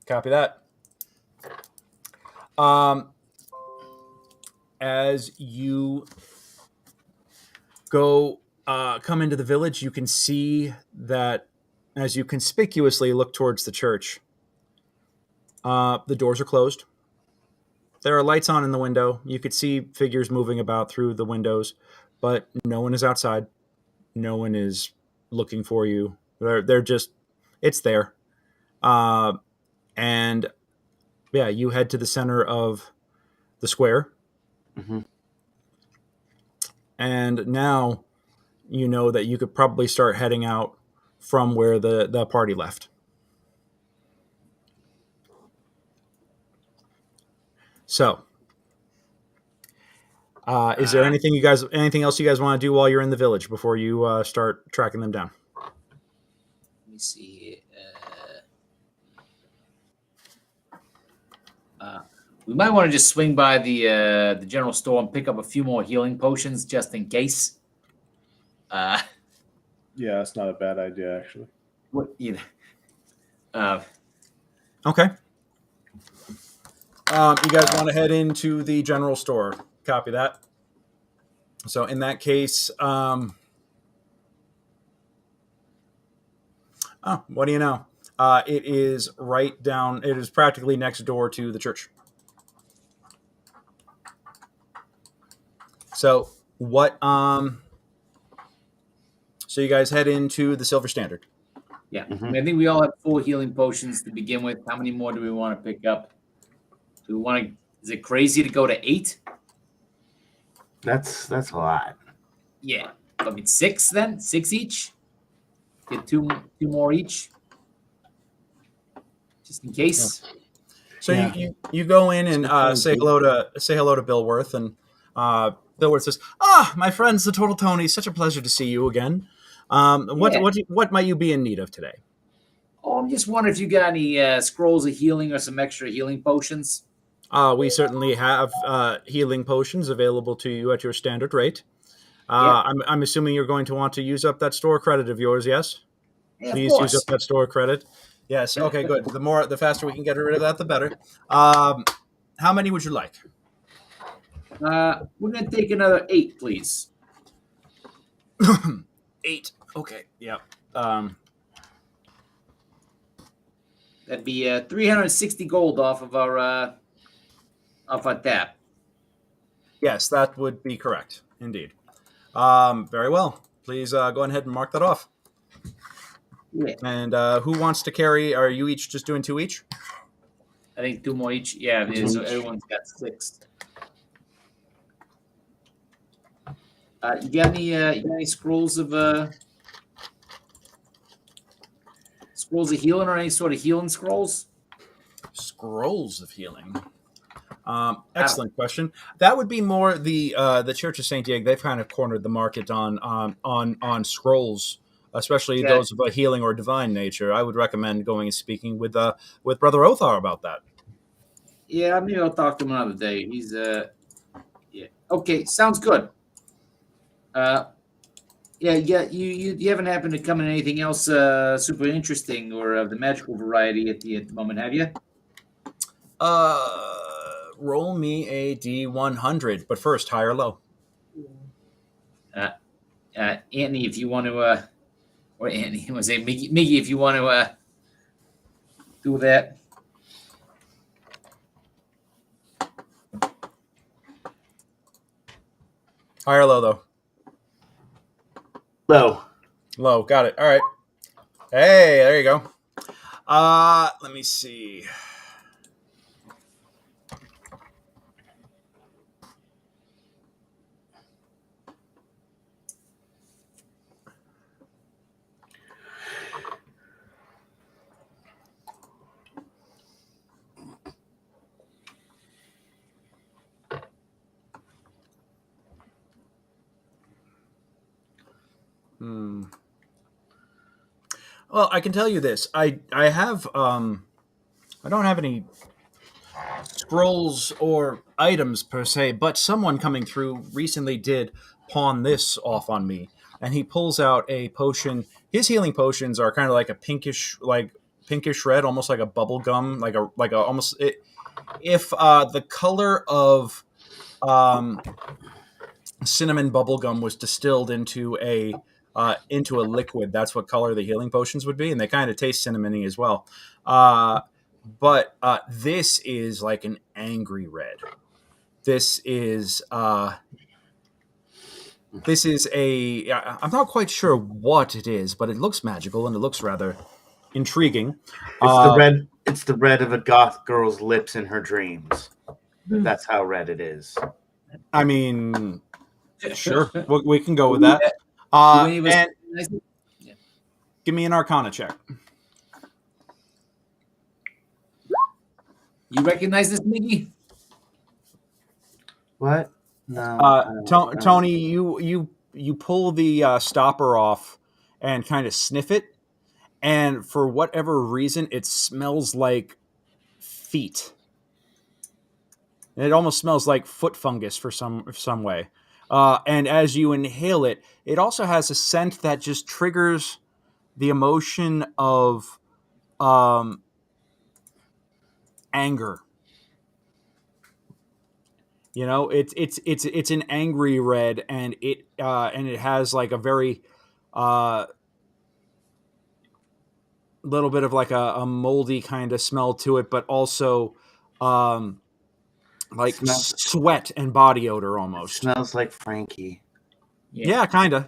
Copy that. As you go come into the village, you can see that as you conspicuously look towards the church, the doors are closed. There are lights on in the window. You could see figures moving about through the windows, but no one is outside. No one is looking for you. They're just, it's there. And yeah, you head to the center of the square. And now you know that you could probably start heading out from where the party left. So, is there anything else you guys want to do while you're in the village before you start tracking them down? me see here. We might want to just swing by the general store and pick up a few more healing potions just in case. Yeah, that's not a bad idea, actually. What you know? Okay. You guys want to head into the general store? Copy that. So in that case, what do you know? It is right down. It is practically next door to the church. So what? So you guys head into the Silver Standard. Yeah, Mhm. I mean, I think we all have 4 healing potions to begin with. How many more do we want to pick up? Do we want to? Is it crazy to go to 8? That's a lot. Yeah, I mean 6 then. 6 each. Get two more each, just in case. So Yeah. you go in and So say hello to Bill Worth, and Bill Worth says, my friends, the Total Tony, such a pleasure to see you again. What might you be in need of today? Oh, I'm just wondering if you got any scrolls of healing or some extra healing potions. We certainly have healing potions available to you at your standard rate. Yeah. I'm assuming you're going to want to use up that store credit of yours, yes? Yeah, Please of use course. up that store credit. Yes. Okay. Good. The faster we can get rid of that, the better. How many would you like? We're gonna take another 8, please. 8. Okay. Yeah. That'd be 360 gold off of our tab. Yes, that would be correct. Indeed. Very well. Please go ahead and mark that off. Yeah, And who wants to carry? Are you each just doing 2 each? I think 2 more each. Yeah, it is. So everyone's got 6. You got any scrolls of healing or any sort of healing scrolls? Scrolls of healing. Excellent question. That would be more the Church of Saint Diego. They've kind of cornered the market on scrolls, especially those of a healing or divine nature. I would recommend going and speaking with Brother Othar about that. Yeah, maybe I'll talk to him another day. He's yeah. Okay, sounds good. Yeah. You haven't happened to come in anything else super interesting or of the magical variety at the moment, have you? Roll me a D100, but first, high or low. Anthony, if you want to, or Anthony, I want to say Miggy, if you want to do that. High or low, though? Low. Low. Got it. All right. Hey, there you go. Let me see. Well, I can tell you this. I have I don't have any scrolls or items per se, but someone coming through recently did pawn this off on me, and he pulls out a potion. His healing potions are kind of like a pinkish red, almost like a bubble gum, like a almost if the color of cinnamon bubble gum was distilled into a liquid, that's what color the healing potions would be, and they kind of taste cinnamony as well. But this is like an angry red. This is I'm not quite sure what it is, but it looks magical and it looks rather intriguing. It's the red of a goth girl's lips in her dreams. That's how red it is. I mean, sure, we can go with that. And give me an Arcana check. You recognize this, Miggy? What? No. Tony, you pull the stopper off and kind of sniff it, and for whatever reason, it smells like feet. It almost smells like foot fungus for some way. And as you inhale it, it also has a scent that just triggers the emotion of anger. You know, it's an angry red, and it has like a very little bit of like a moldy kind of smell to it, but also like sweat and body odor almost. Smells like Frankie. Yeah, kind of.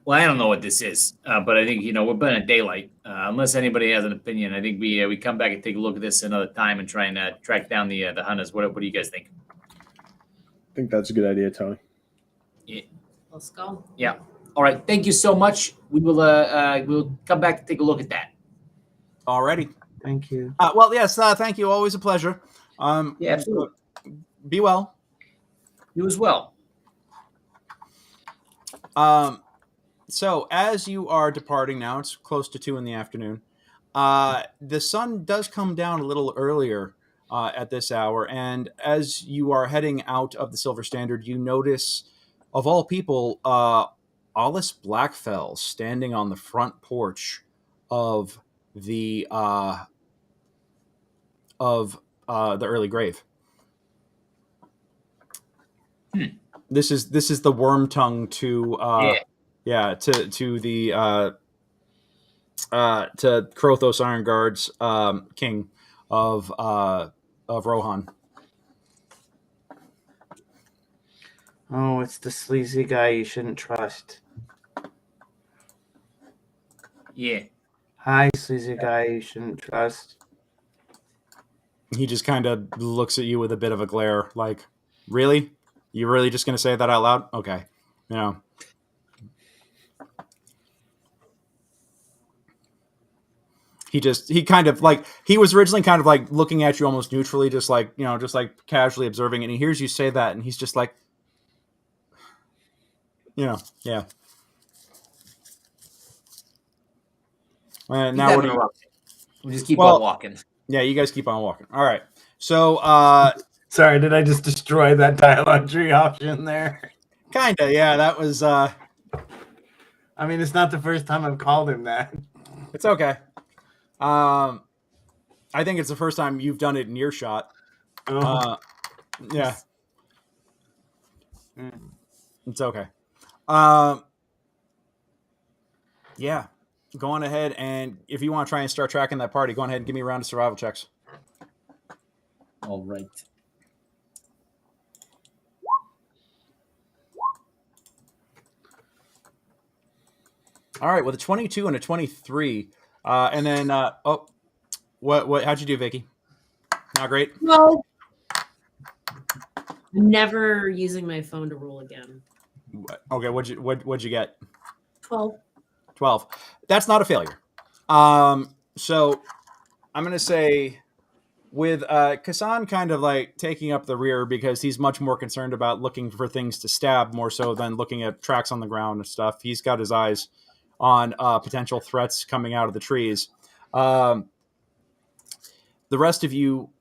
Well, I don't know what this is, but I think we're been at daylight. Unless anybody has an opinion, I think we come back and take a look at this another time and try and track down the hunters. What do you guys think? I think that's a good idea, Tony. Yeah. Let's go. Yeah. All right. Thank you so much. We will we'll come back and take a look at that. Alrighty. Thank you. Well, yes. Thank you. Always a pleasure. Yeah, absolutely. Be well. You as well. So as you are departing now, it's close to 2 p.m. The sun does come down a little earlier at this hour, and as you are heading out of the Silver Standard, you notice, of all people, Alice Blackfell standing on the front porch of the early grave. This is the worm tongue to to the to Krothos Ironguard's king of Rohan. Oh, it's the sleazy guy you shouldn't trust. Yeah. Hi, sleazy guy you shouldn't trust. He just kind of looks at you with a bit of a glare, like, really? You really just going to say that out loud? Okay. He kind of like, he was originally kind of like looking at you almost neutrally, just like casually observing it. And he hears you say that, and he's just like, yeah. And now what do you? We just keep on walking. Yeah, you guys keep on walking. All right. So, sorry, did I just destroy that dialogue tree option there? Kinda, yeah. That was. I mean, it's not the first time I've called him that. It's okay. I think it's the first time you've done it in earshot. Yeah. It's okay. Yeah. Go on ahead, and if you want to try and start tracking that party, go on ahead and give me a round of survival checks. All right. All right, with a 22 and a 23, and then what? How'd you do, Vicky? Not great. Well, never using my phone to roll again. Okay, what'd you get? 12. 12. That's not a failure. So I'm gonna say, with Kasan kind of like taking up the rear because he's much more concerned about looking for things to stab more so than looking at tracks on the ground and stuff. He's got his eyes on potential threats coming out of the trees. The rest of you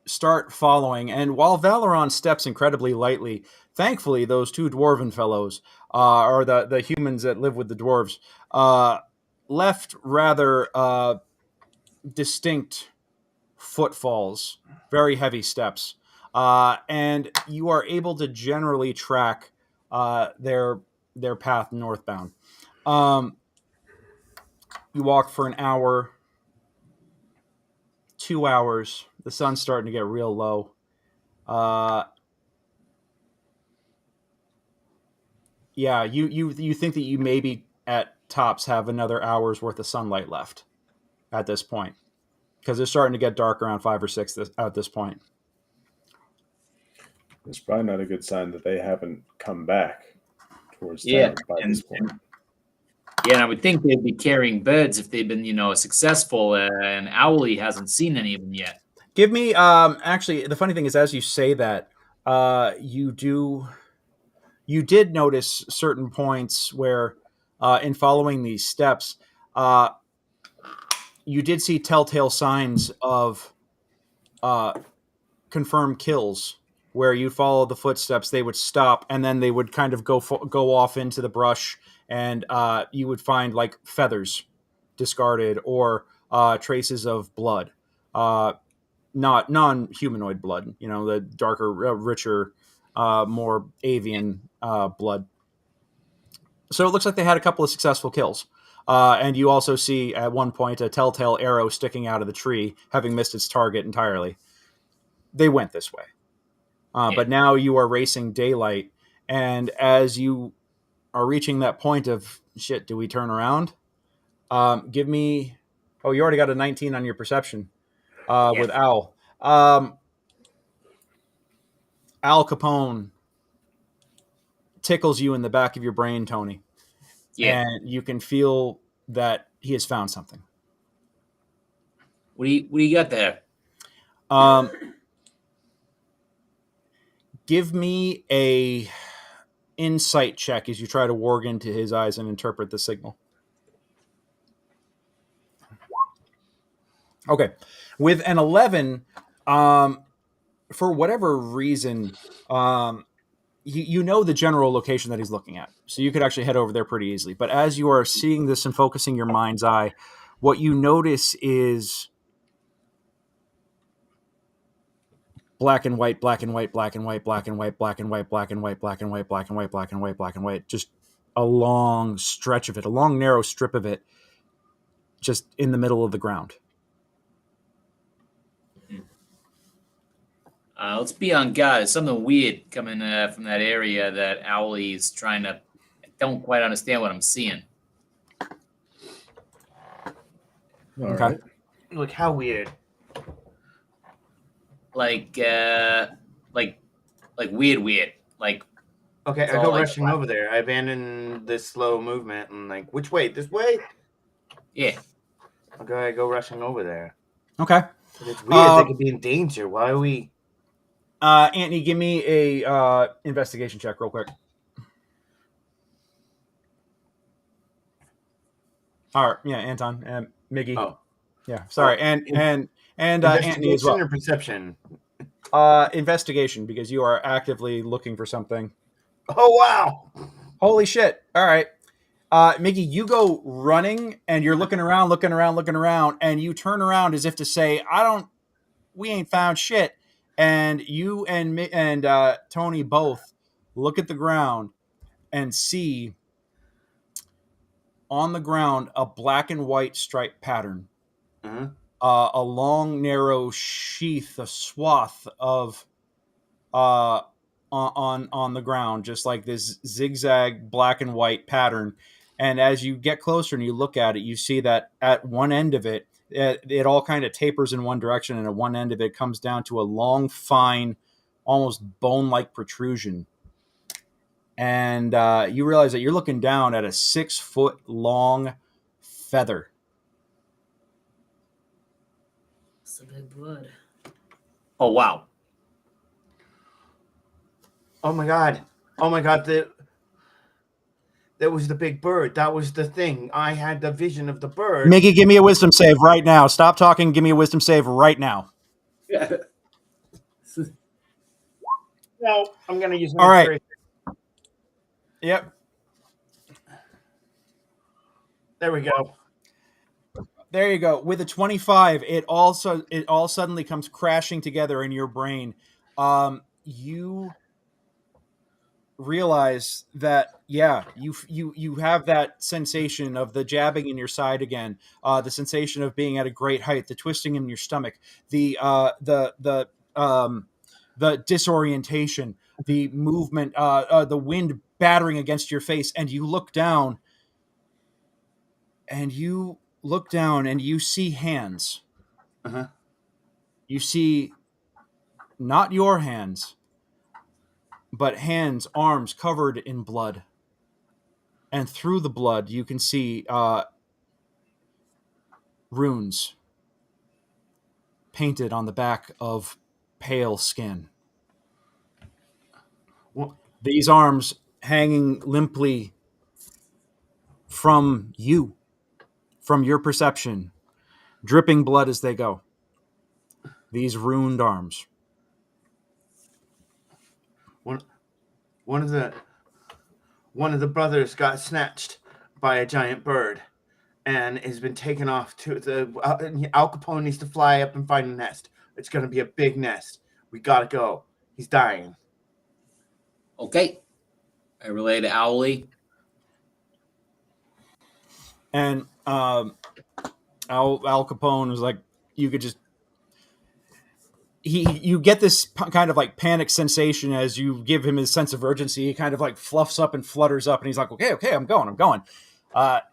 start following, and while Valeron steps incredibly lightly, thankfully those two dwarven fellows, or the humans that live with the dwarves, left rather distinct footfalls, very heavy steps, and you are able to generally track their path northbound. You walk for an hour, 2 hours. The sun's starting to get real low. Yeah, you think that you maybe at tops have another hour's worth of sunlight left at this point, because it's starting to get dark around 5 or 6 at this point. It's probably not a good sign that they haven't come back towards town by this point. Yeah, and I would think they'd be carrying birds if they've been, successful, and Owly hasn't seen any of them yet. Give me, actually, the funny thing is, as you say that, you did notice certain points where, in following these steps, You did see telltale signs of confirmed kills where you follow the footsteps, they would stop, and then they would kind of go off into the brush, and you would find like feathers discarded or traces of blood. Not non-humanoid blood, the darker, richer, more avian blood. So it looks like they had a couple of successful kills. And you also see at one point a telltale arrow sticking out of the tree, having missed its target entirely. They went this way. But now you are racing daylight, and as you are reaching that point of, shit, do we turn around? Give me... Oh, you already got a 19 on your perception with Owl. Al Capone tickles you in the back of your brain, Tony. Yeah. And you can feel that he has found something. What do you got there? Give me a insight check as you try to warg into his eyes and interpret the signal. Okay. With an 11, for whatever reason, you know the general location that he's looking at. So you could actually head over there pretty easily. But as you are seeing this and focusing your mind's eye, what you notice is black and white, black and white, black and white, black and white, black and white, black and white, black and white, black and white, black and white, black and white. Just a long stretch of it, a long narrow strip of it, just in the middle of the ground. Let's be on guard. There's something weird coming from that area that Owlie's trying to... I don't quite understand what I'm seeing. All Okay. right. Look, how weird. Like weird. Like, Okay, It's I all go like rushing black. over there. I abandon this slow movement and like, which way? This way? yeah. Okay, I go rushing over there. Okay. But it's weird. They could be in danger. Why are we? Anthony, give me a investigation check real quick. All right. Yeah, Anton and Miggy. Oh. Yeah, sorry. And Anthony as Investigation well. or perception? Investigation, because you are actively looking for something. Oh wow! Holy shit. All right. Miggy, you go running and you're looking around, and you turn around as if to say, we ain't found shit. And you and Tony both look at the ground and see on the ground a black and white striped pattern. Uh-huh. A long, narrow sheath, a swath of on the ground, just like this zigzag black and white pattern. And as you get closer and you look at it, you see that at one end of it, it all kind of tapers in one direction, and at one end of it comes down to a long, fine, almost bone-like protrusion. And you realize that you're looking down at a 6-foot-long feather. It's a big blood. Oh, wow. Oh my god! That was the big bird. That was the thing. I had the vision of the bird. Miggy, give me a wisdom save right now. Stop talking. Give me a wisdom save right now. Yeah. No, I'm gonna use my All right. inspiration. Yep. There we go. There you go. With a 25, it all suddenly comes crashing together in your brain. You realize that you have that sensation of the jabbing in your side again, the sensation of being at a great height, the twisting in your stomach, the disorientation, the movement, the wind battering against your face, and you look down and you see hands. Uh-huh. You see not your hands, but hands, arms covered in blood. And through the blood, you can see runes painted on the back of pale skin. What? These arms hanging limply from you, from your perception, dripping blood as they go. These ruined arms. One of the brothers got snatched by a giant bird and has been taken off to the Al Capone needs to fly up and find a nest. It's going to be a big nest. We got to go. He's dying. Okay. I relay to Owly. And Al Capone was like, you could just you get this kind of like panic sensation as you give him his sense of urgency. He kind of like fluffs up and flutters up, and he's like, okay, I'm going. And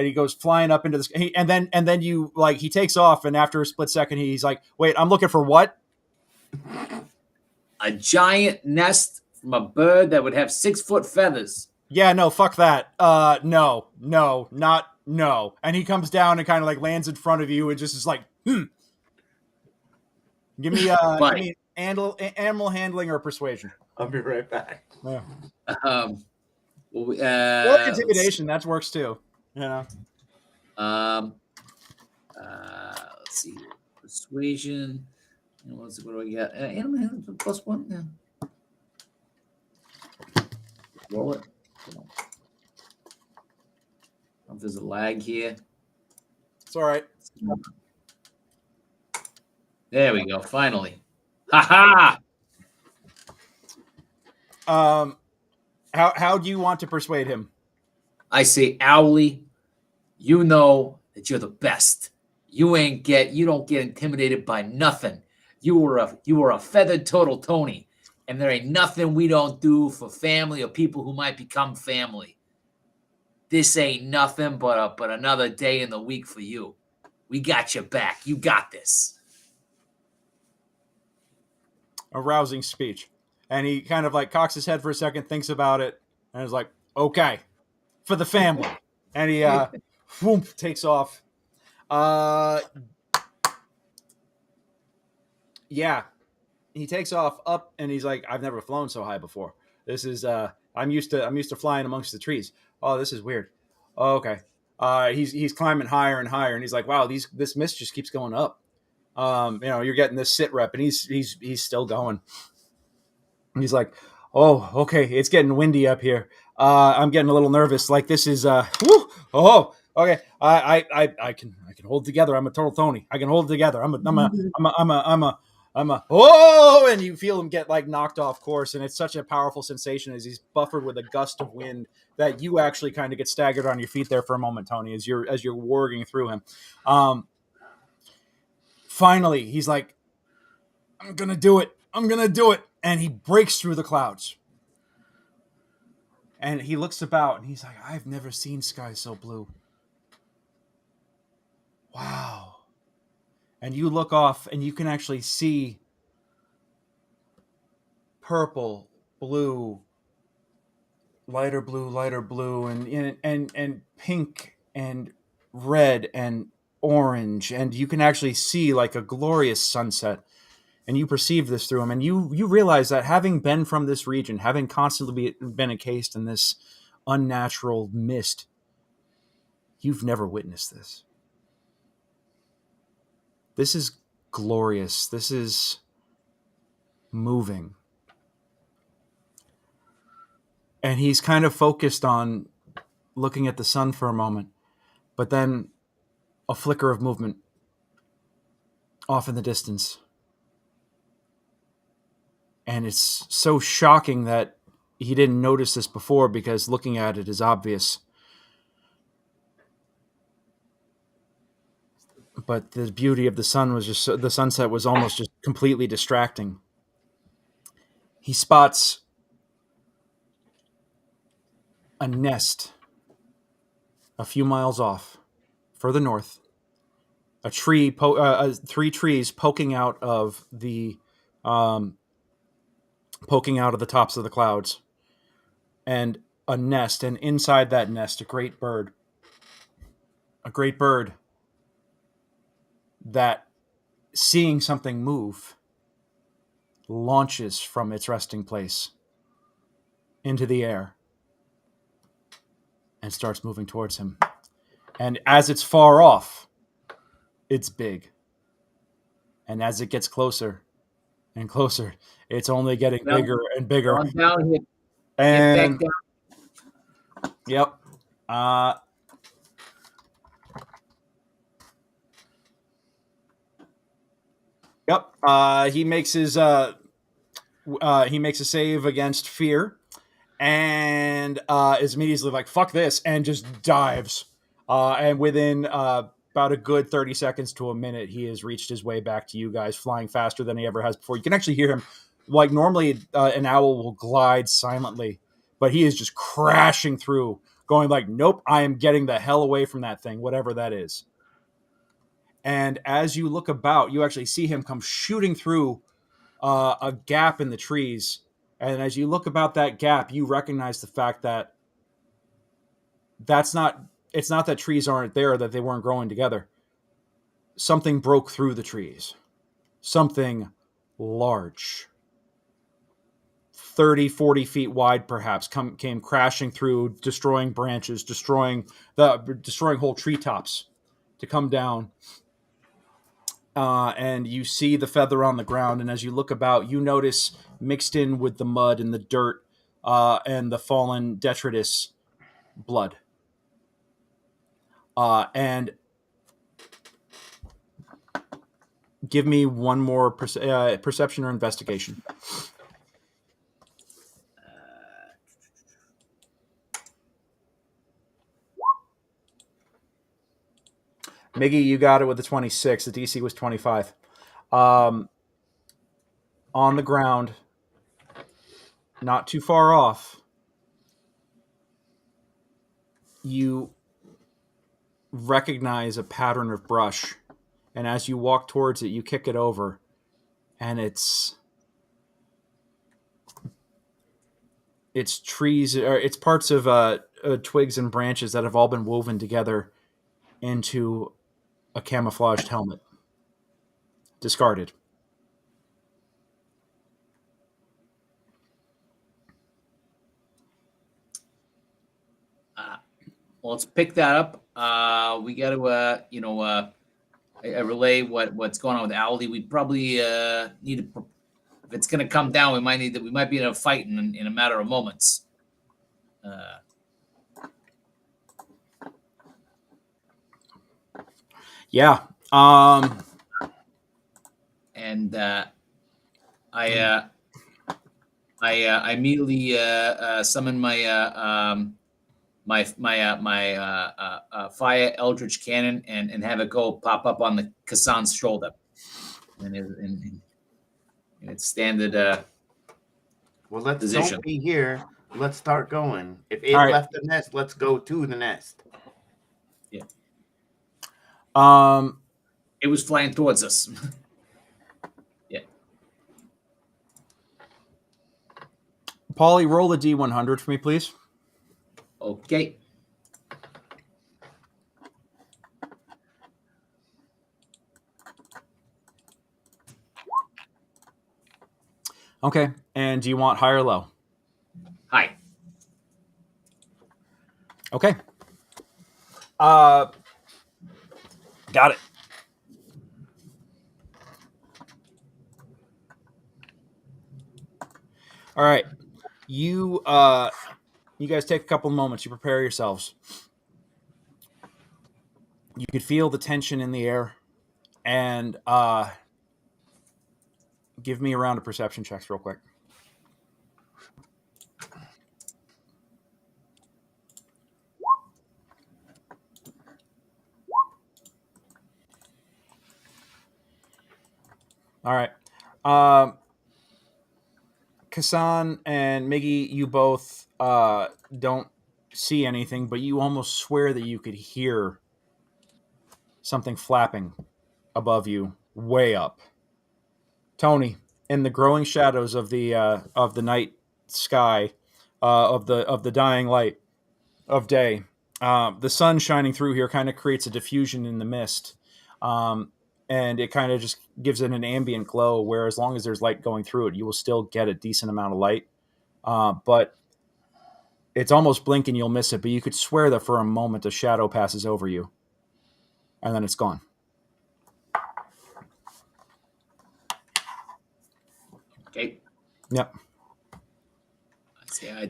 he goes flying up into this, and then you like he takes off, and after a split second, he's like, wait, I'm looking for what? A giant nest from a bird that would have 6-foot feathers. Yeah, no, fuck that. No. And he comes down and kind of like lands in front of you and just is like, Give me animal handling or persuasion. I'll be right back. Yeah. Or intimidation, that works too. You know. Let's see. Persuasion. What do I get? Animal handling +1. Yeah. Roll it. If there's a lag here. It's all right. There we go. Finally. Ha ha. How do you want to persuade him? I say, Owly, you know that you're the best. You don't get intimidated by nothing. You were a feathered turtle, Tony, and there ain't nothing we don't do for family or people who might become family. This ain't nothing but another day in the week for you. We got your back. You got this. A rousing speech. And he kind of like cocks his head for a second, thinks about it, and is like, okay, for the family. And he takes off. Yeah. He takes off up, and he's like, I've never flown so high before. This is I'm used to flying amongst the trees. Oh, this is weird. Oh, okay. He's climbing higher and higher, and he's like, wow, this mist just keeps going up. You're getting this sit rep, and he's still going. And he's like, oh, okay, it's getting windy up here. I'm getting a little nervous. Like this is okay. I can hold together. I'm a turtle Tony. I can hold together. I'm a and you feel him get like knocked off course, and it's such a powerful sensation as he's buffered with a gust of wind that you actually kind of get staggered on your feet there for a moment, Tony, as you're warging through him. Finally, he's like, I'm gonna do it, and he breaks through the clouds. And he looks about, and he's like, I've never seen skies so blue. Wow. And you look off, and you can actually see purple, blue, lighter blue, and pink, and red, and orange. And you can actually see like a glorious sunset. And you perceive this through him, and you realize that having been from this region, having constantly been encased in this unnatural mist, you've never witnessed this. This is glorious. This is moving. And he's kind of focused on looking at the sun for a moment, but then a flicker of movement off in the distance. And it's so shocking that he didn't notice this before, because looking at it is obvious. But the beauty of the sunset was almost just completely distracting. He spots a nest a few miles off, further north. A tree, 3 trees poking out of the tops of the clouds, and a nest, and inside that nest, a great bird that, seeing something move, launches from its resting place into the air and starts moving towards him. And as it's far off, it's big. And as it gets closer and closer, it's only getting Well, bigger and bigger. On down, hit And back down. yep. Yep. He makes a save against fear, and is immediately like, "Fuck this," and just dives. And within about a good 30 seconds to a minute, he has reached his way back to you guys, flying faster than he ever has before. You can actually hear him. Like normally, an owl will glide silently, but he is just crashing through, going like, "Nope, I am getting the hell away from that thing, whatever that is." And as you look about, you actually see him come shooting through a gap in the trees. And as you look about that gap, you recognize the fact that it's not that trees aren't there, that they weren't growing together. Something broke through the trees. Something large. 30, 40 feet wide, perhaps, came crashing through, destroying branches, destroying whole treetops to come down. And you see the feather on the ground, and as you look about, you notice mixed in with the mud and the dirt and the fallen detritus blood. And give me one more perception or investigation. Miggy, you got it with the 26. The DC was 25. On the ground, not too far off, you recognize a pattern of brush. And as you walk towards it, you kick it over. And it's trees, or it's parts of twigs and branches that have all been woven together into a camouflaged helmet. Discarded. Well, let's pick that up. We got to, relay what's going on with Aldi. We probably need to. If it's going to come down, we might be in a fight in a matter of moments. Yeah. And I immediately summon my fire eldritch cannon and have it go pop up on the Kassan's shoulder, and it's standard. Well, let's position. don't be here. Let's start going. If it All right. left the nest, let's go to the nest. Yeah. Um, It was flying towards us. Yeah. Paulie, roll the D100 for me, please. Okay. Okay. And do you want high or low? Hi. Okay. Got it. All right. You guys take a couple moments. You prepare yourselves. You could feel the tension in the air, and give me a round of perception checks real quick. All right. Kassan and Miggy, you both don't see anything, but you almost swear that you could hear something flapping above you, way up. Tony, in the growing shadows of the night sky, of the dying light of day, the sun shining through here kind of creates a diffusion in the mist. And it kind of just gives it an ambient glow where as long as there's light going through it, you will still get a decent amount of light. But It's almost blink and you'll miss it, but you could swear that for a moment a shadow passes over you, and then it's gone. Okay. Yep. I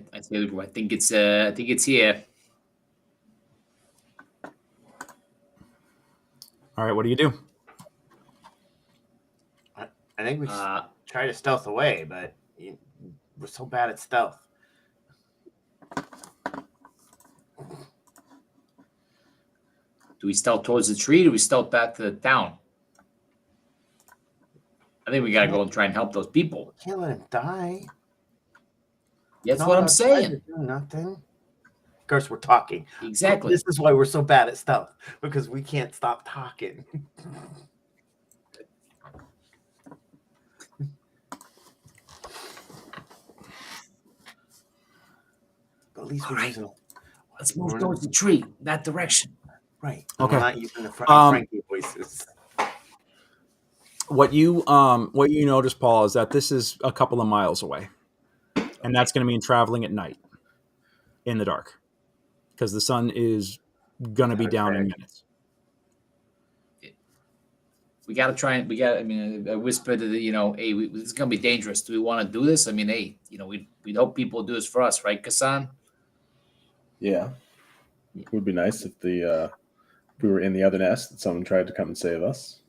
think it's here. All right, what do you do? I think we try to stealth away, but we're so bad at stealth. Do we stealth towards the tree? Or do we stealth back to the town? I think we gotta go and try and help those people. Can't let him die. That's what I'm saying. Nothing. Of course, we're talking. Exactly. This is why we're so bad at stealth, because we can't stop talking. But at least we're using. Let's move towards the tree, that direction. Right. Okay. We're not using the Frankie voices. What you notice, Paul, is that this is a couple of miles away, and that's going to mean traveling at night in the dark, because the sun is going to be down in minutes. We got to try and I mean, I whispered that, hey, this is going to be dangerous. Do we want to do this? I mean, hey, we'd hope people do this for us, right, Kassan? Yeah. It would be nice if we were in the other nest and someone tried to come and save us.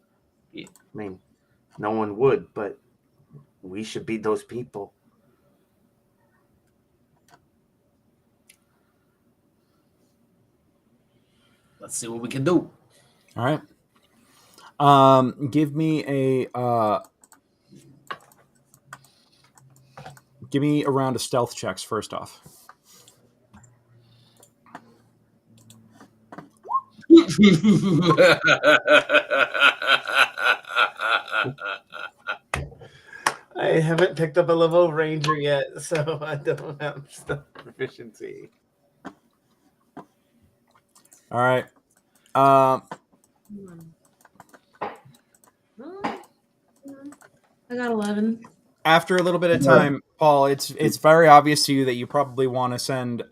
I mean, no one would, but we should be those people. Let's see what we can do. All right. Give me a round of stealth checks first off. I haven't picked up a level ranger yet, so I don't have stealth proficiency. All right. I got 11. After a little bit of time, Paul, it's very obvious to you that you probably want to send.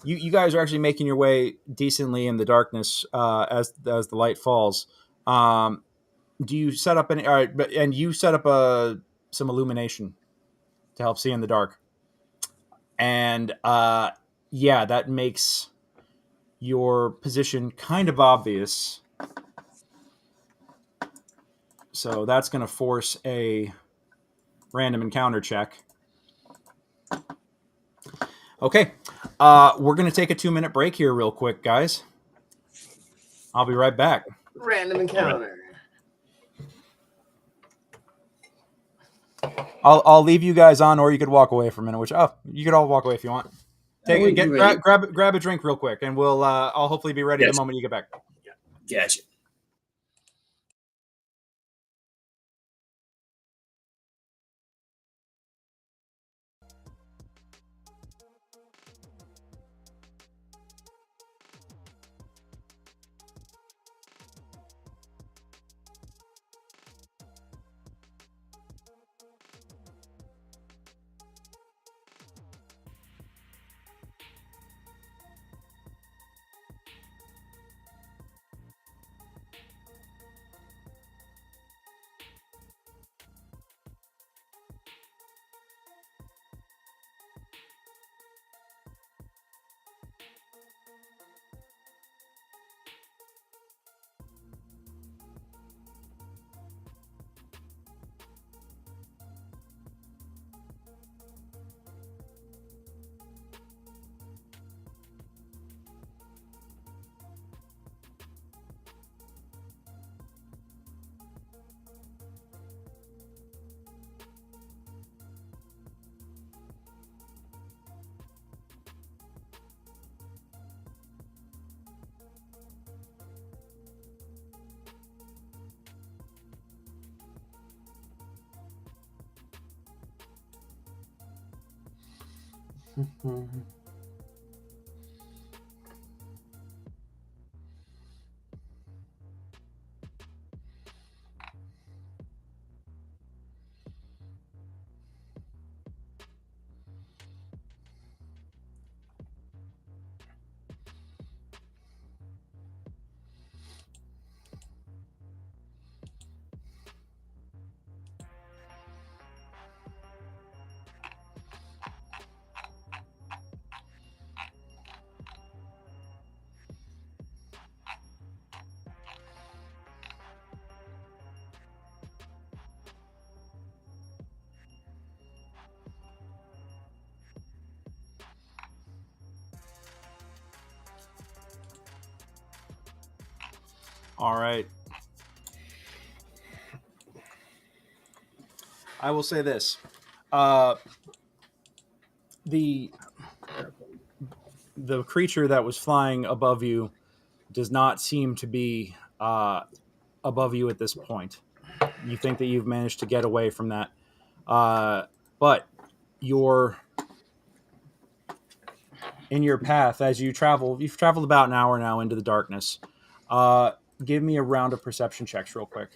You guys are actually making your way decently in the darkness as the light falls. Do you set up any? All right, and you set up some illumination to help see in the dark, and yeah, that makes your position kind of obvious. So that's going to force a random encounter check. Okay, we're going to take a 2-minute break here real quick, guys. I'll be right back. Random encounter. I'll leave you guys on, or you could walk away for a minute. You could all walk away if you want. Grab a drink real quick, and I'll hopefully be ready the moment you get back. Gotcha. All right. I will say this. The creature that was flying above you does not seem to be above you at this point. You think that you've managed to get away from that. But you're in your path as you travel. You've traveled about an hour now into the darkness. Give me a round of perception checks real quick.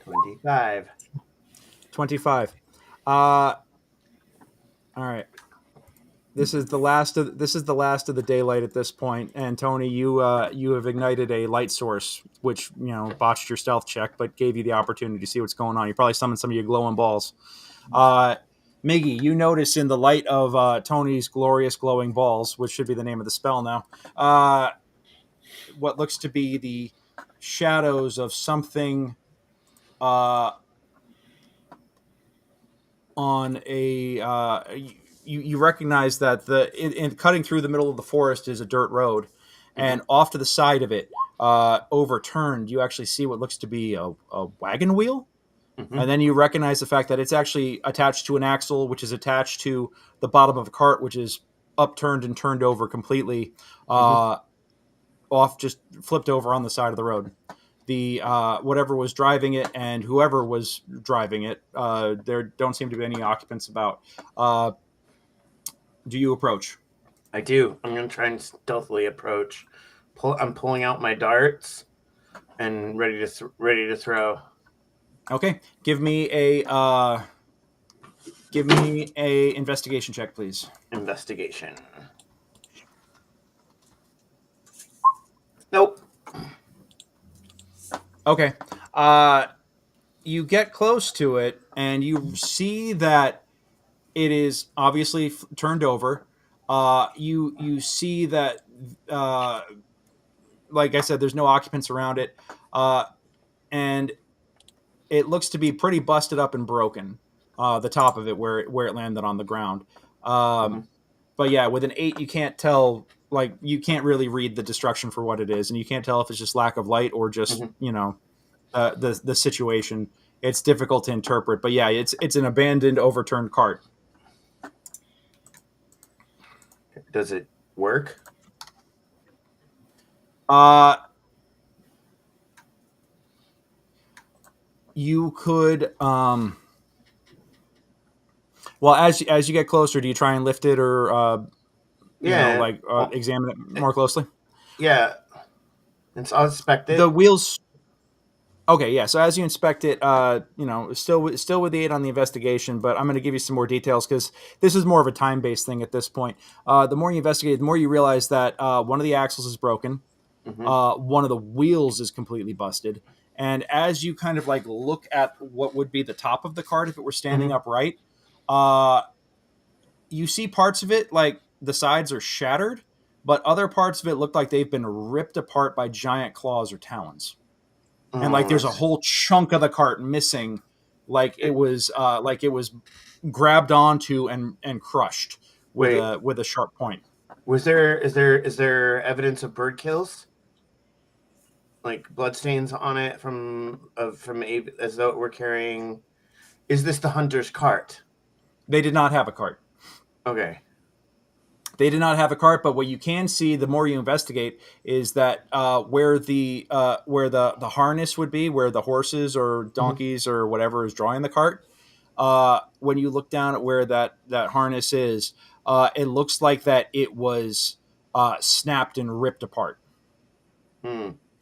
25. 25. All right. This is the last of the daylight at this point. And Tony, you have ignited a light source, which botched your stealth check, but gave you the opportunity to see what's going on. You probably summoned some of your glowing balls. Miggy, you notice in the light of Tony's glorious glowing balls, which should be the name of the spell now, what looks to be the shadows of something on a. You recognize that in cutting through the middle of the forest is a dirt road, and off to the side of it, overturned, you actually see what looks to be a wagon wheel. And then you recognize the fact that it's actually attached to an axle, which is attached to the bottom of a cart, which is upturned and turned over completely, off, just flipped over on the side of the road. The whatever was driving it and whoever was driving it, there don't seem to be any occupants about. Do you approach? I do. I'm going to try and stealthily approach. I'm pulling out my darts and ready to throw. Okay, give me a investigation check, please. Investigation. Nope. Okay. You get close to it, and you see that it is obviously turned over. You see that, like I said, there's no occupants around it, and it looks to be pretty busted up and broken. The top of it, where it landed on the ground. But yeah, with an 8, you can't tell. Like, you can't really read the destruction for what it is, and you can't tell if it's just lack of light or just the situation. It's difficult to interpret, but yeah, it's an abandoned, overturned cart. Does it work? You could well, as you get closer, do you try and lift it or examine it more closely? Yeah. I'll inspect it. The wheels. Okay, yeah. So as you inspect it, still with the 8 on the investigation, but I'm going to give you some more details because this is more of a time-based thing at this point. The more you investigate, the more you realize that one of the axles is broken, one of the wheels is completely busted, and as you kind of like look at what would be the top of the cart if it were standing upright, you see parts of it like the sides are shattered, but other parts of it look like they've been ripped apart by giant claws or talons. And like there's a whole chunk of the cart missing, like it was grabbed onto and crushed with a sharp point. Is there evidence of bird kills? Like bloodstains on it from as though we're carrying. Is this the hunter's cart? They did not have a cart. Okay. They did not have a cart, but what you can see, the more you investigate, is that where the harness would be, where the horses or donkeys or whatever is drawing the cart, when you look down at where that harness is, it looks like that it was snapped and ripped apart.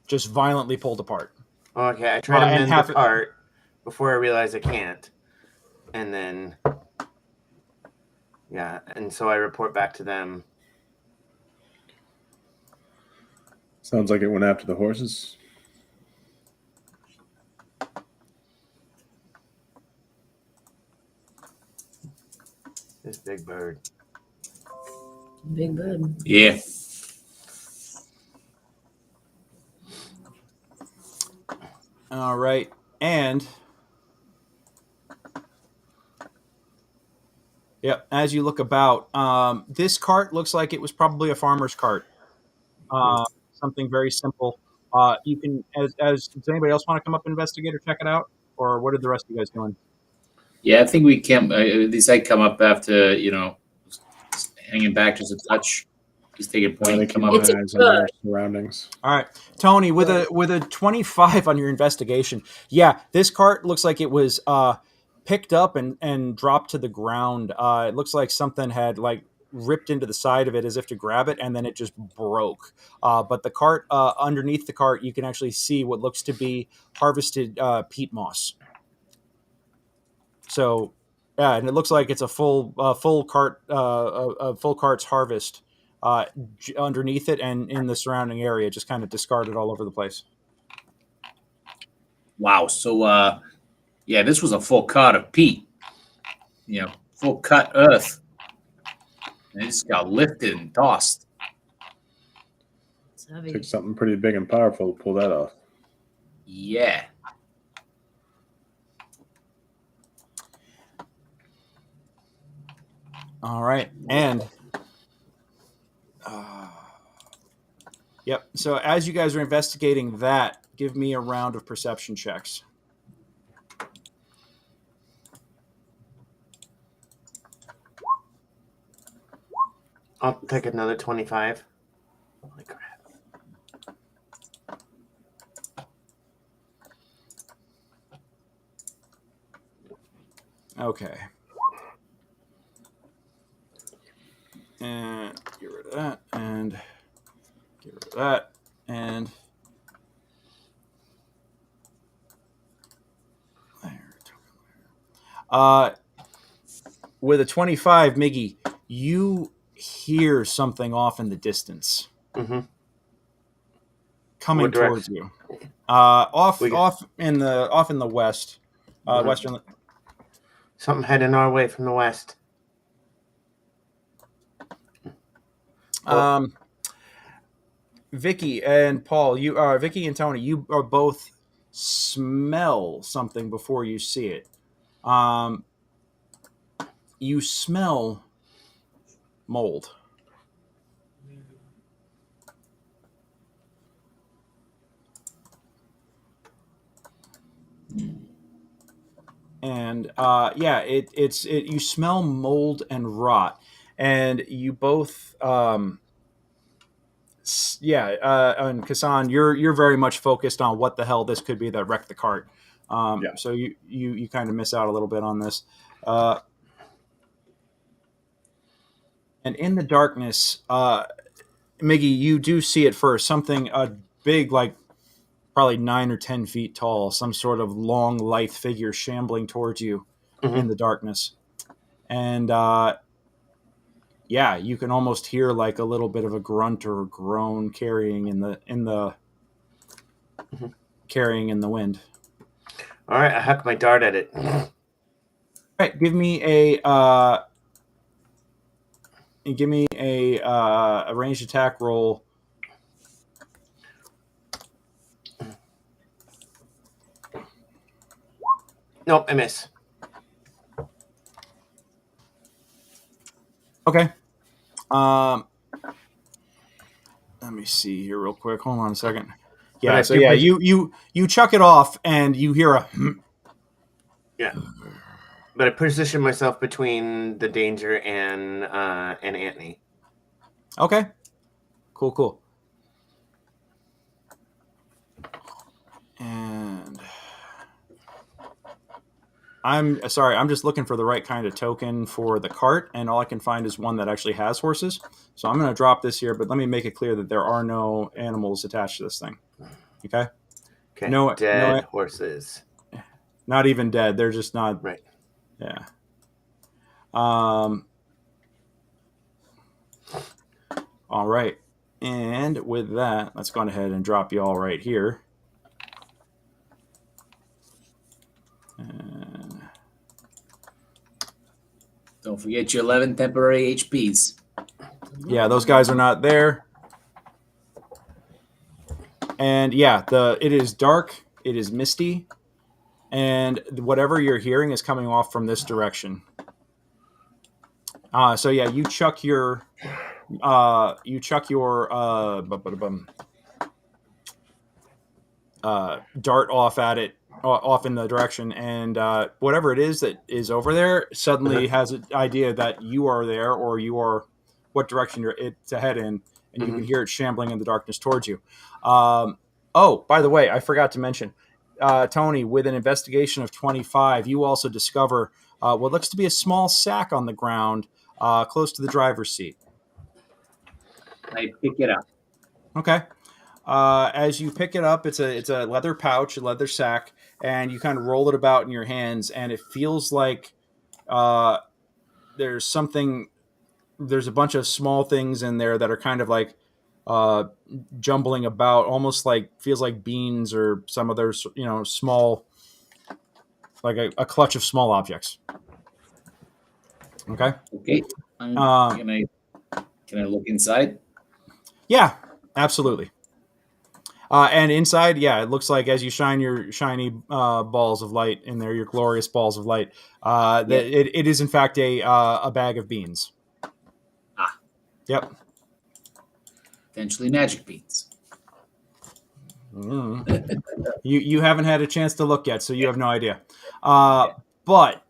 Just violently pulled apart. Okay, I try to mend the cart before I realize I can't. And then... yeah, and so I report back to them. Sounds like it went after the horses. This big bird. Big bird. Yeah. All right, and Yep. As you look about, this cart looks like it was probably a farmer's cart. Something very simple. You can, does anybody else want to come up and investigate or check it out? Or what are the rest of you guys doing? Yeah, I think we can. At least I come up after hanging back just a touch, just take a I'm point gonna and keep come my up. eyes on our surroundings. All right, Tony, with a 25 on your investigation, yeah, this cart looks like it was picked up and dropped to the ground. It looks like something had like ripped into the side of it as if to grab it, and then it just broke. But the cart, underneath the cart, you can actually see what looks to be harvested peat moss. So, yeah, and it looks like it's a full cart, a full cart's harvest underneath it and in the surrounding area, just kind of discarded all over the place. Wow. So, yeah, this was a full cut of peat. Full cut earth. And it just got lifted and tossed. It's heavy. Took something pretty big and powerful to pull that off. Yeah. All right, and yep. So as you guys are investigating that, give me a round of perception checks. I'll take another 25. Holy crap. Okay. And get rid of that, and get rid of that, and there. With a 25, Miggy, you hear something off in the distance, coming towards you. Off in the west, western. Something heading our way from the west. Vicky and Paul, Vicky and Tony, you are both smell something before you see it. You smell mold. And you smell mold and rot, and you both and Kassan, you're very much focused on what the hell this could be that wrecked the cart. So you kind of miss out a little bit on this. And in the darkness, Miggy, you do see at first something big, like probably 9 or 10 feet tall, some sort of long, lithe figure shambling towards you in the darkness. And you can almost hear like a little bit of a grunt or a groan carrying in the wind. All right, I huck my dart at it. All right, give me a ranged attack roll. Nope, I miss. Okay. Let me see here real quick. Hold on a second. Yeah, so yeah, you chuck it off and you hear a yeah. But I position myself between the danger and Anthony. Okay. Cool. And I'm sorry, I'm just looking for the right kind of token for the cart, and all I can find is one that actually has horses. So I'm going to drop this here, but let me make it clear that there are no animals attached to this thing. Okay? Okay. No dead horses. Not even dead. They're just not. Right. Yeah. All right. And with that, let's go ahead and drop you all right here. And Don't forget your 11 temporary HPs. yeah, those guys are not there. And yeah, it is dark. It is misty. And whatever you're hearing is coming off from this direction. So yeah, you chuck your dart off at it, off in the direction, and whatever it is that is over there suddenly has an idea that you are there, or you are what direction it's to head in, and you can hear it shambling in the darkness towards you. Oh, by the way, I forgot to mention, Tony, with an investigation of 25, you also discover what looks to be a small sack on the ground close to the driver's seat. I pick it up. Okay. As you pick it up, it's a leather pouch, a leather sack, and you kind of roll it about in your hands, and it feels like there's a bunch of small things in there that are kind of like jumbling about, almost like feels like beans or some other small, like a clutch of small objects. Okay. Can I look inside? Yeah, absolutely. And inside, yeah, it looks like as you shine your shiny balls of light in there, your glorious balls of light, it is in fact a bag of beans. Ah. Yep. Potentially magic beans. You haven't had a chance to look yet, so you have no idea. But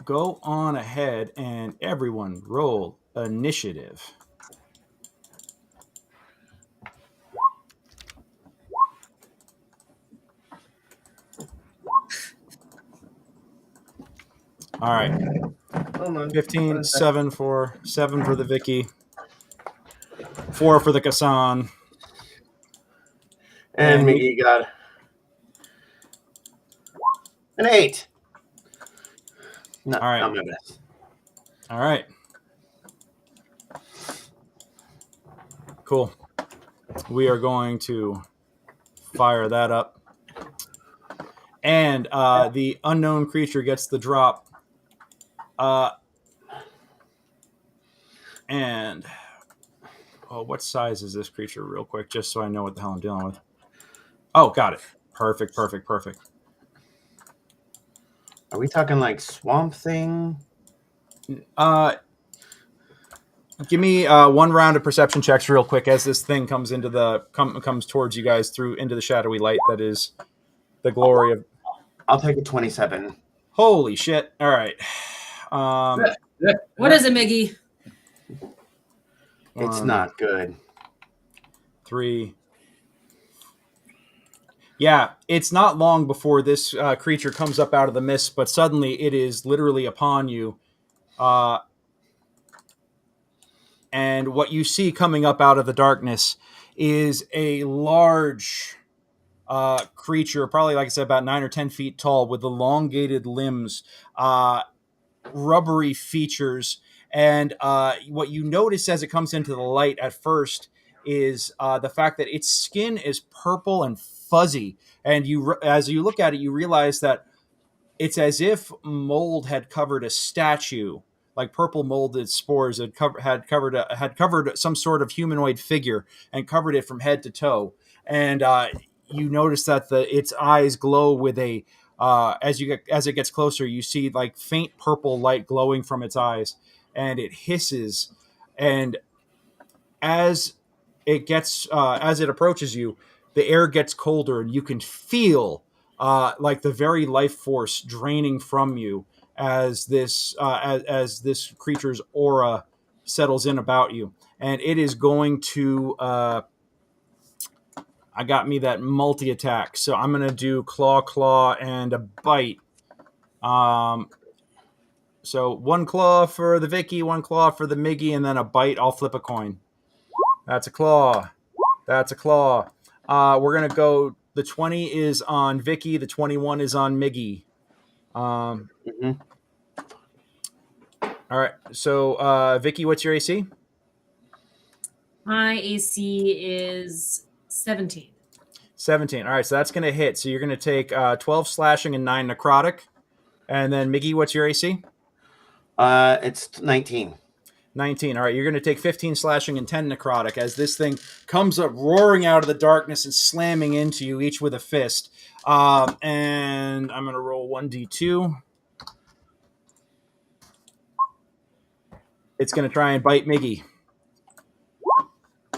go on ahead and everyone roll initiative. All right. 15, 7 for the Vicky, 4 for the Kassan. And Mickey got an 8. No, all right. not my best. All right. Cool. We are going to fire that up. And the unknown creature gets the drop. And what size is this creature real quick, just so I know what the hell I'm dealing with. Oh, got it. Perfect. Are we talking like Swamp Thing? Give me 1 round of perception checks real quick as this thing comes comes towards you guys into the shadowy light that is the glory of. I'll take a 27. Holy shit! All right. What is it, Miggy? It's not good. 3. Yeah, it's not long before this creature comes up out of the mist, but suddenly it is literally upon you. And what you see coming up out of the darkness is a large creature, probably, like I said, about 9 or 10 feet tall, with elongated limbs, rubbery features. And what you notice as it comes into the light at first is the fact that its skin is purple and fuzzy. And as you look at it, you realize that it's as if mold had covered a statue, like purple molded spores had covered some sort of humanoid figure and covered it from head to toe. And you notice that its eyes glow with a as it gets closer, you see like faint purple light glowing from its eyes, and it hisses. And as it approaches you, the air gets colder, and you can feel like the very life force draining from you as this creature's aura settles in about you. And it is going to I got me that multi-attack, so I'm going to do claw, and a bite. So 1 claw for the Vicky, 1 claw for the Miggy, and then a bite. I'll flip a coin. That's a claw. That's a claw. We're going to go, the 20 is on Vicky, the 21 is on Miggy. All right, so Vicky, what's your AC? My AC is 17. 17. All right, so that's going to hit. So you're going to take 12 slashing and 9 necrotic. And then Miggy, what's your AC? It's 19. 19. All right, you're going to take 15 slashing and 10 necrotic as this thing comes up roaring out of the darkness and slamming into you, each with a fist. And I'm going to roll 1d2. It's going to try and bite Miggy.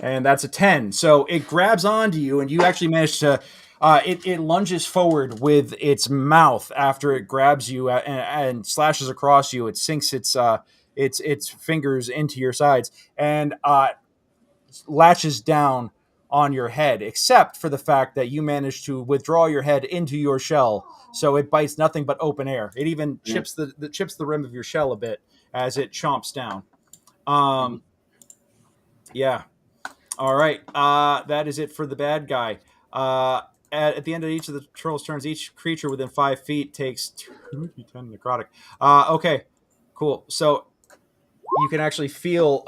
And that's a 10. So it grabs onto you, and you actually manage to... it lunges forward with its mouth after it grabs you and slashes across you. It sinks its fingers into your sides and latches down on your head, except for the fact that you managed to withdraw your head into your shell, so it bites nothing but open air. It even chips the rim of your shell a bit as it chomps down. Yeah. All right. That is it for the bad guy. At the end of each of the troll's turns, each creature within 5 feet takes 2d10 necrotic. Okay, cool. So you can actually feel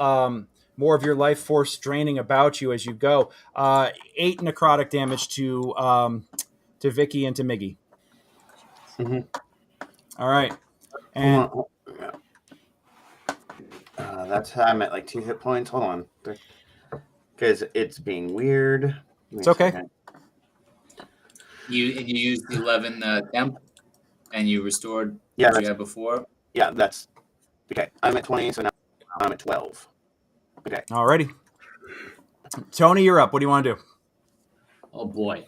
more of your life force draining about you as you go. 8 necrotic damage to Vicky and to Miggy. Mhm. All right. And Hold on. That's I'm at like 2 hit points. Hold on. Because it's being weird. It's okay. You used the 11 temp, and you restored Yeah, what you had before. Yeah, that's okay. I'm at 20, so now I'm at 12. Okay. Alrighty. Tony, you're up. What do you want to do? Oh boy.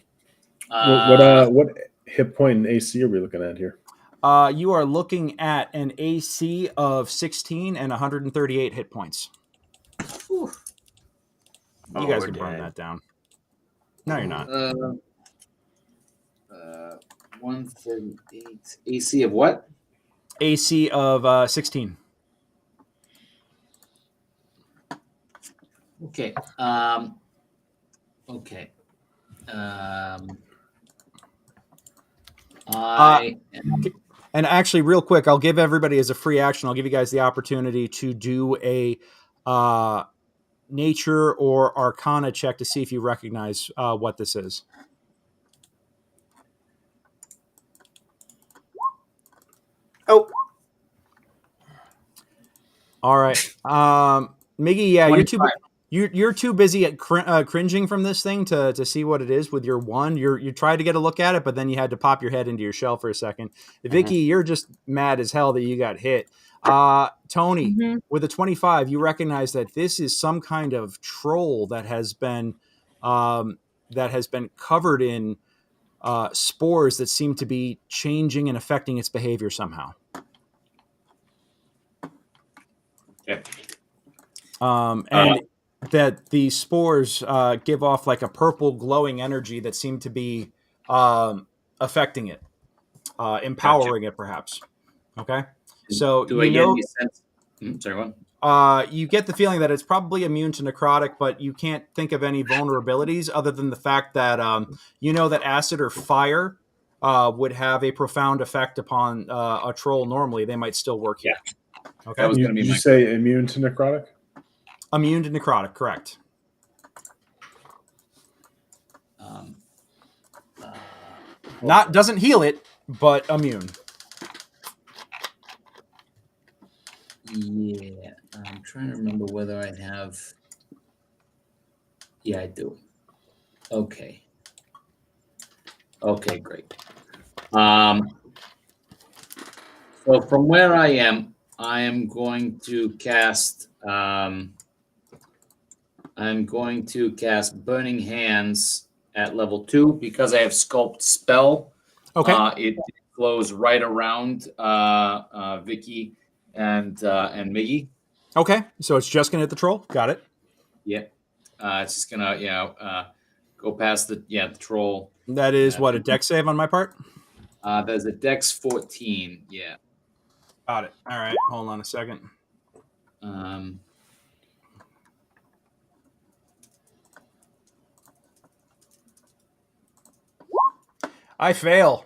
What hit point and AC are we looking at here? You are looking at an AC of 16 and 138 hit points. Whew. You guys can burn that down. No, you're not. 138 AC of what? AC of 16. Okay. Okay. And actually, real quick, I'll give everybody as a free action, I'll give you guys the opportunity to do a nature or arcana check to see if you recognize what this is. Oh. All right. Miggy, yeah, you're too busy at cringing from this thing to see what it is with your one. You tried to get a look at it, but then you had to pop your head into your shell for a second. Vicky, you're just mad as hell that you got hit. Tony, with a 25, you recognize that this is some kind of troll that has been covered in spores that seem to be changing and affecting its behavior somehow. Okay. And that the spores give off like a purple glowing energy that seem to be affecting it, empowering it perhaps. Okay. So do I get any sense? Sorry, what? You get the feeling that it's probably immune to necrotic, but you can't think of any vulnerabilities other than the fact that that acid or fire would have a profound effect upon a troll normally. They might still work here. Okay. That was going to be Did you say immune to necrotic? Immune to necrotic, correct. Doesn't heal it, but immune. Yeah, I'm trying to remember whether I have. Yeah, I do. Okay. Okay, great. So from where I am going to cast. I'm going to cast Burning Hands at level 2 because I have Sculpt Spell. Okay. It flows right around Vicky and Miggy. Okay, so it's just gonna hit the troll. Got it. Yeah, it's just gonna go past the troll. That is what, a dex save on my part? There's a dex 14. Yeah. Got it. All right, hold on a second. I fail.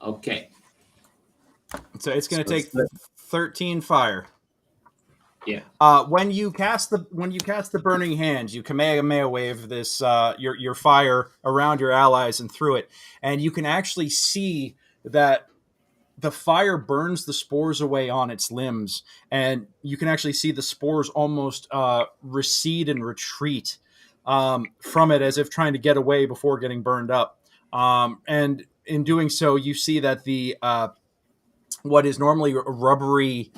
Okay. So it's going to take 13 fire. Yeah. When you cast the burning hands, you Kamehameha wave this your fire around your allies and through it, and you can actually see that the fire burns the spores away on its limbs, and you can actually see the spores almost recede and retreat from it as if trying to get away before getting burned up. And in doing so, you see that the what is normally a rubbery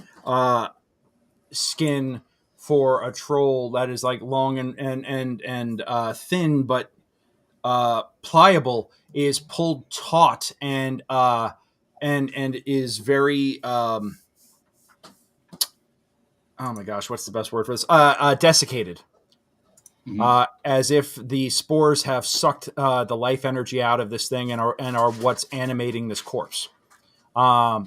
skin for a troll that is like long and thin but pliable is pulled taut and is very oh my gosh, what's the best word for this? Desiccated. As if the spores have sucked the life energy out of this thing and are what's animating this corpse. So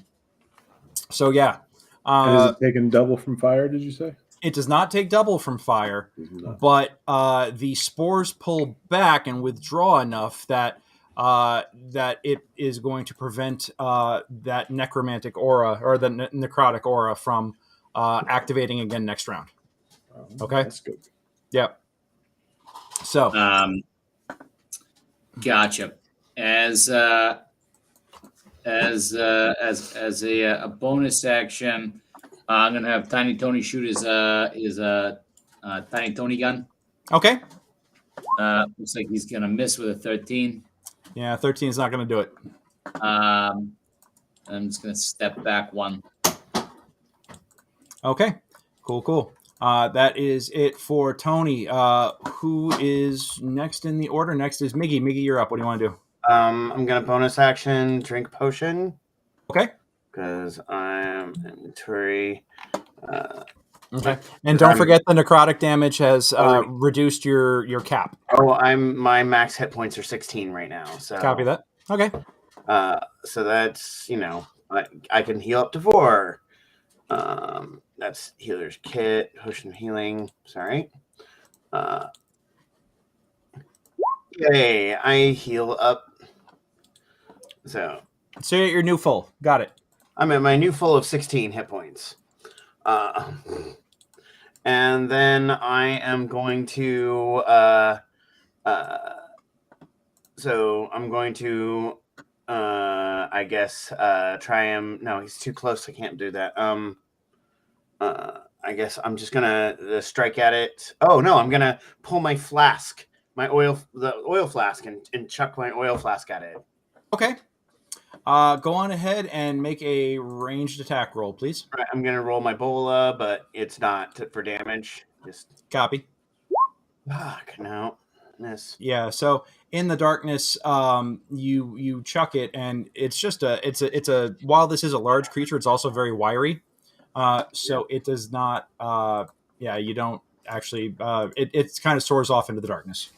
yeah. And is it taking double from fire, did you say? It does not take double from fire, but the spores pull back and withdraw enough that that it is going to prevent that necromantic aura or the necrotic aura from activating again next round. Okay, that's good. Yep. So, gotcha. As a bonus action, I'm gonna have Tiny Tony shoot his Tiny Tony gun. Okay. Looks like he's gonna miss with a 13. Yeah, 13 is not gonna do it. I'm just gonna step back one. Okay. Cool. That is it for Tony. Who is next in the order? Next is Miggy. Miggy, you're up. What do you want to do? I'm gonna bonus action drink potion. Okay. Because I'm inventory. Okay. And don't forget the necrotic damage has reduced your cap. Oh, my max hit points are 16 right now. So copy that. Okay. So that's I can heal up to 4. That's healer's kit, potion of healing. Sorry. Yay! I heal up. So you're at your new full. Got it. I'm at my new full of 16 hit points. And then I am going to so I'm going to I guess try him. No, he's too close. I can't do that. I guess I'm just gonna strike at it. Oh no, I'm gonna pull my flask, the oil flask, and chuck my oil flask at it. Okay. Go on ahead and make a ranged attack roll, please. All right, I'm gonna roll my bola, but it's not for damage. Just copy. Fuck no, miss. Yeah. So in the darkness, you chuck it, and it's just it's a while this is a large creature, it's also very wiry. So it does not. You don't actually. It kind of soars off into the darkness.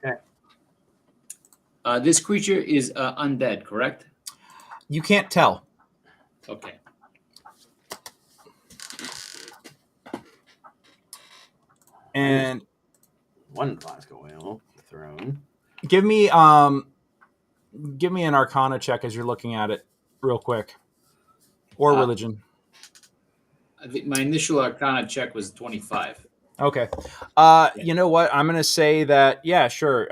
Okay. This creature is undead, correct? You can't tell. Okay. And one flask of oil thrown. Give me an Arcana check as you're looking at it, real quick, or religion. I think my initial Arcana check was 25. Okay. You know what? I'm gonna say that. Yeah, sure.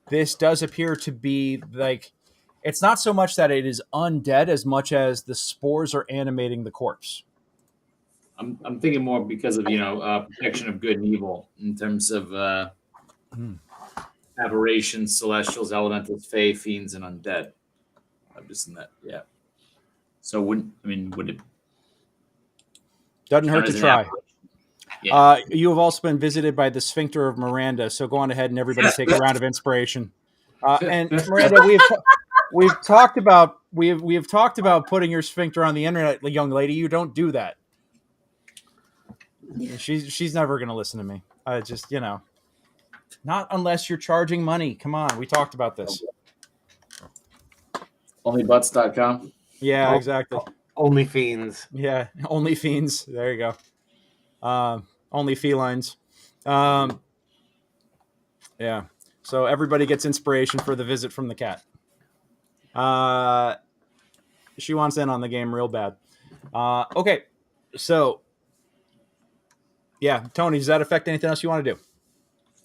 This does appear to be like. It's not so much that it is undead as much as the spores are animating the corpse. I'm thinking more because of protection of good and evil in terms of aberrations, celestials, elementals, fae, fiends, and undead. I'm just in that, yeah. So would it? Doesn't hurt to try. Yeah. You have also been visited by the Sphincter of Miranda, so go on ahead and everybody take a round of inspiration. And Miranda, we've talked about putting your sphincter on the internet, young lady. You don't do that. She's never going to listen to me. Just not unless you're charging money. Come on, we talked about this. Onlybutts.com. Yeah, exactly. Only fiends. Yeah, only fiends. There you go. Only felines. Yeah. So everybody gets inspiration for the visit from the cat. She wants in on the game real bad. Okay. So, yeah, Tony, does that affect anything else you want to do?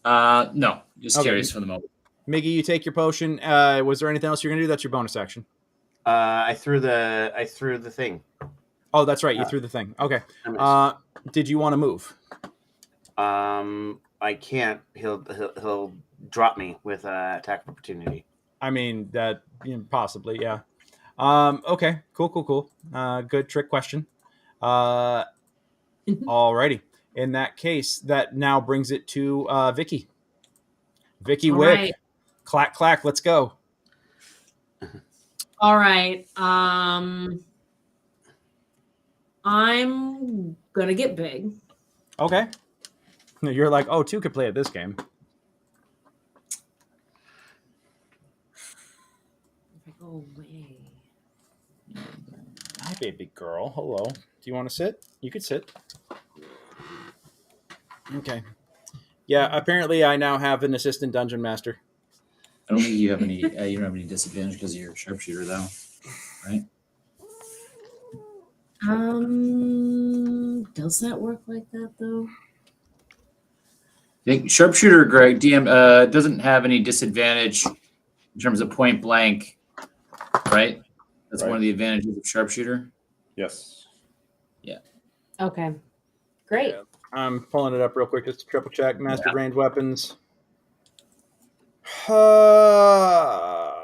No, just curious for the moment. Miggy, you take your potion. Was there anything else you're going to do? That's your bonus action. I threw the thing. Oh, that's right. You threw the thing. Okay. Did you want to move? I can't. He'll drop me with attack of opportunity. I mean that possibly, yeah. Okay. Cool. Good trick question. Alrighty. In that case, that now brings it to Vicky. Vicky All Wick. right. Clack, clack. Let's go. All right. I'm gonna get big. Okay. You're like, oh, two could play at this game. If I go away. Hi, baby girl. Hello. Do you want to sit? You could sit. Okay. Yeah, apparently I now have an assistant dungeon master. I don't think you have any. You don't have any disadvantage because you're a sharpshooter, though, right? Does that work like that though? I think sharpshooter, Greg, DM doesn't have any disadvantage in terms of point blank, right? That's Right. one of the advantages of sharpshooter. Yes. Okay. Great. Yeah. I'm pulling it up real quick just to triple check. Master range weapons. Yeah,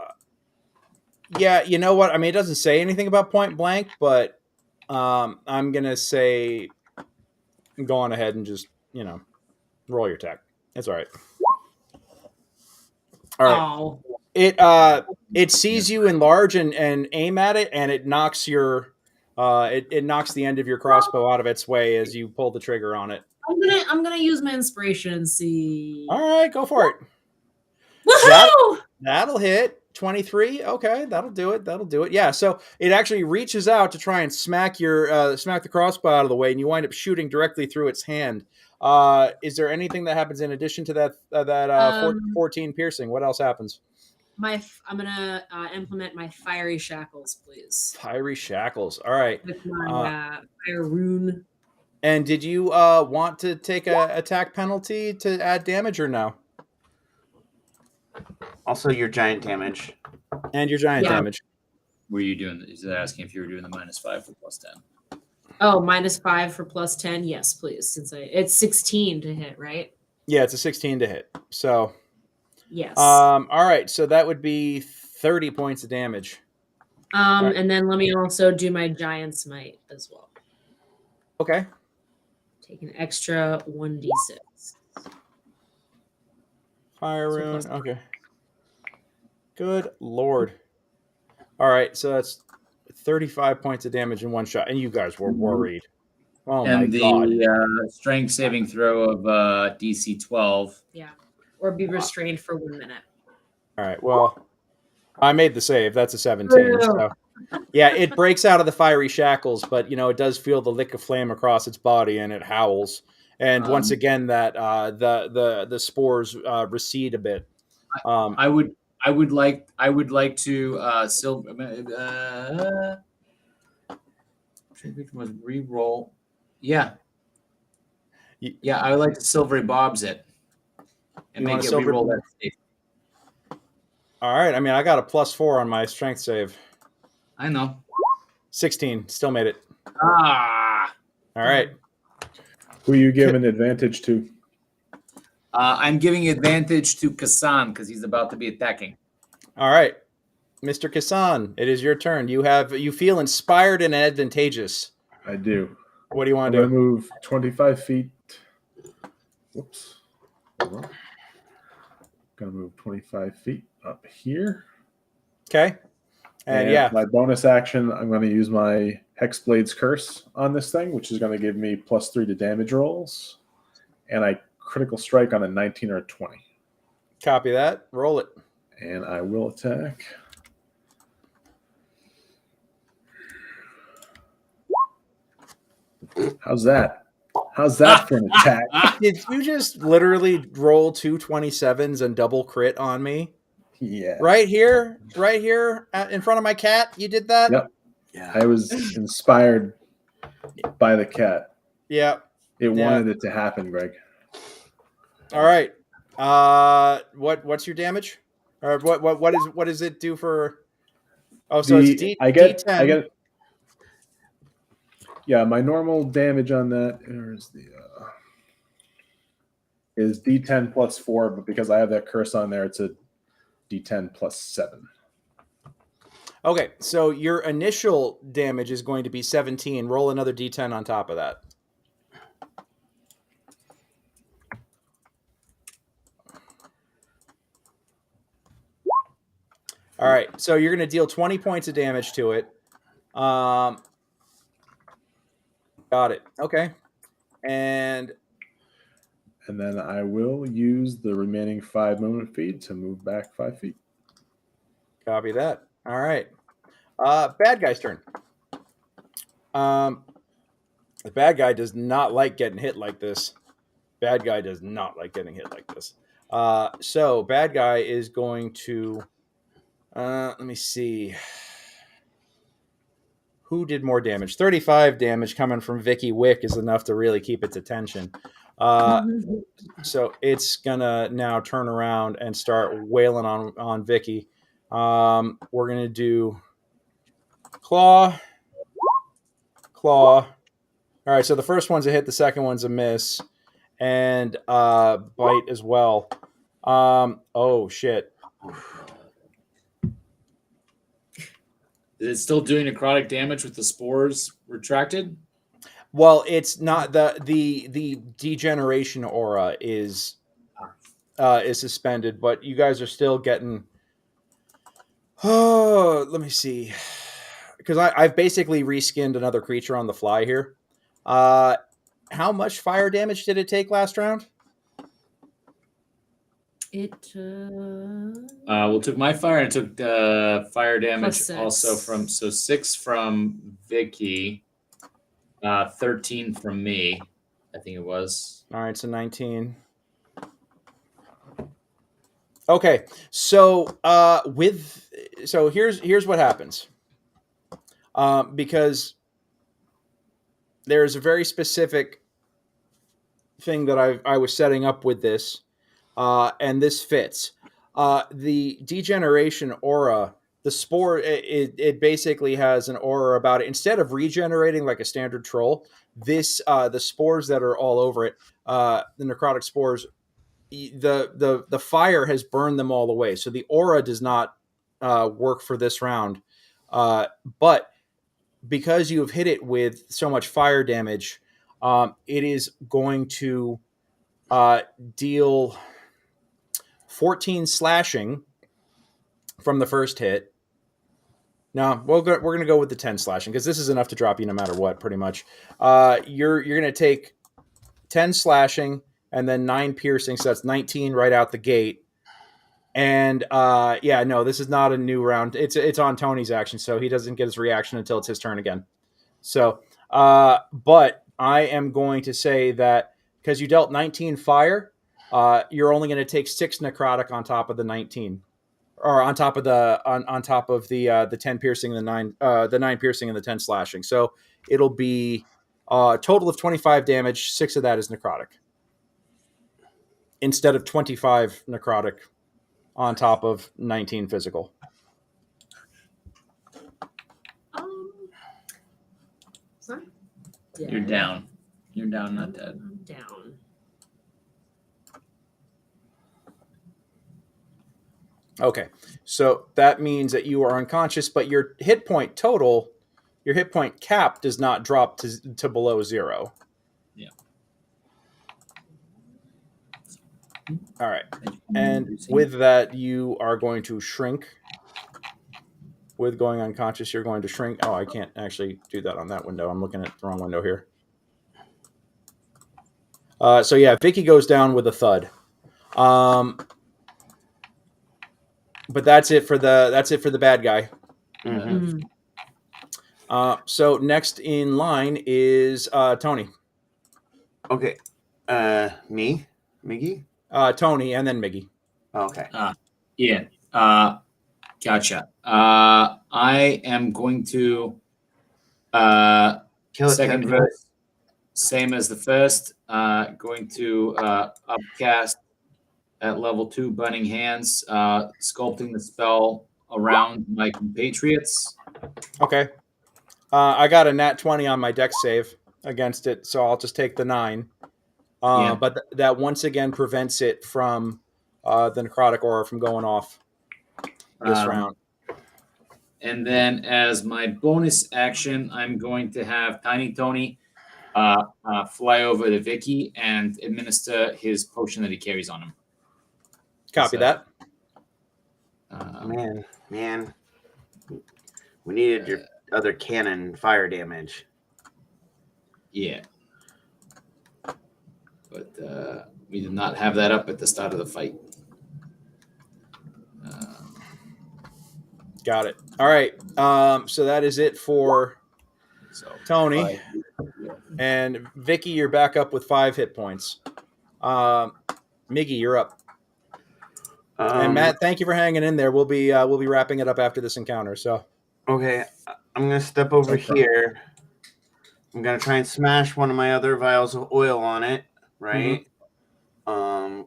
you know what? I mean, it doesn't say anything about point blank, but I'm going to say go on ahead and just, roll your attack. It's all right. All right. Oh. It sees you enlarge and aim at it, and it knocks your it knocks the end of your crossbow out of its way as you pull the trigger on it. I'm gonna use my inspiration and see. All right, go for it. Woohoo! That'll hit. 23. Okay, that'll do it. Yeah, so it actually reaches out to try and smack the crossbow out of the way, and you wind up shooting directly through its hand. Is there anything that happens in addition to that 14 piercing? What else happens? I'm gonna implement my fiery shackles, please. Fiery shackles. All right. With my fire rune. And did you want to take a attack penalty to add damage or no? Also, your giant damage. And your giant damage. Were you doing? Is that asking if you were doing the -5 for +10? Oh, -5 for +10. Yes, please. Since it's 16 to hit, right? Yeah, it's a 16 to hit. So. Yes. All right, so that would be 30 points of damage. Right. And then let me also do my giant smite as well. Okay. Take an extra 1d6. Fire rune. Okay. Good Lord. All right, so that's 35 points of damage in one shot, and you guys were worried. Oh and my God. the strength saving throw of DC 12. Yeah. Or be restrained for 1 minute. All right. Well, I made the save. That's a 17. So, yeah, it breaks out of the fiery shackles, but it does feel the lick of flame across its body, and it howls. And once again, that the spores recede a bit. I would like to silver. Was re-roll. Yeah. Yeah, I would like to silvery bobs it. And make it re-roll that save. All right. I mean, I got a +4 on my strength save. I know. 16. Still made it. Ah. All right. Who are you giving advantage to? I'm giving advantage to Kassan because he's about to be attacking. All right. Mr. Kassan, it is your turn. You feel inspired and advantageous. I do. What do you want I'm to going do? to move 25 feet. Whoops. Hold on. Going to move 25 feet up here. Okay. And my bonus action, I'm going to use my Hexblade's Curse on this thing, which is going to give me +3 to damage rolls. And I critical strike on a 19 or a 20. Copy that. Roll it. And I will attack. How's that? How's that for an attack? Did you just literally roll 2 27s and double crit on me? Yeah. Right here in front of my cat? You did that? Yep. Yeah. I was inspired by the cat. Yep. It wanted it to happen, Greg. All right. What's your damage? Or what does it do for? Oh, so it's D10. Yeah, my normal damage on that is D10 +4, but because I have that curse on there, it's a D10 +7. Okay, so your initial damage is going to be 17. Roll another D10 on top of that. So you're going to deal 20 points of damage to it. Got it. Okay. And then I will use the remaining 5 movement feet to move back 5 feet. copy that. All right. Bad guy's turn. The bad guy does not like getting hit like this. Bad guy does not like getting hit like this. So bad guy is going to, let me see. Who did more damage? 35 damage coming from Vicky Wick is enough to really keep its attention. So it's gonna now turn around and start wailing on Vicky. We're gonna do claw. All right, so the first one's a hit, the second one's a miss, and bite as well. Oh shit! Is it still doing necrotic damage with the spores retracted? Well, it's not the degeneration aura is suspended, but you guys are still getting. Oh, let me see, because I've basically reskinned another creature on the fly here. How much fire damage did it take last round? It Well, it took my fire and it took fire damage +6. also from 6 from Vicky, 13 from me. I think it was. All right, so 19. Okay, so here's what happens. Because there's a very specific thing that I was setting up with this, and this fits. The degeneration aura, the spore, it basically has an aura about it. Instead of regenerating like a standard troll, the spores that are all over it, the necrotic spores, the fire has burned them all away. So the aura does not work for this round. But because you have hit it with so much fire damage, it is going to deal 14 slashing from the first hit. No, we're going to go with the 10 slashing because this is enough to drop you no matter what, pretty much. You're going to take 10 slashing and then 9 piercing, so that's 19 right out the gate. And this is not a new round. It's on Tony's action, so he doesn't get his reaction until it's his turn again. So, but I am going to say that because you dealt 19 fire, you're only going to take 6 necrotic on top of the 19, or on top of the 10 piercing and the 9 piercing and the 10 slashing. So it'll be a total of 25 damage. 6 of that is necrotic instead of 25 necrotic on top of 19 physical. Sorry? You're down. You're down, not dead. I'm down. Okay, so that means that you are unconscious, but your hit point cap does not drop to below 0. Yeah. All right, and with that, you are going to shrink. With going unconscious, you're going to shrink. Oh, I can't actually do that on that window. I'm looking at the wrong window here. So yeah, Vicky goes down with a thud. But that's it for the bad guy. Mm-hmm. So next in line is Tony. Okay. Me? Miggy? Tony, and then Miggy. Okay. Yeah. Gotcha. I am going to Kill it. second kill it. verse, same as the first. Going to upcast at level 2 Burning Hands, sculpting the spell around my compatriots. Okay. I got a nat 20 on my dex save against it, so I'll just take the 9. Yeah. But that once again prevents it from the necrotic aura from going off this round. And then as my bonus action, I'm going to have Tiny Tony fly over to Vicky and administer his potion that he carries on him. Copy So, that. Man. We needed your other cannon fire damage. Yeah. But we did not have that up at the start of the fight. Got it. All right. So that is it for Tony. And Vicky, you're back up with 5 hit points. Miggy, you're up. And Matt, thank you for hanging in there. We'll be wrapping it up after this encounter. So Okay, I'm gonna step over here. I'm gonna try and smash one of my other vials of oil on it, right?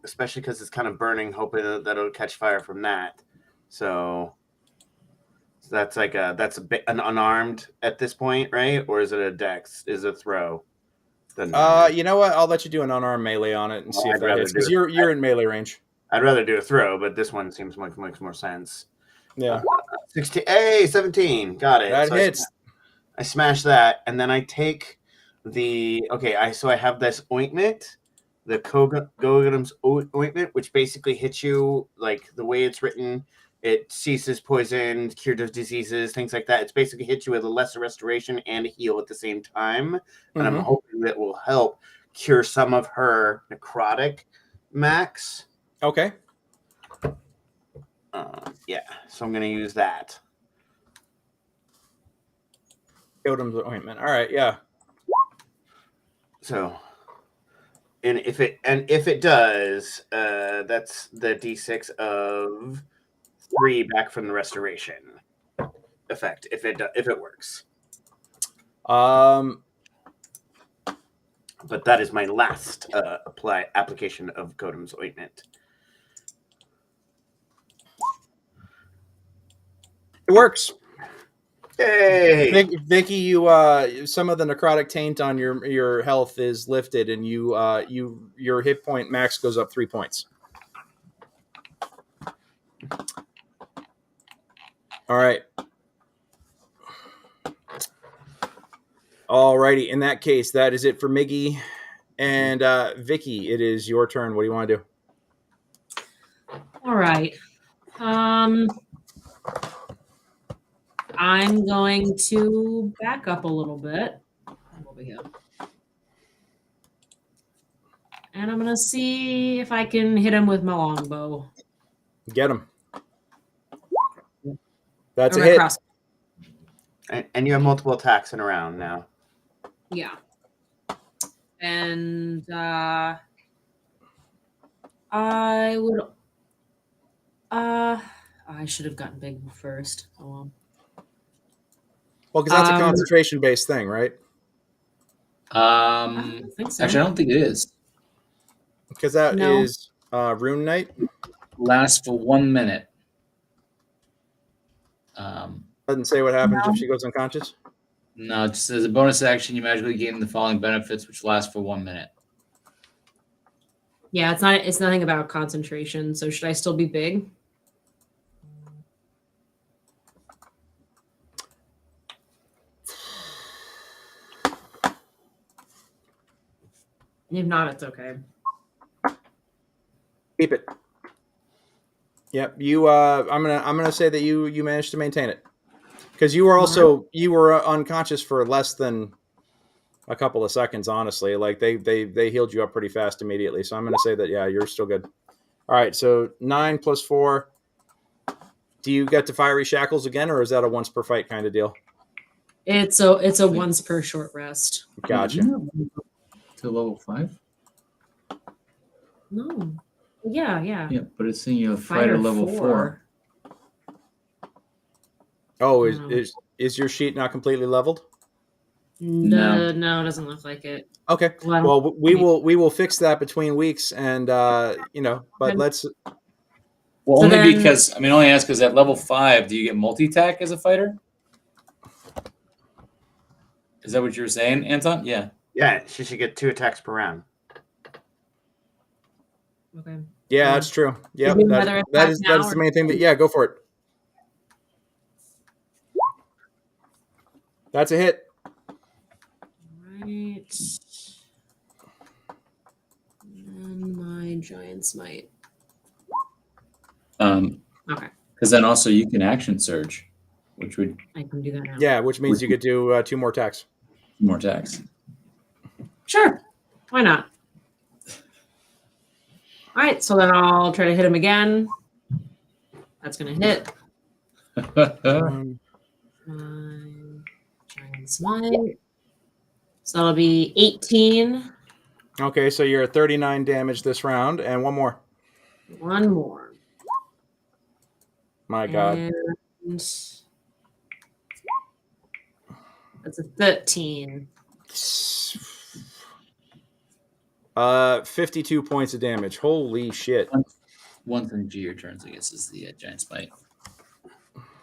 Especially because it's kind of burning, hoping that it'll catch fire from that. So that's like that's a bit an unarmed at this point, right? Or is it a dex? Is it a throw? you know what? I'll let you do an unarmed melee on it and see if that hits, because you're in melee range. I'd rather do a throw, but this one seems like makes more sense. Yeah. 17. Got it. That hits. I smash that, and then I take the I have this ointment, the Golem's ointment, which basically hits you like the way it's written. It ceases poison, curative diseases, things like that. It's basically hits you with a lesser restoration and a heal at the same time. And I'm hoping that will help cure some of her necrotic max. Okay. So I'm going to use that. Totem's ointment. All right, yeah. So, and if it does, that's the D6 of 3 back from the restoration effect. If it works. But that is my last application of Golem's ointment. It works. Hey, Vicky, you some of the necrotic taint on your health is lifted, and your hit point max goes up 3 points. All right. Alrighty. In that case, that is it for Miggy and Vicky. It is your turn. What do you want to do? All right. I'm going to back up a little bit over here. And I'm going to see if I can hit him with my longbow. Get him. That's a hit. And you have multiple attacks in a round now. Yeah. And I would... I should have gotten big first. Oh, well. Well, because that's a concentration-based thing, right? I don't think so. Actually, I don't think it is. Because that is Rune Knight. Lasts for 1 minute. Doesn't say what happens if she goes unconscious. No, it just says a bonus action. You magically gain the following benefits, which last for 1 minute. Yeah, it's not. It's nothing about concentration. So should I still be big? If not, it's okay. Keep it. Yep. You. I'm gonna say that you managed to maintain it, because you were unconscious for less than a couple of seconds. Honestly, like they healed you up pretty fast immediately. So I'm gonna say that you're still good. All right. So 9 + 4. Do you get to fiery shackles again, or is that a once per fight kind of deal? It's a once per short rest. Gotcha. To level 5? No. Yeah. Yeah, but it's saying you have fighter level 4. Oh, is your sheet not completely leveled? No, it doesn't look like it. Okay. Well, we will fix that between weeks, and but let's. Well, only because only ask because at level 5, do you get multi-attack as a fighter? Is that what you were saying, Anton? Yeah. Yeah, she should get 2 attacks per round. Okay. Yeah, that's true. Yeah, that is the main thing. But go for it. That's a hit. Right. And my giant smite. Okay. Because then also you can action surge. which would I can do that now. Yeah, which means you could do 2 more attacks. more attacks. Sure. Why not? All right, so then I'll try to hit him again. That's going to hit. Giant smite. So that'll be 18. Okay, so you're at 39 damage this round, and 1 more. One more. My God. And that's a 13. 52 points of damage. Holy shit. Once in each of your turns, I guess, is the giant smite.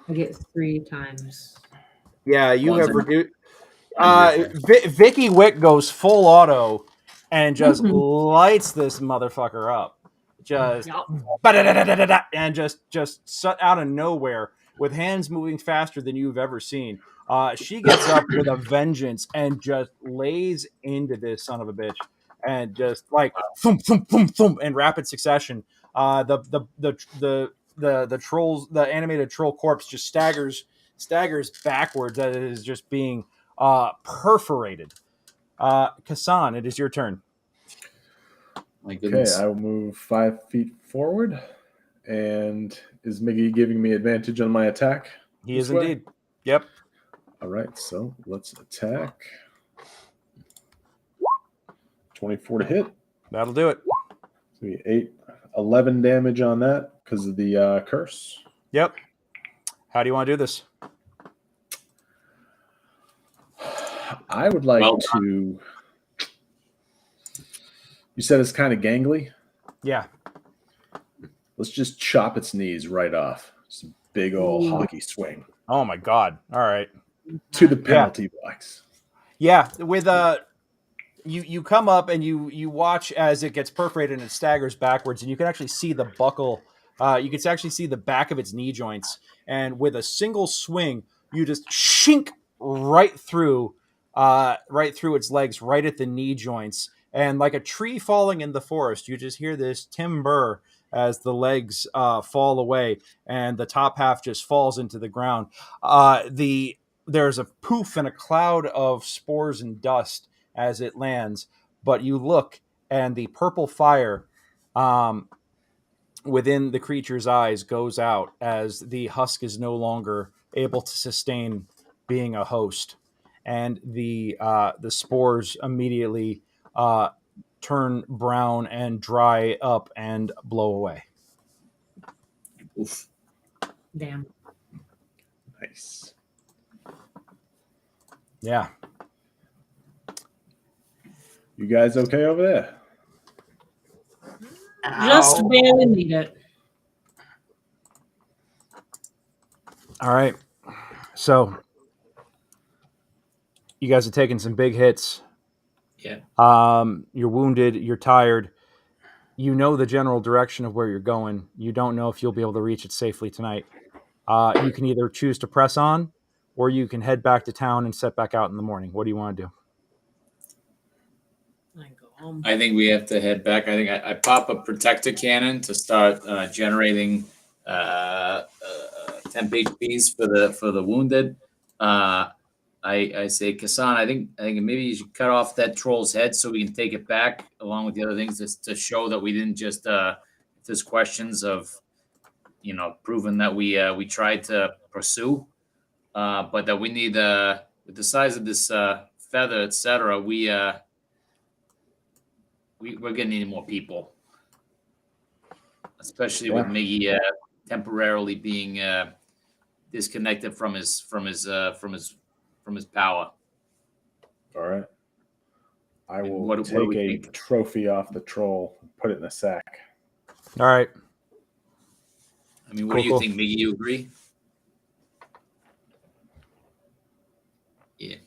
I get 3 times. Yeah, you Once have in- reduced. Vicky Wick goes full auto and just lights this motherfucker up. Just Yup. and just out of nowhere with hands moving faster than you've ever seen. She gets up with a vengeance and just lays into this son of a bitch, and just like thump thump thump thump in rapid succession. The trolls, the animated troll corpse just staggers backwards as it is just being perforated. Kassan, it is your turn. My Okay, goodness. I will move 5 feet forward. And is Miggy giving me advantage on my attack? He this is way? indeed. Yep. All right, so let's attack. 24 to hit. That'll do it. So 11 damage on that because of the curse. Yep. How do you want to do this? I would like Well to. You said it's kind of gangly. Yeah. Let's just chop its knees right off. It's a big old Ooh. hockey swing Oh my God. All right. to the penalty box. Yeah. With you come up and you watch as it gets perforated and it staggers backwards, and you can actually see the buckle. You can actually see the back of its knee joints, and with a single swing, you just shink right through its legs, right at the knee joints, and like a tree falling in the forest, you just hear this timber as the legs fall away, and the top half just falls into the ground. There's a poof and a cloud of spores and dust as it lands, but you look and the purple fire within the creature's eyes goes out as the husk is no longer able to sustain being a host, and the spores immediately turn brown and dry up and blow away. Oof. Damn. Nice. Yeah. You guys okay over there? Just barely need it. All right. So you guys are taking some big hits. Yeah. You're wounded. You're tired. You know the general direction of where you're going. You don't know if you'll be able to reach it safely tonight. You can either choose to press on, or you can head back to town and set back out in the morning. What do you want to do? I go home. I think we have to head back. I think I pop a protector cannon to start generating 10 HPs for the wounded. I say, Kassan, I think maybe you should cut off that troll's head so we can take it back along with the other things to show that we didn't just if there's questions of proving that we tried to pursue, but that we need with the size of this feather, etc. We're gonna need more people, especially with Miggy temporarily being disconnected from his power. All right. I And will what do take we a think? trophy off the troll and put it in a sack. All right. I mean, what do you Cool. think, Miggy? You agree? Yeah.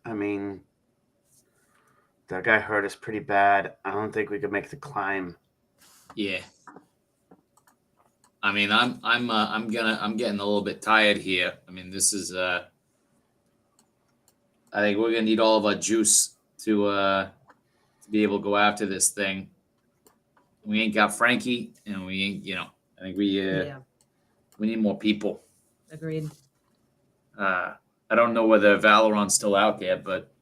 I mean, that guy hurt us pretty bad. I don't think we could make the climb. Yeah. I mean, I'm getting a little bit tired here. I mean, this is I think we're gonna need all of our juice to be able to go after this thing. We ain't got Frankie, and we ain't, I think we Yeah, need more people. agreed. I don't know whether Valorant's still out there, but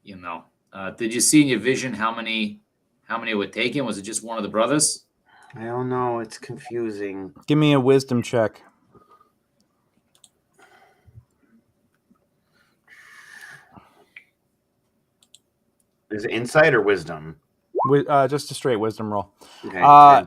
did you see in your vision how many were taken? Was it just one of the brothers? I don't know. It's confusing. Give me a wisdom check. Is it insight or wisdom? Just a straight wisdom roll. Okay.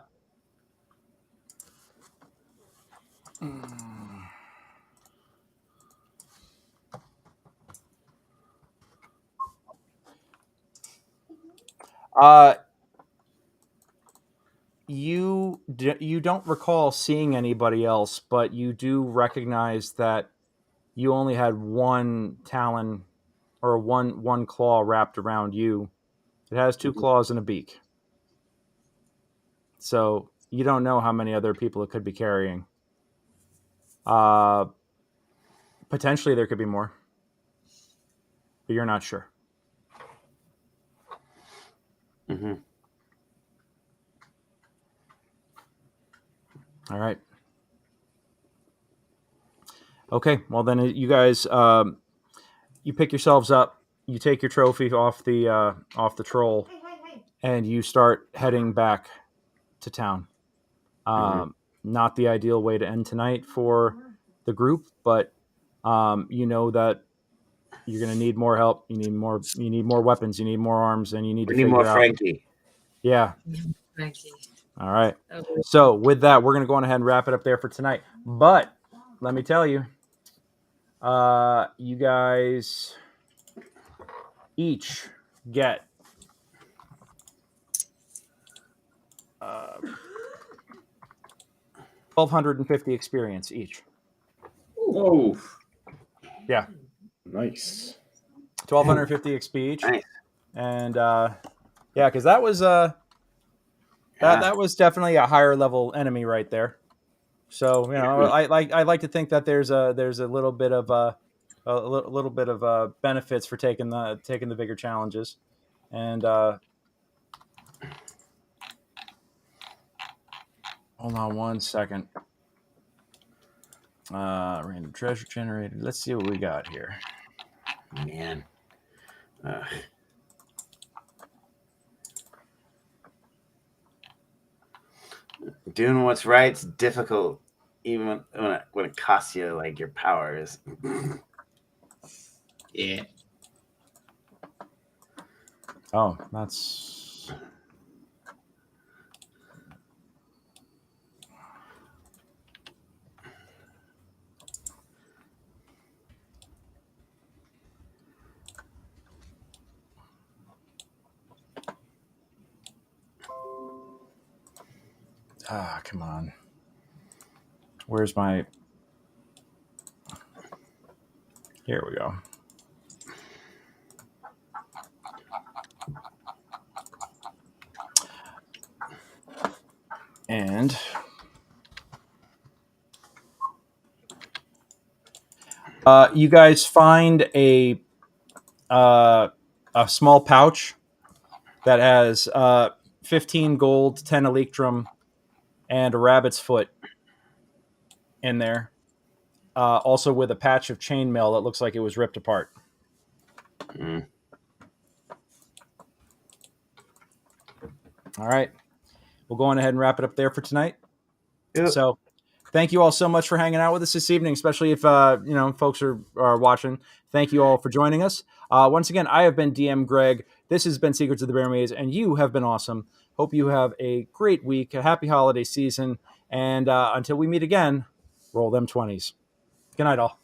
You don't recall seeing anybody else, but you do recognize that you only had one talon or one claw wrapped around you. It has two claws and a beak. So you don't know how many other people it could be carrying. Potentially there could be more, but you're not sure. Mm-hmm. All right. Okay. Well, then you guys, you pick yourselves up. You take your trophy off the troll, and you start heading back to town. Not the ideal way to end tonight for the group, but you know that you're going to need more help. You need more weapons. You need more arms, and you need to We need figure more out. Frankie. Yeah. Frankie. All right. Okay. So with that, we're going to go on ahead and wrap it up there for tonight. But let me tell you, you guys each get 1,250 experience each. Whoa. Yeah. Nice. 1,250 XP each. Nice. And yeah, because that was that was definitely a higher level enemy right there. So I like to think that there's a little bit of benefits for taking the bigger challenges, and hold on one second. Random treasure generated. Let's see what we got here. Man. Doing what's right's difficult, even when it costs you like your powers. Yeah. Oh, that's come on. Where's my... Here we go. And you guys find a small pouch that has 15 gold, 10 electrum, and a rabbit's foot in there. Also with a patch of chainmail that looks like it was ripped apart. All right. We'll go on ahead and wrap it up there for tonight. Yep. So thank you all so much for hanging out with us this evening, especially if folks are watching. Thank you all for joining us. Once again, I have been DM Greg. This has been Secrets of the Barrowmaze, and you have been awesome. Hope you have a great week, a happy holiday season, and until we meet again, roll them 20s. Good night, all.